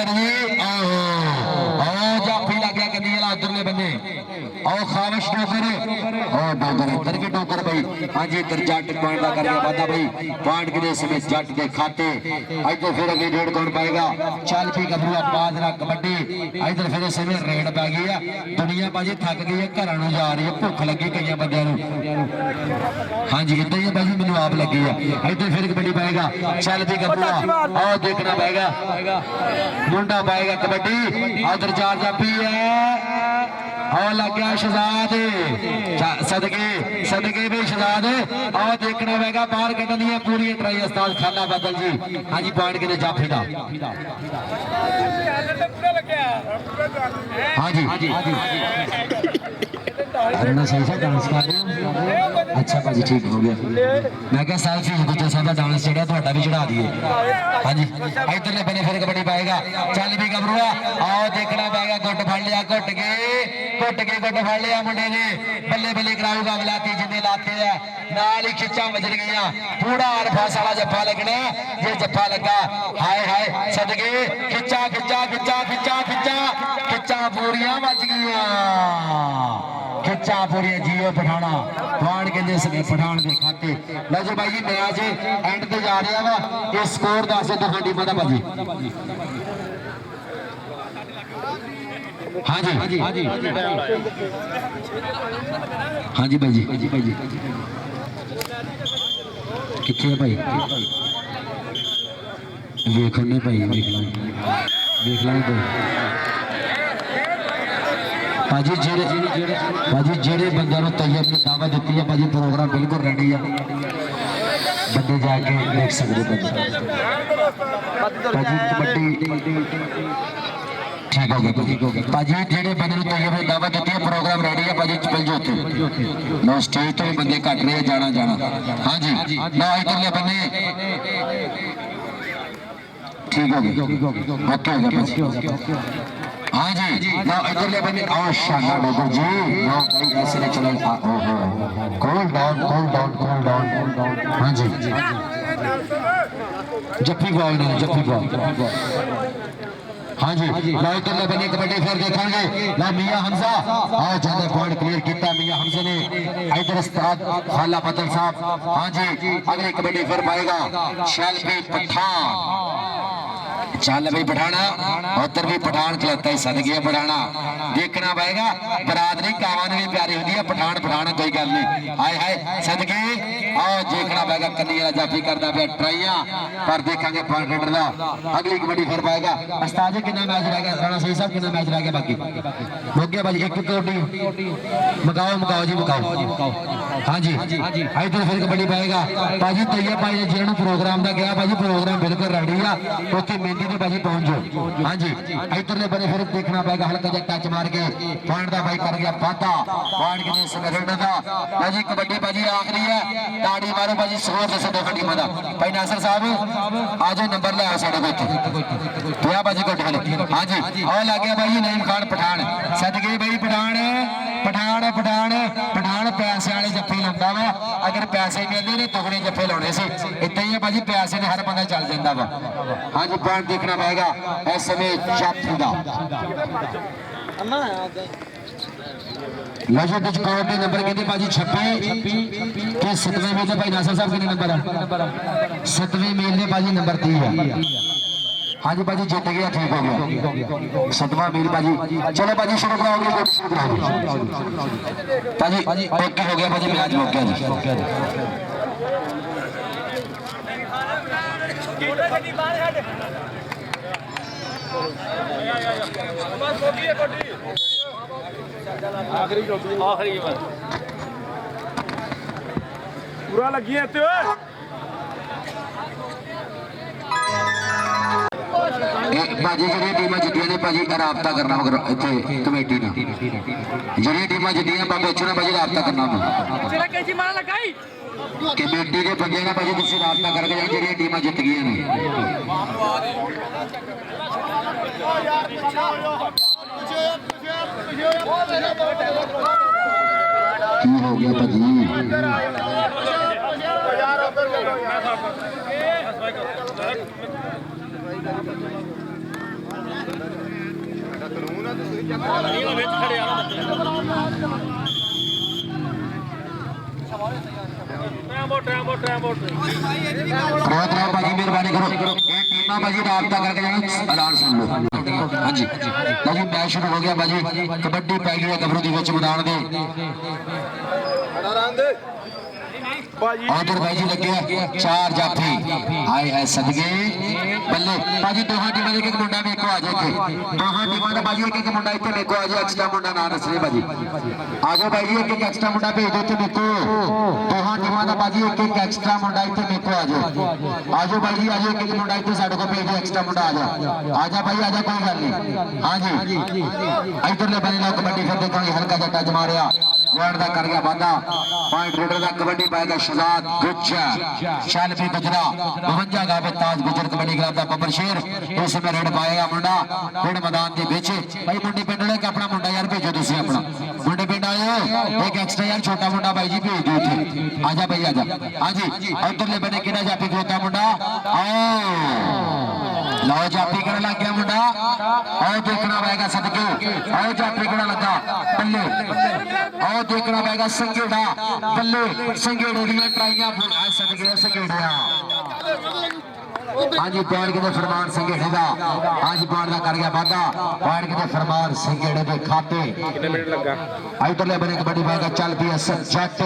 Speaker 1: जी आओ जाफी लग गया कदी उधरले बने आओ खाविश डोगर इधर भी डोगर भाई हाँ जी इधर जट पॉइंट का करके वादा भाई पॉइंट के समय जट के खाते इधर फिर अगे डेढ़ कौन पाएगा चल पी गबरूआ बाजरा कबड्डी इधर फिर समय रेड पै गई है दुनिया भाजी थक गई है घर जा रही है भुख लगी कई बंदे हाँ जी इतना ही भाजी मैंने आप लगी है इधर फिर कबड्डी पाएगा चल पी गबरूआ आओ देखना पाएगा मुंडा पाएगा कबड्डी उधर चार जाफी है और लग गया शहजाद सदके भी शहजाद और देखना पड़ेगा बाहर कटनी है पूरी ट्राई उस्ताद खाना बदल जी हाँ जी पॉइंट के जाफी का हाँ जी अरुणा सही से डांस कर रहे हो अच्छा भाजी ठीक हो गया मैं क्या साल फीस गुज्जर साहब का डांस चढ़िया थोड़ा भी चढ़ा दिए हाँ जी इधरले बने फिर कबड्डी पाएगा चल भी गबरूआ आओ देखना पाएगा गुट फड़ लिया गुट फड़ लिया मुंडे ने बल्ले बल्ले कराऊगा मिलाती जिन्हें लाते है नाल ही खिच्चा बजर गई पूरा अरफास वाला जफा लगना ये जफा लगा हाय हाय सदके खिच्चा खिच्चा खिच्चा खिच्चा खिच्चा खिच्चा पूरियां बच गई खिच्चा पूरी जियो पठाना पॉइंट के समय पठान के खाते लो जी भाई जी मैच एंड ते जा रहा वा ये स्कोर दस दो टीमों का भाजी हाँ जी हाँ जी हाँ जी भाई जी कितने भाई वेख ने भाई वेख लांगे भाजी जेड़े बंदे तैयब ने दावत दी है भाजी प्रोग्राम बिल्कुल रेडी है बंदे जाके देख सकते भाजी कबड्डी ठीक हो गया भाजी जेड़े बंदे तैयब ने दावत दी है प्रोग्राम रेडी है भाजी चल जाते नो स्टेज तो बंदे कट रहे जाना हाँ जी ना इधरले बंदे ठीक हो गया ओके हो गया हाँ जी ना इधरले बने और शानदार डोगर जी ना भाई ऐसे नहीं चला ओहो कूल डाउन हाँ जी जप्पी बॉल हाँ जी ना इधरले बने कबड्डी फिर देखेंगे ना मियां हमजा आओ जाने पॉइंट क्लियर किया मियां हमजा ने इधर उस्ताद खाला बदल साहब हाँ जी अगली कबड्डी फिर पाएगा शैलबी पठान चल भाई पठाना उधर भी पठान खलोता ही सदके पठाना देखना पाएगा बरादरी कावान भी प्यारी होती है पठान कोई गल नहीं हाय हाय सदके आओ देखना पाएगा कली वाला जाफी करता पे ट्राइया पर देखेंगे पॉइंट रेडर का अगली कबड्डी फिर पाएगा उस्ताद जी कितना मैच रह गया राणा सही साहब कितना मैच रह गया बाकी हो गया भाई एक कबड्डी मकाओ जी मकाओ हाँ जी इधर फिर कबड्डी पाएगा भाजी तैयब भाई जिन्होंने प्रोग्राम का गया भाजी प्रोग्राम बिल्कुल रेडी है उत्थे मेहंदी ते भाजी पहुंच जाओ हाँ जी इधरले बने फिर देखना पाएगा हल्का जा टच मार के पॉइंट का भाई कर गया वादा पॉइंट के समय का भाजी कबड्डी भाजी आखिरी है ताड़ी मारो भाजी स्कोर दसो दो टीमों का भाई नासिर साहब आ जाओ नंबर ले आओ साढ़े को तो भाजी को हाँ जी और लग गया भाई नईम खान पठान सदके भाई पठान पैसे वाले जफ्फे लाता वा अगर पैसे मिलते ने दुगने जफ्फे लाने से इतना ही है भाजी पैसे ने हर बंदा चल जाता वा हाँ जी पॉइंट देखना पड़ेगा इस समय जाफी का लजत स्कोर के नंबर कहते भाजी 26 के 7वें मेल भाई नासिर साहब कितने नंबर है 7वें मेल ने भाजी नंबर 30 है हाँ जी भाजी जीत गया, ठीक हो गया। सदमा मील भाजी, चलो भाजी शुरू कराओगे, भाजी ओके हो गया भाजी, मैच हो गया जी।
Speaker 2: पूरा लगी है
Speaker 1: भाजी जी टीम जितिया ने भाजी राबता करना इतने कमेटी ने जी टीम जितिया बाबे ना भाजी राबता करना कमेटी के बंदे ने भाजी तुम राबता करके जी टीम जित गई ने की हो गया भाजी मेहरबानी करो टीम भाजी राबता करके जाना, ऐलान सुन लो। हाँ जी भाजी मैच शुरू हो गया भाजी, कबड्डी पै गई है गबरू के मैदान दे उधर भाई जी लगे चार जाफी आए है सदगे बल्ले भाजी दोहां टीमां दे एक मुंडा मेरे को आ जाए दोहां टीमां दा भाजी एक मुंडा इत्थे मेरे को आ जाए एक्स्ट्रा मुंडा ना दसरे भाजी आ जाओ भाई जी एक एक्स्ट्रा मुंडा भेज दो इत्थे मेरे को दोहां टीमां दा भाजी एक एक्स्ट्रा मुंडा इत्थे मेरे को आ जाओ भाई जी आ जाओ एक मुंडा इत्थे साडे को भेज दो एक्स्ट्रा मुंडा आ जा भाई आ जा कोई गल नहीं। हां जी इधरले बने लो कबड्डी फिर देखांगे हल्का जा टच मारिया वर्ड दा कर गया वादा पॉइंट रेडर दा कबड्डी पाएगा शहजाद गुज्जर शालफी गुजरा 52 गावे ताज गुजर कबड्डी क्लब दा बब्बर शेर इस समय रेड पाएगा मुंडा रेड मैदान दे विच भाई मुंडे पिंड वाले अपना मुंडा यार भेजो तुसी अपना मुंडे पिंड आए एक एक्स्ट्रा यार छोटा मुंडा भाई जी भेज दो इत्थे आजा भाई आजा। हां जी उधरले बने किना जापी खलोता मुंडा आओ लो जापी करने लग गया मुंडा आओ देखना पड़ेगा सदके आओ जापी करने लगा बल्ले आओ देखना पड़ेगा संगेड़ा बल्ले संगेड़े दी ट्राइयां सदके संगेड़िया। हाँ जी पैर के फरमान संगेड़े का हाँ जी पैर का कर गया वादा पैर के फरमान संगेड़े के खाते इधरले बने कबड्डी पाएगा चल पी जट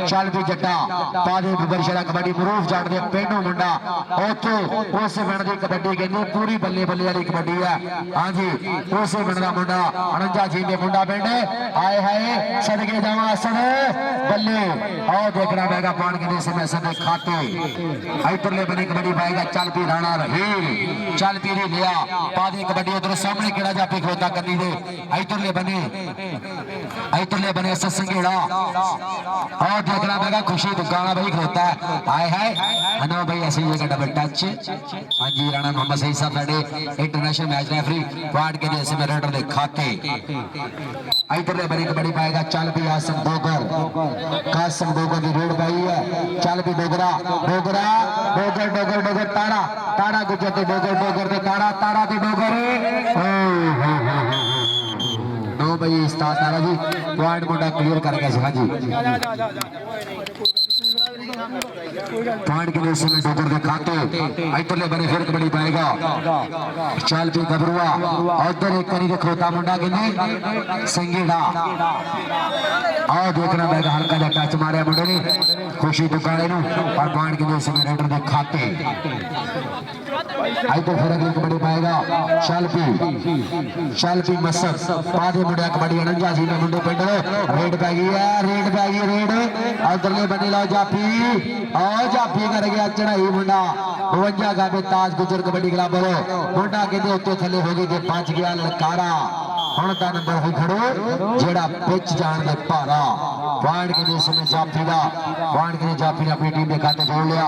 Speaker 1: चल पी जट्टा पादे बरशरा कबड्डी मरूफ जट दे पेंडू मुंडा ओथे उस पिंड दी कबड्डी कहंदे पूरी बल्ले बल्ले वाली कबड्डी है। हाँ जी उस पिंड दा मुंडा 49 जी दे मुंडा पिंड आए हाय सदके जावा सद बल्ले आओ देखना पड़ेगा पान के समय सदे खाते इधरले बने कबड्डी पाएगा चल पी राणा रही चल पी लिया पादे कबड्डी उधर सामने केड़ा जापी खलोता करनी दे इधरले बने संगेड़ा और देखना पड़ेगा खुशी दुकाना भाई खलोता है आए हाय हनो भाई ऐसी जगह डबल टच। हाँ जी राणा मोहम्मद सही साहब साडे इंटरनेशनल मैच रेफरी वार्ड के जैसे में रेडर दे खाते इधरले बने कबड्डी पाएगा चल पी कासम डोगर की रेड पाई है चल पी डोगरा डोगर डोगर डोगर डोगर ताड़ा ताड़ा गुजर ते डोगर डोगर ते ताड़ा ताड़ा ते डोगर नो भाई उस्ताद ताड़ा जी पॉइंट मुंडा क्लियर कर गया। हाँ जी पॉइंट के लिए समय डोगर के खाते इधरले बने फिर कबड्डी पाएगा चल पी गबरुआ उधर एक करी के खलोता मुंडा के संगेड़ा आओ देखना पड़ेगा हल्का जा टच मारिया मुंडे ने खुशी दुकाने नु और पॉइंट के लिए समय रेडर के खाते आई तो फिर अगली कबड्डी पाएगा चल पी मसद पादे मुंडा कबड्डी 49 जी में मुंडे पिंड रेड पै गई है रेड उधरले बने लो जापी और जापी कर गया चढ़ाई मुंडा 52 गावे ताज गुजर कबड्डी क्लब वालों मुंडा कहते उत्ते थले हो गई बच गया ललकारा हुण दा नंबर हो खड़ो जेड़ा पिच जान दे भारा पॉइंट के समय जाफी दा पॉइंट के जाफी ने अपनी टीम के खाते जोड़ लिया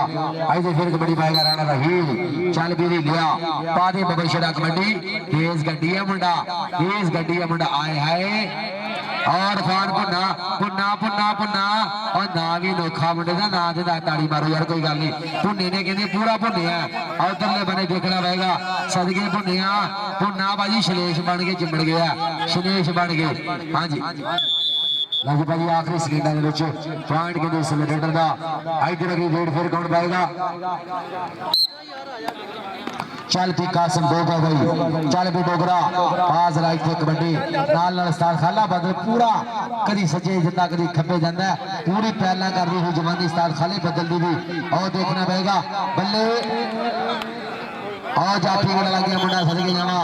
Speaker 1: आई फिर कबड्डी पाएगा राणा रही चल भी लिया पादे बबर छड़ा कबड्डी तेज गड्डी है मुंडा आए हाय और फान पुन्ना पुन्ना पुन्ना पुन्ना और ना भी नोखा मुंडे का ना दे ताड़ी मारो यार कोई गल नहीं पुन्ने ने कहते पूरा भुन्निया और उधरले बने देखना पड़ेगा सदके भुन्निया पुन्ना भाजी शलेश बन के चिमड़ गया शलेश बन गए। हाँ जी लगे भाजी आखिरी सेकंडा के पॉइंट के रेडर का इधर अगली रेड फिर कौन पाएगा चल भी कासम डोगरा भाई चल भी डोगरा पास राइट पे कबड्डी नाल उस्ताद खाला बदल पूरा कदी सजे जिंदा कदी खब्बे जाता है पूरी पहला कर रही हुई जवानी उस्ताद खाली बदल दी भी और देखना पड़ेगा बल्ले और जाफी को लग गया मुंडा सद के जावा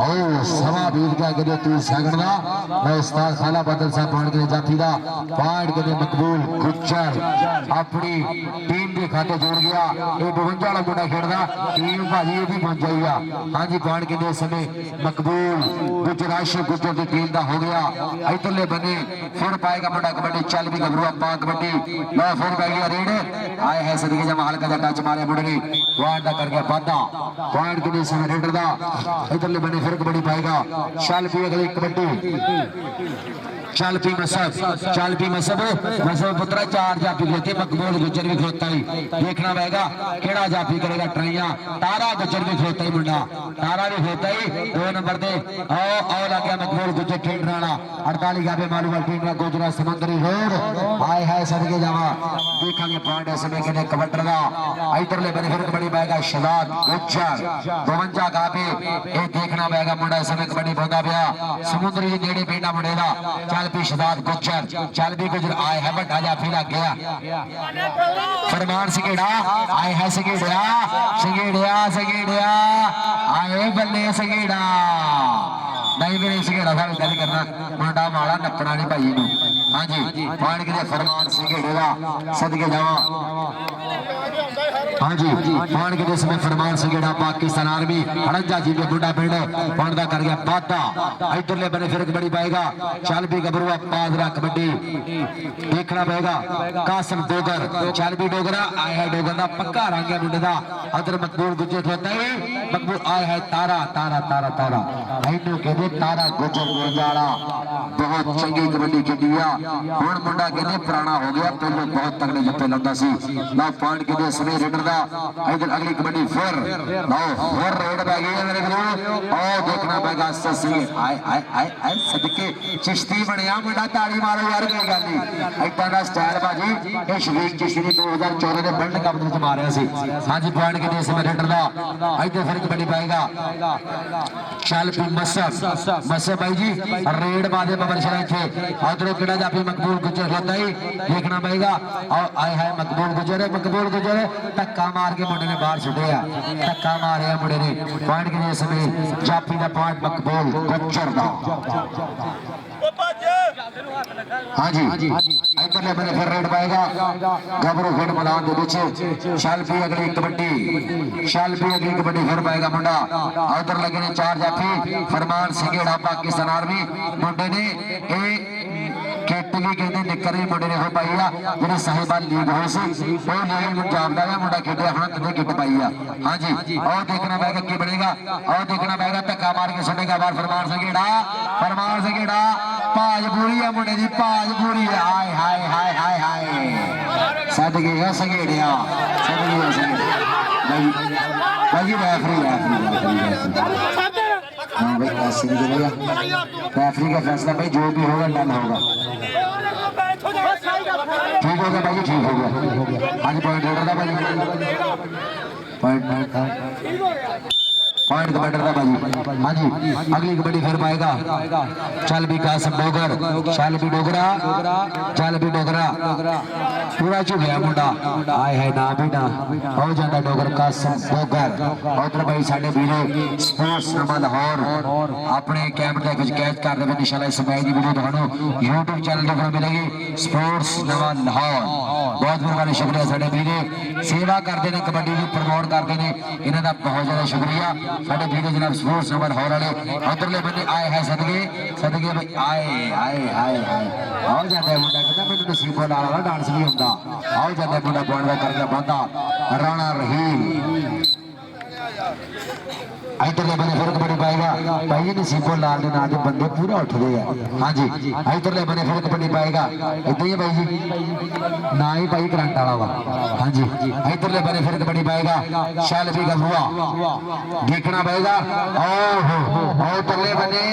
Speaker 1: ओ सवा बीत गया कि 30 सेकंड का मैं उस्ताद खाला बदल साहब पॉइंट के जाफी दा पॉइंट के मकबूल गुज्जर अपनी टीम के खाते जोड़ गया ये 52 वाला मुंडा खेलदा टीम भाजी ये भी पहुंच जाएगा हां जी पॉइंट के समय मकबूल गुज्जर आशिक गुज्जर की टीम दा हो गया इधरले बने फिर पाएगा मुंडा कबड्डी चल भी गबरू पा कबड्डी लो फिर पै गया रेड आए है सदके जमा हल्का दा टच मारे मुंडे ने पॉइंट दा कर गया वादा पॉइंट के समय रेडर दा इधरले बने फिर कबड्डी पाएगा चल भी अगली कबड्डी चल पी मसब चल पी मसब मसब पुत्रा चार जाफी खलोते मकबूल गुज्जर भी खलोता ही देखना पड़ेगा केड़ा जाफी करेगा ट्राइयां तारा गुज्जर भी खलोता ही मुंडा तारा भी खलोता ही 2 नंबर दे आओ लग गया मकबूल गुज्जर टीम राणा 48 गाबे मालूमाल टीम का गुजरा समुद्री रोड आए है सदके जावा देखेंगे पॉइंट समय के कबड्डर दा इधरले बने फिर कबड्डी पाएगा शदाद गुज्जर 52 गाबे ये देखना पड़ेगा मुंडा समय कबड्डी पाਉਂਦਾ ਪਿਆ समुद्री नेड़े पेंडा मुंडे दा चल भी शदाद गुज्जर चल भी गुज्जर आए है बड़ा जाफी लग गया फरमान सिंगेड़ा आए है सिंगेड़ा सिंगेड़ा सिंगेड़ा आए बल्ले सिंगेड़ा नहीं मेरे सिंगेड़ा साहब गल करना मुंडा माला नपना नहीं भाई नू हां जी पानी के फरमान सिंगेड़े दा सदके जावा हाँ जी पान के समय फरमान सिंगेड़ा पाकिस्तान आर्मी हड़ंजा जी के बुढ़ा पिंड पान का कर गया वादा इधरले बने फिर कबड्डी पाएगा चल भी गबरुआ पादरा कबड्डी देखना पड़ेगा कासम डोगर चल भी डोगरा आया है डोगर का पक्का रंग है मुंडे का अदर मकबूल गुज्जर होता है मकबूल आया है तारा तारा तारा तारा इनू कहते तारा गुज्जर गुजारा बहुत चंगी कबड्डी खेली हुण मुंडा कहते पुराना हो गया पहले बहुत तगड़े जप्पे लाता सी ना पॉइंट के समय रेडर दा इधर अगली कबड्डी फिर लो फिर रेड पै गई है मेरे गुरु और देखना पड़ेगा ससी आए आए आए आए सदके चिश्ती बनया मुंडा ताड़ी मारो यार कोई गल नहीं इतना दा स्टाइल बाजी ये शरीक चिश्ती 2014 दे वर्ल्ड कप विच मारिया सी हां जी पॉइंट के समय रेडर दा इधर फिर कबड्डी पाएगा चल पी मसब मसब भाई जी रेड मादे बबरशरा थे उधर केड़ा जाफी मकबूल गुज्जर होता ही देखना पड़ेगा और आए है मकबूल गुज्जर धक्का मार के मुंडे ने बाहर छुड़िया धक्का मारिया मुंडे ने पॉइंट के समय जाफी का पॉइंट मकबूल गुज्जर दा हाँ जी इधरले बने फिर रेड पाएगा गबरू खेड मैदान के पीछे चल पी अगली कबड्डी फिर पाएगा मुंडा उधर लगे ने 4 जाफी फरमान सिंगेड़ा पाकिस्तान आर्मी मुंडे ने किट भी कहते निकर भी मुंडे ने हो पाई आ जेडी साहिबान लीग हो सी वो लीग पंजाब दा मुंडा खेडिया हां कदे किट पाई आ हां जी और देखना पड़ेगा की बनेगा और देखना पड़ेगा धक्का मार के छड़ेगा बाहर फरमान सिंगेड़ा भाज पूरी है मुंडे दी भाज पूरी है हाय हाय हाय हाय हाय सदके गया संगेड़िया सदके गया संगेड़िया भाई रेफरी हाँ भाई ऐसे नहीं चलेगा रेफरी का फैसला भाई जो भी होगा डन होगा ठीक हो गया भाई ठीक हो गया आज पॉइंट रेडर था भाई पॉइंट कमांडर था भाई हाँ जी अगली कबड्डी फिर पाएगा चल भी कासम डोगर चल भी डोगरा पूरा झुकिया मुंडा आए है ना भी ना हो जाता डोगर कासम डोगर उधर भाई साडे वीरे स्पोर्ट्स नवा लाहौर अपने कैमरे के कैद कर रहे इंशाल्लाह इस मैच की वीडियो थानू YouTube चैनल देखने मिलेगी स्पोर्ट्स नवा लाहौर बहुत बहुत शुक्रिया साडे वीरे सेवा करते हैं कबड्डी की प्रमोट करते हैं इन्हां दा बहुत ज्यादा शुक्रिया साडे वीरे जनाब स्पोर्ट्स नवा लाहौर वाले उधरले बंदे आए है सदके भाई आए आए आए आओ जाता मुंडा कहता मैं नसीबों वाला डांस भी होंदा आओ जाता मुंडा पॉइंट का करके बांधा राणा रहीम इधरले बने फिर कबड्डी पाएगा भाई नसीबों लाल के नाम के बंदे पूरा उठते हैं हाँ जी इधरले बने फिर कबड्डी पाएगा इतना ही भाई जी ना ही भाई करंट वाला वा हाँ जी इधरले बने फिर कबड्डी पाएगा शैल भी गबुआ देखना पड़ेगा ओ उधरले बने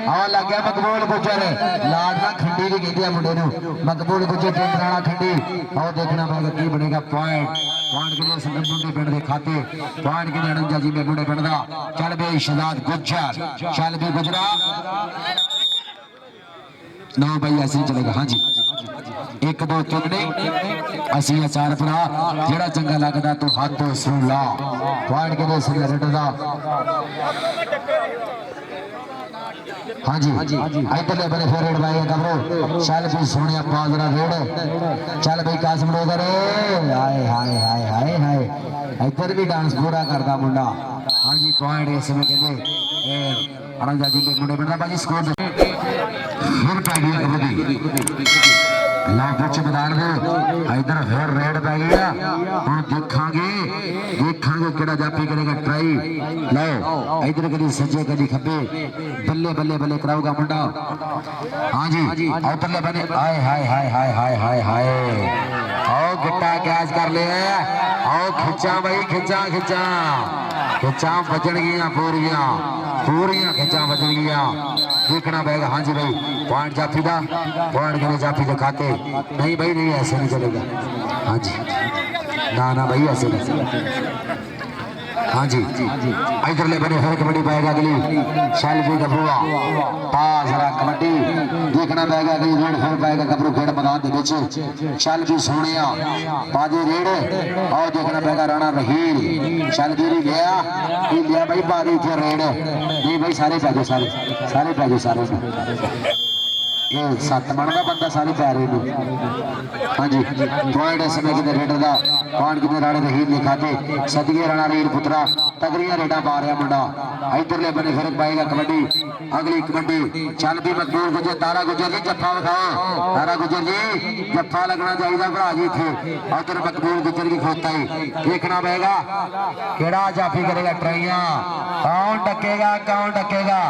Speaker 1: और लग गया मकबूल गुज्जर लाडना खंडी भी कहते हैं मुंडे नू मकबूल गुज्जर टेंडराना खंडी और देखना पड़ेगा की बनेगा पॉइंट पॉइंट किने संगमुंडे पिंड दे खाते पॉइंट किने 49 जी मेमुंडे पिंड दा चल बे शहजाद गुज्जर चल बे गुजरा ना भाई ऐसे ही चलेगा। हाँ जी 1 2 3 ने असी चार भरा जेड़ा चंगा लगदा तू हाथ तो सुन ला पॉइंट किने संगमुंडे दा। हाँ जी इधरले बने फिर रेड भाई कबरो चल भी सोने पास जरा रेड चल भाई कासिम रोदर हाय हाय हाय हाय हाय इधर भी डांस पूरा करता मुंडा। हाँ जी पॉइंट इस समय कहते अरंजा जी के मुंडे बनता भाजी स्कोर फिर पै गई कबड्डी ला पिच मैदान में इधर फिर रेड पै गया हम देखांगे केड़ा जापी करेगा ट्राई लो इधर कभी सज्जे कभी खब्बे बल्ले बल्ले बल्ले कराऊगा मुंडा। हाँ जी उधरले बने हाय हाय हाय हाय हाय हाय हाय आओ गिट्टा कैच कर ले आओ खिंचा भाई खिंचा खिंचा खिंचा बजन गया पूरियां खिंचा बजन गया देखना पड़ेगा। हाँ जी भाई पॉइंट जाफी का पॉइंट के जाफी दिखाते नहीं भाई नहीं ऐसे नहीं चलेगा। हाँ जी ना भाई ऐसे नहीं। हाँ जी इधर ले बने फिर कबड्डी पाएगा अगली शैलफी गबरूआ पास रहा कबड्डी देखना पड़ेगा अगली रेड फिर पाएगा गबरू खेड़ मैदान के बीच शैलफी सोने बाजी रेड और देखना पड़ेगा राणा रहील शैलफी लिया भाई बारी थे रेड नहीं भाई सारे पैजे सारे पैजे सारे ये 7 मन का बंदा सारे पै रहे। हाँ जी पॉइंट इस समय कितने रेडर का पॉइंट कितने राणे रहील ने खाते सदगे राणा रहील पुत्रा तगड़ियां रेडा पा रहा मुंडा। इधरले बने फिर पाएगा कबड्डी अगली कबड्डी चल भी मकबूल गुजर तारा गुजर जी जफ्फा विखाओ तारा गुजर जी जफ्फा लगना चाहिए भरा जी थे उधर मकबूल गुजर की खोता ही देखना पड़ेगा केड़ा जाफी करेगा ट्राइयां कौन डकेगा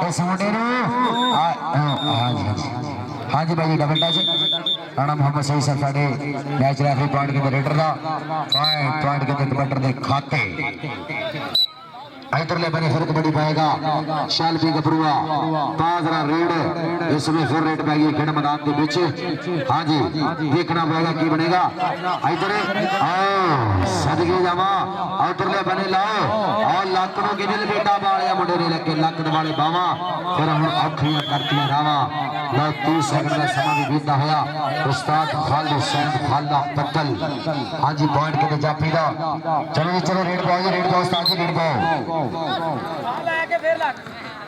Speaker 1: इस मुंडे हाँ जी भाई डबल टच राणा मोहम्मद सही सर साडे मैच रेफरी पॉइंट के रेडर का पॉइंट के कमांडर दे खाते इधरले बने फिर कबड्डी पाएगा शैलफी गबरूआ पाजरा रेड इस समय फिर रेड पाएगी खेड़ मैदान के बीच। हाँ जी देखना पड़ेगा की बनेगा इधर सदगे जावा इधरले बने लाओ और लाकड़ों के दिल बेटा बालिया मुंडे ने लगे लकड़ वाले बावा फिर हम अखियां करती रावा लो 30 सेकंड का समा भी बीता होया उस्ताद खालिद हुसैन खाला पत्तल। हाँ जी पॉइंट के जाफी दा चलो रेड पाओ उस्ताद जी रेड पाओ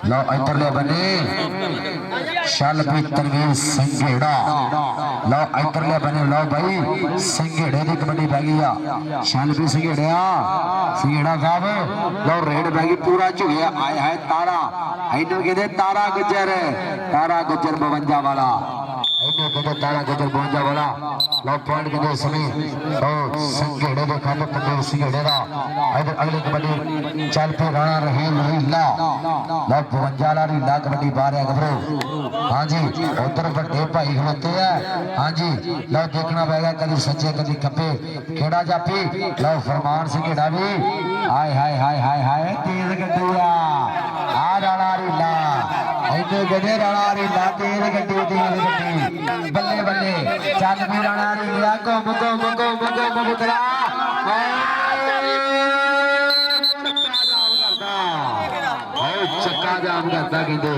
Speaker 1: लो इधरले बने शैलफी तनवीर संघेड़ा लो इधरले बने लो भाई संघेड़े की कबड्डी पै गई शैलफी संघेड़ा साहब लो रेड पै गई पूरा झुगिया आए हाय तारा इन्हों कहते तारा गुजर 52 वाला तारा गुजर 52 वाला लो पॉइंट के समय संघेड़े के खाते तनवीर संघेड़े का इधर अगली कबड्डी चल पे राणा रहील ला लो 52 वाला रीला कबड्डी पा रहा गबरू। हाँ जी उधर बड़े भाई खलोते हैं। हाँ जी लो देखना पड़ेगा कभी सच्चे कभी खब्बे खेड़ा जाफी लो फरमान संघेड़ा भी हाय हाय हाय हाय हाय तेज गड्डी आ राणा रीला इधर गजे राणा रीला तेज गड्डी बल्ले बल्ले चल भी राणा रीला घुम पुत्रा चक्का जाम करता कहते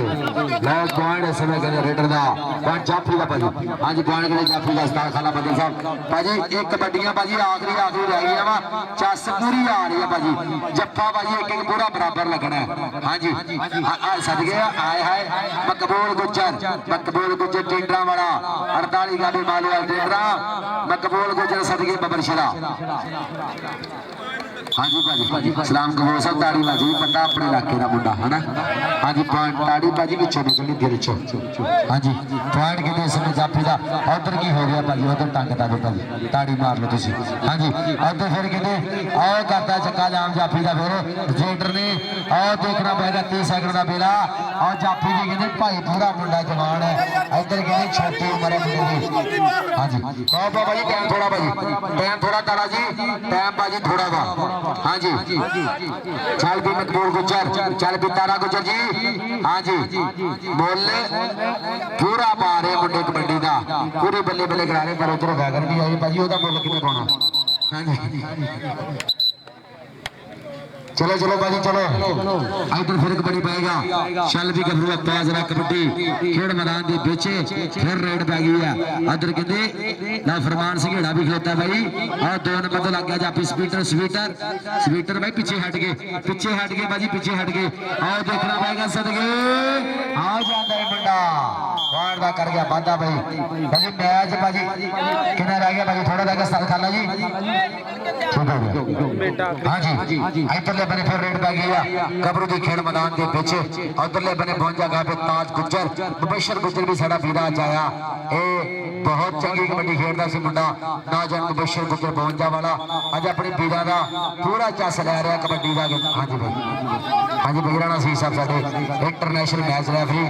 Speaker 1: लो पॉइंट इस समय कहते रेडर का पॉइंट जाफी का भाजी। हाँ जी पॉइंट कहते जाफी का उस्ताद खाला बदल साहब भाजी एक कबड्डियां भाजी आखिरी रह गई वा चस पूरी आ रही है भाजी जफ्फा भाजी एक पूरा बराबर लगना है। हाँ जी सदगे आए हाय मकबूल गुज्जर टेंडरा वाला 48 गाड़ी माले वाला टेंडरा मकबूल गुज्जर सदगे बबरशरा। हाँ जी भाजी सलाम कबूल साहब ताड़ी बाजी बंदा अपने इलाके का मुंडा है ना। हाँ जी पॉइंट ताड़ी बाजी पिछे निकली दिल चो। हाँ जी पॉइंट के समय जाफी का उधर की हो गया भाजी उधर टंगता दो भाजी ताड़ी मार लो तुम। हाँ जी उधर फिर कहते आओ करता चक्का जाम जाफी का फिर जेडर ने और देखना पड़ेगा 30 सेकंड का बेला और जाफी जी कहते भाई पूरा मुंडा जवान है इधर कहते छोटी उम्र है मुंडे की। हाँ जी भाजी टाइम थोड़ा तारा जी टाइम बाजी थोड़ा वा। हाँ जी चल भी मकबूल गुज्जर चल भी तारा गुज्जर जी। हाँ जी बोल पूरा पा रहे मुंडे कबड्डी का पूरी बल्ले बल्ले करा रहे पर उधर वैगन भी आई भाजी ओदा मुल किने पाना चलो चलो भाजी चलो इधर फिर कबड्डी पाएगा चल भी गबरू अपा जरा कबड्डी खेड मैदान के पीछे फिर रेड पै गई है अदर कहते ना फरमान सिंघेड़ा भी खलोता है भाई और 2 नंबर तो लग गया जापी स्पीटर स्वीटर स्वीटर भाई पीछे हट गए भाजी पीछे हट गए आओ देखना पाएगा सदके आओ जाता है मुंडा बाहर दा कर गया बाधा भाई भाजी मैच भाजी कितना रह गया भाजी थोड़ा रह गया साल खाला जी ठीक हो गया हाँ जी इधरले बने फिर रेड पै गई गबरू की खेल मैदान के पीछे उधरले बने पहुंच जाएगा पे ताज गुज्जर मुबशर गुज्जर भी साडा वीरा आया ए बहुत चंगी कबड्डी खेलता सी मुंडा नौजवान मुबशर गुज्जर पहुंचा वाला अज अपने वीरा का पूरा चस लै रहा कबड्डी का हाँ जी भाई हाँ जी भाई राणा सी साहब साडे इंटरनेशनल मैच रेफरी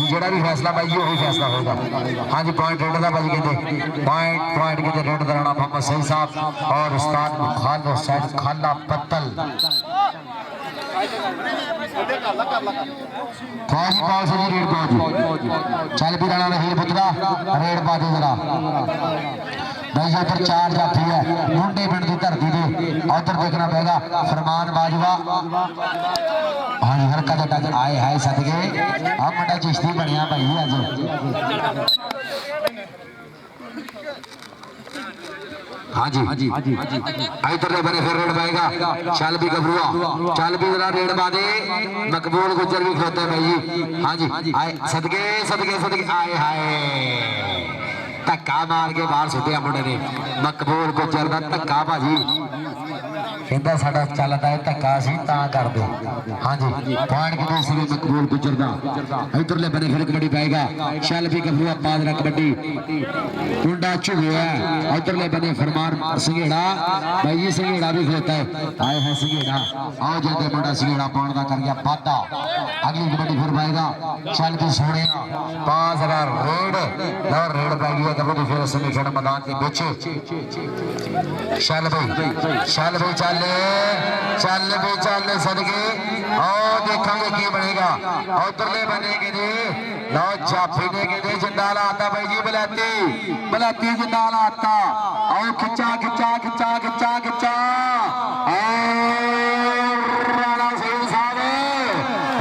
Speaker 1: जोड़ा भी फैसला भाई जी वही फैसला होगा हाँ जी पॉइंट रेड का भाई कहते पॉइंट कहते रेड का राणा मोहम्मद सही साहब और उस्ताद खाल हुसैन खाला पत्तल चल भी राणा हीर पुत्रा रेड पा दे जरा भाई उधर 4 जाफी है मुंडे पिंड की धरती से उधर देखना पड़ेगा फरमान बाजवा हाँ जी हरकत टच आए है सदके आ मुंडा चिश्ती बनया भाई अज हाँ जी इधर बने फिर रेड पाएगा चल भी गबरुआ चल भी जरा रेड पा दे मकबूल गुज्जर भी खलोता है भाई हाँ जी आए सदके सदके सदके आए हाय धक्का मार के बाहर सुटिया मुंडे ने मकबूल गुज्जर का धक्का भाजी कहता साडा चलता है धक्का सी तां कर दे हाँ जी पॉइंट कितने सी मकबूल गुज्जर का इधरले बने फिर कबड्डी पाएगा चल भी गबरूआ पादरा कबड्डी मुंडा झुगिया इधरले बने फरमान सिंघेड़ा भाई जी सिंघेड़ा भी खलोता है आए है सिंघेड़ा आओ जाते मुंडा सिंघेड़ा पाउंड का कर गया वादा अगली कबड्डी फिर पाएगा चल भी सोने पास रेड और रेड पै गई कबड्डी फिर समीकरण मैदान के पीछे चल भाई चल सदके और देखेंगे की बनेगा उधरले बनेगे जी लो जाफी ने कहते जिंदा लाता भाई जी बलाती जिंदा लाता और खिंचा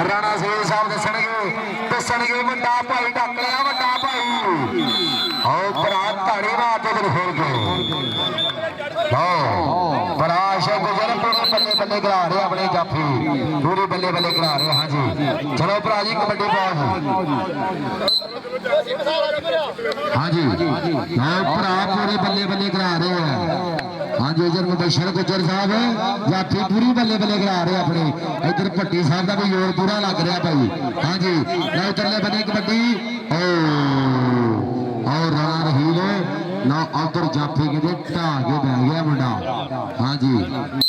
Speaker 1: राणा सेठ साहब दसणगे वड्डा भाई डक लिया वड्डा भाई और बरात ताड़ी मारते दिन खोल के बराशा गुजर पूरे बल्ले बल्ले करा रहे अपने जाफी पूरे बल्ले बल्ले करा रहे हाँ जी चलो भरा जी कबड्डी पाओ हाँ जी भरा पूरे बल्ले बल्ले करा रहे हैं हाँ जी इधर मुबशर गुज्जर साहब जाफी पूरी बल्ले बल्ले करा रहे अपने इधर भट्टी साहब का भी जोर पूरा लग रहा भाई हाँ जी उधरले बने कबड्डी और राणा रहील ना उधर जाफी के ढागे बह गया मुंडा हाँ जी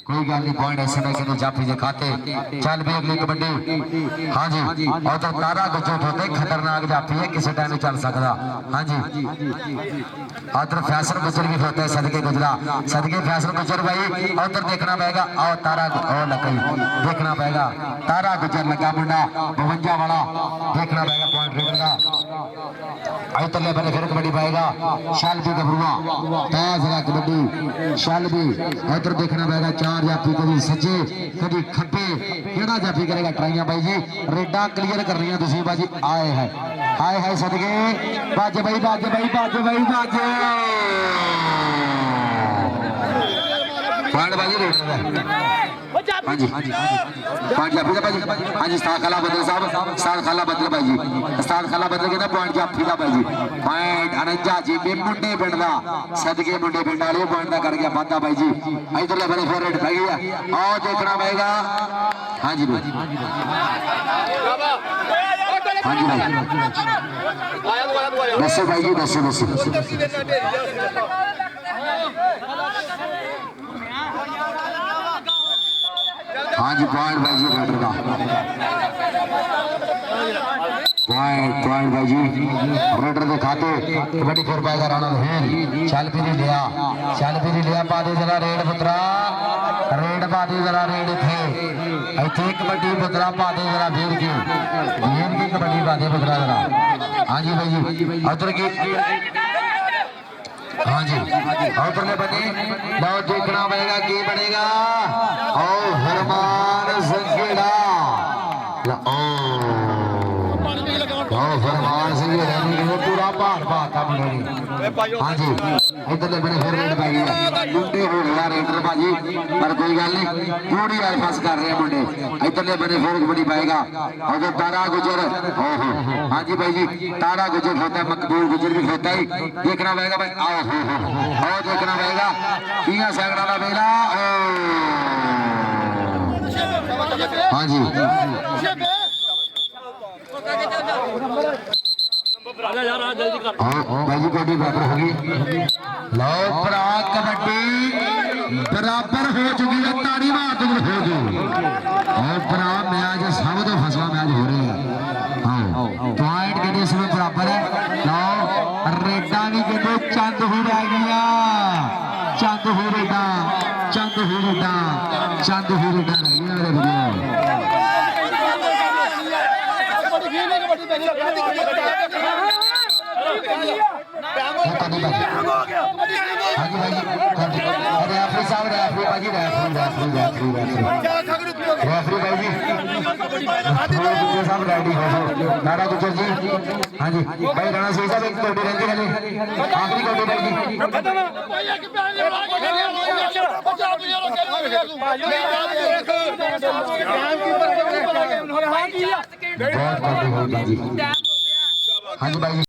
Speaker 1: कोई गल नहीं पॉइंट ऐसे नहीं कहते जाफी के खाते चल भी अगली कबड्डी हाँ जी उधर तारा गुज्जर होते खतरनाक जाफी है किसी टाइम चल सकता हाँ जी उधर फैसल गुज्जर भी होता है सदके फैसल गुज्जर भाई उधर देखना पड़ेगा और तारा देखना पड़ेगा तारा गुज्जर लगा मुंडा 52 वाला देखना पड़ेगा पॉइंट रेड का तले बने फिर कबड्डी पाएगा शाल भी गबरुआ ताजरा कबड्डी शाल भी उधर देखना पड़ेगा 4 जाफी कभी सज्जे कभी खब्बे केड़ा जाफी करेगा ट्राइयां भाई जी रेडा क्लियर कर रही हैं बाजी आए है सदके बाजे भाई पॉइंट बाजी रेड हाँ जी पॉइंट जाफी का भाई हाँ जी उस्ताद खाला बदल साहब उस्ताद खाला बदल भाई जी उस्ताद खाला बदल कहना पॉइंट जाफी का भाई जी पॉइंट 49 जी में मुंडे पिंड दा सदके मुंडे पिंड वाले पॉइंट दा कर गया वादा भाई जी इधरले बने फिर रेड पै गई है और देखना पड़ेगा हाँ जी भाई दसो भाई जी दसो हाँ जी पॉइंट भाई जी रेडर का पॉइंट भाई जी रेडर के खाते कबड्डी फिर पाएगा राणा रहील चल भी नहीं लिया पा दे जरा रेड पुत्रा रेड पा दे जरा रेड थे कबड्डी पुत्रा पा दे जरा वीर की कबड्डी पा दे पुत्रा जरा हाँ जी भाई जी उधर की हाँ जी और परले बने लो देखना पड़ेगा की बनेगा और फरमान संगेड़ा फरमान संगेड़ा पूरा भार पाता मुंडे हाँ जी इधरले बने फिर रेड पै गई मुंडे हो गया रेडर भाजी पर कोई गल नहीं पूरी यार फस कर रहे हैं मुंडे इधरले बने फिर बड़ी पाएगा और जो तारा गुजर हाँ जी भाई जी तारा गुजर होता है मकबूल गुजर भी होता है देखना पड़ेगा भाई आओ देखना पड़ेगा किया सैकड़ा का बेला हाँ जी भाई जी कबड्डी बराबर होगी लो भरा कबड्डी बराबर हो चुकी है ताड़ी मार हो गई और भरा मैच सब तो फसवा मैच हो रहे हैं हाँ पॉइंट कहते इसमें बराबर है लो रेडा भी कहते चंद हो रह गया चंद हो रेडा रह गया मेरे वीडियो रेफरी साहब रेफरी भाजी रेफरी भाई जी साहब रेडी हो नारा गुजर जी हाँ जी भाई राणा सिंह साहब एक कबड्डी रहती है आखिरी कबड्डी भाई जी बहुत कबड्डी होगी जी हाँ जी भाई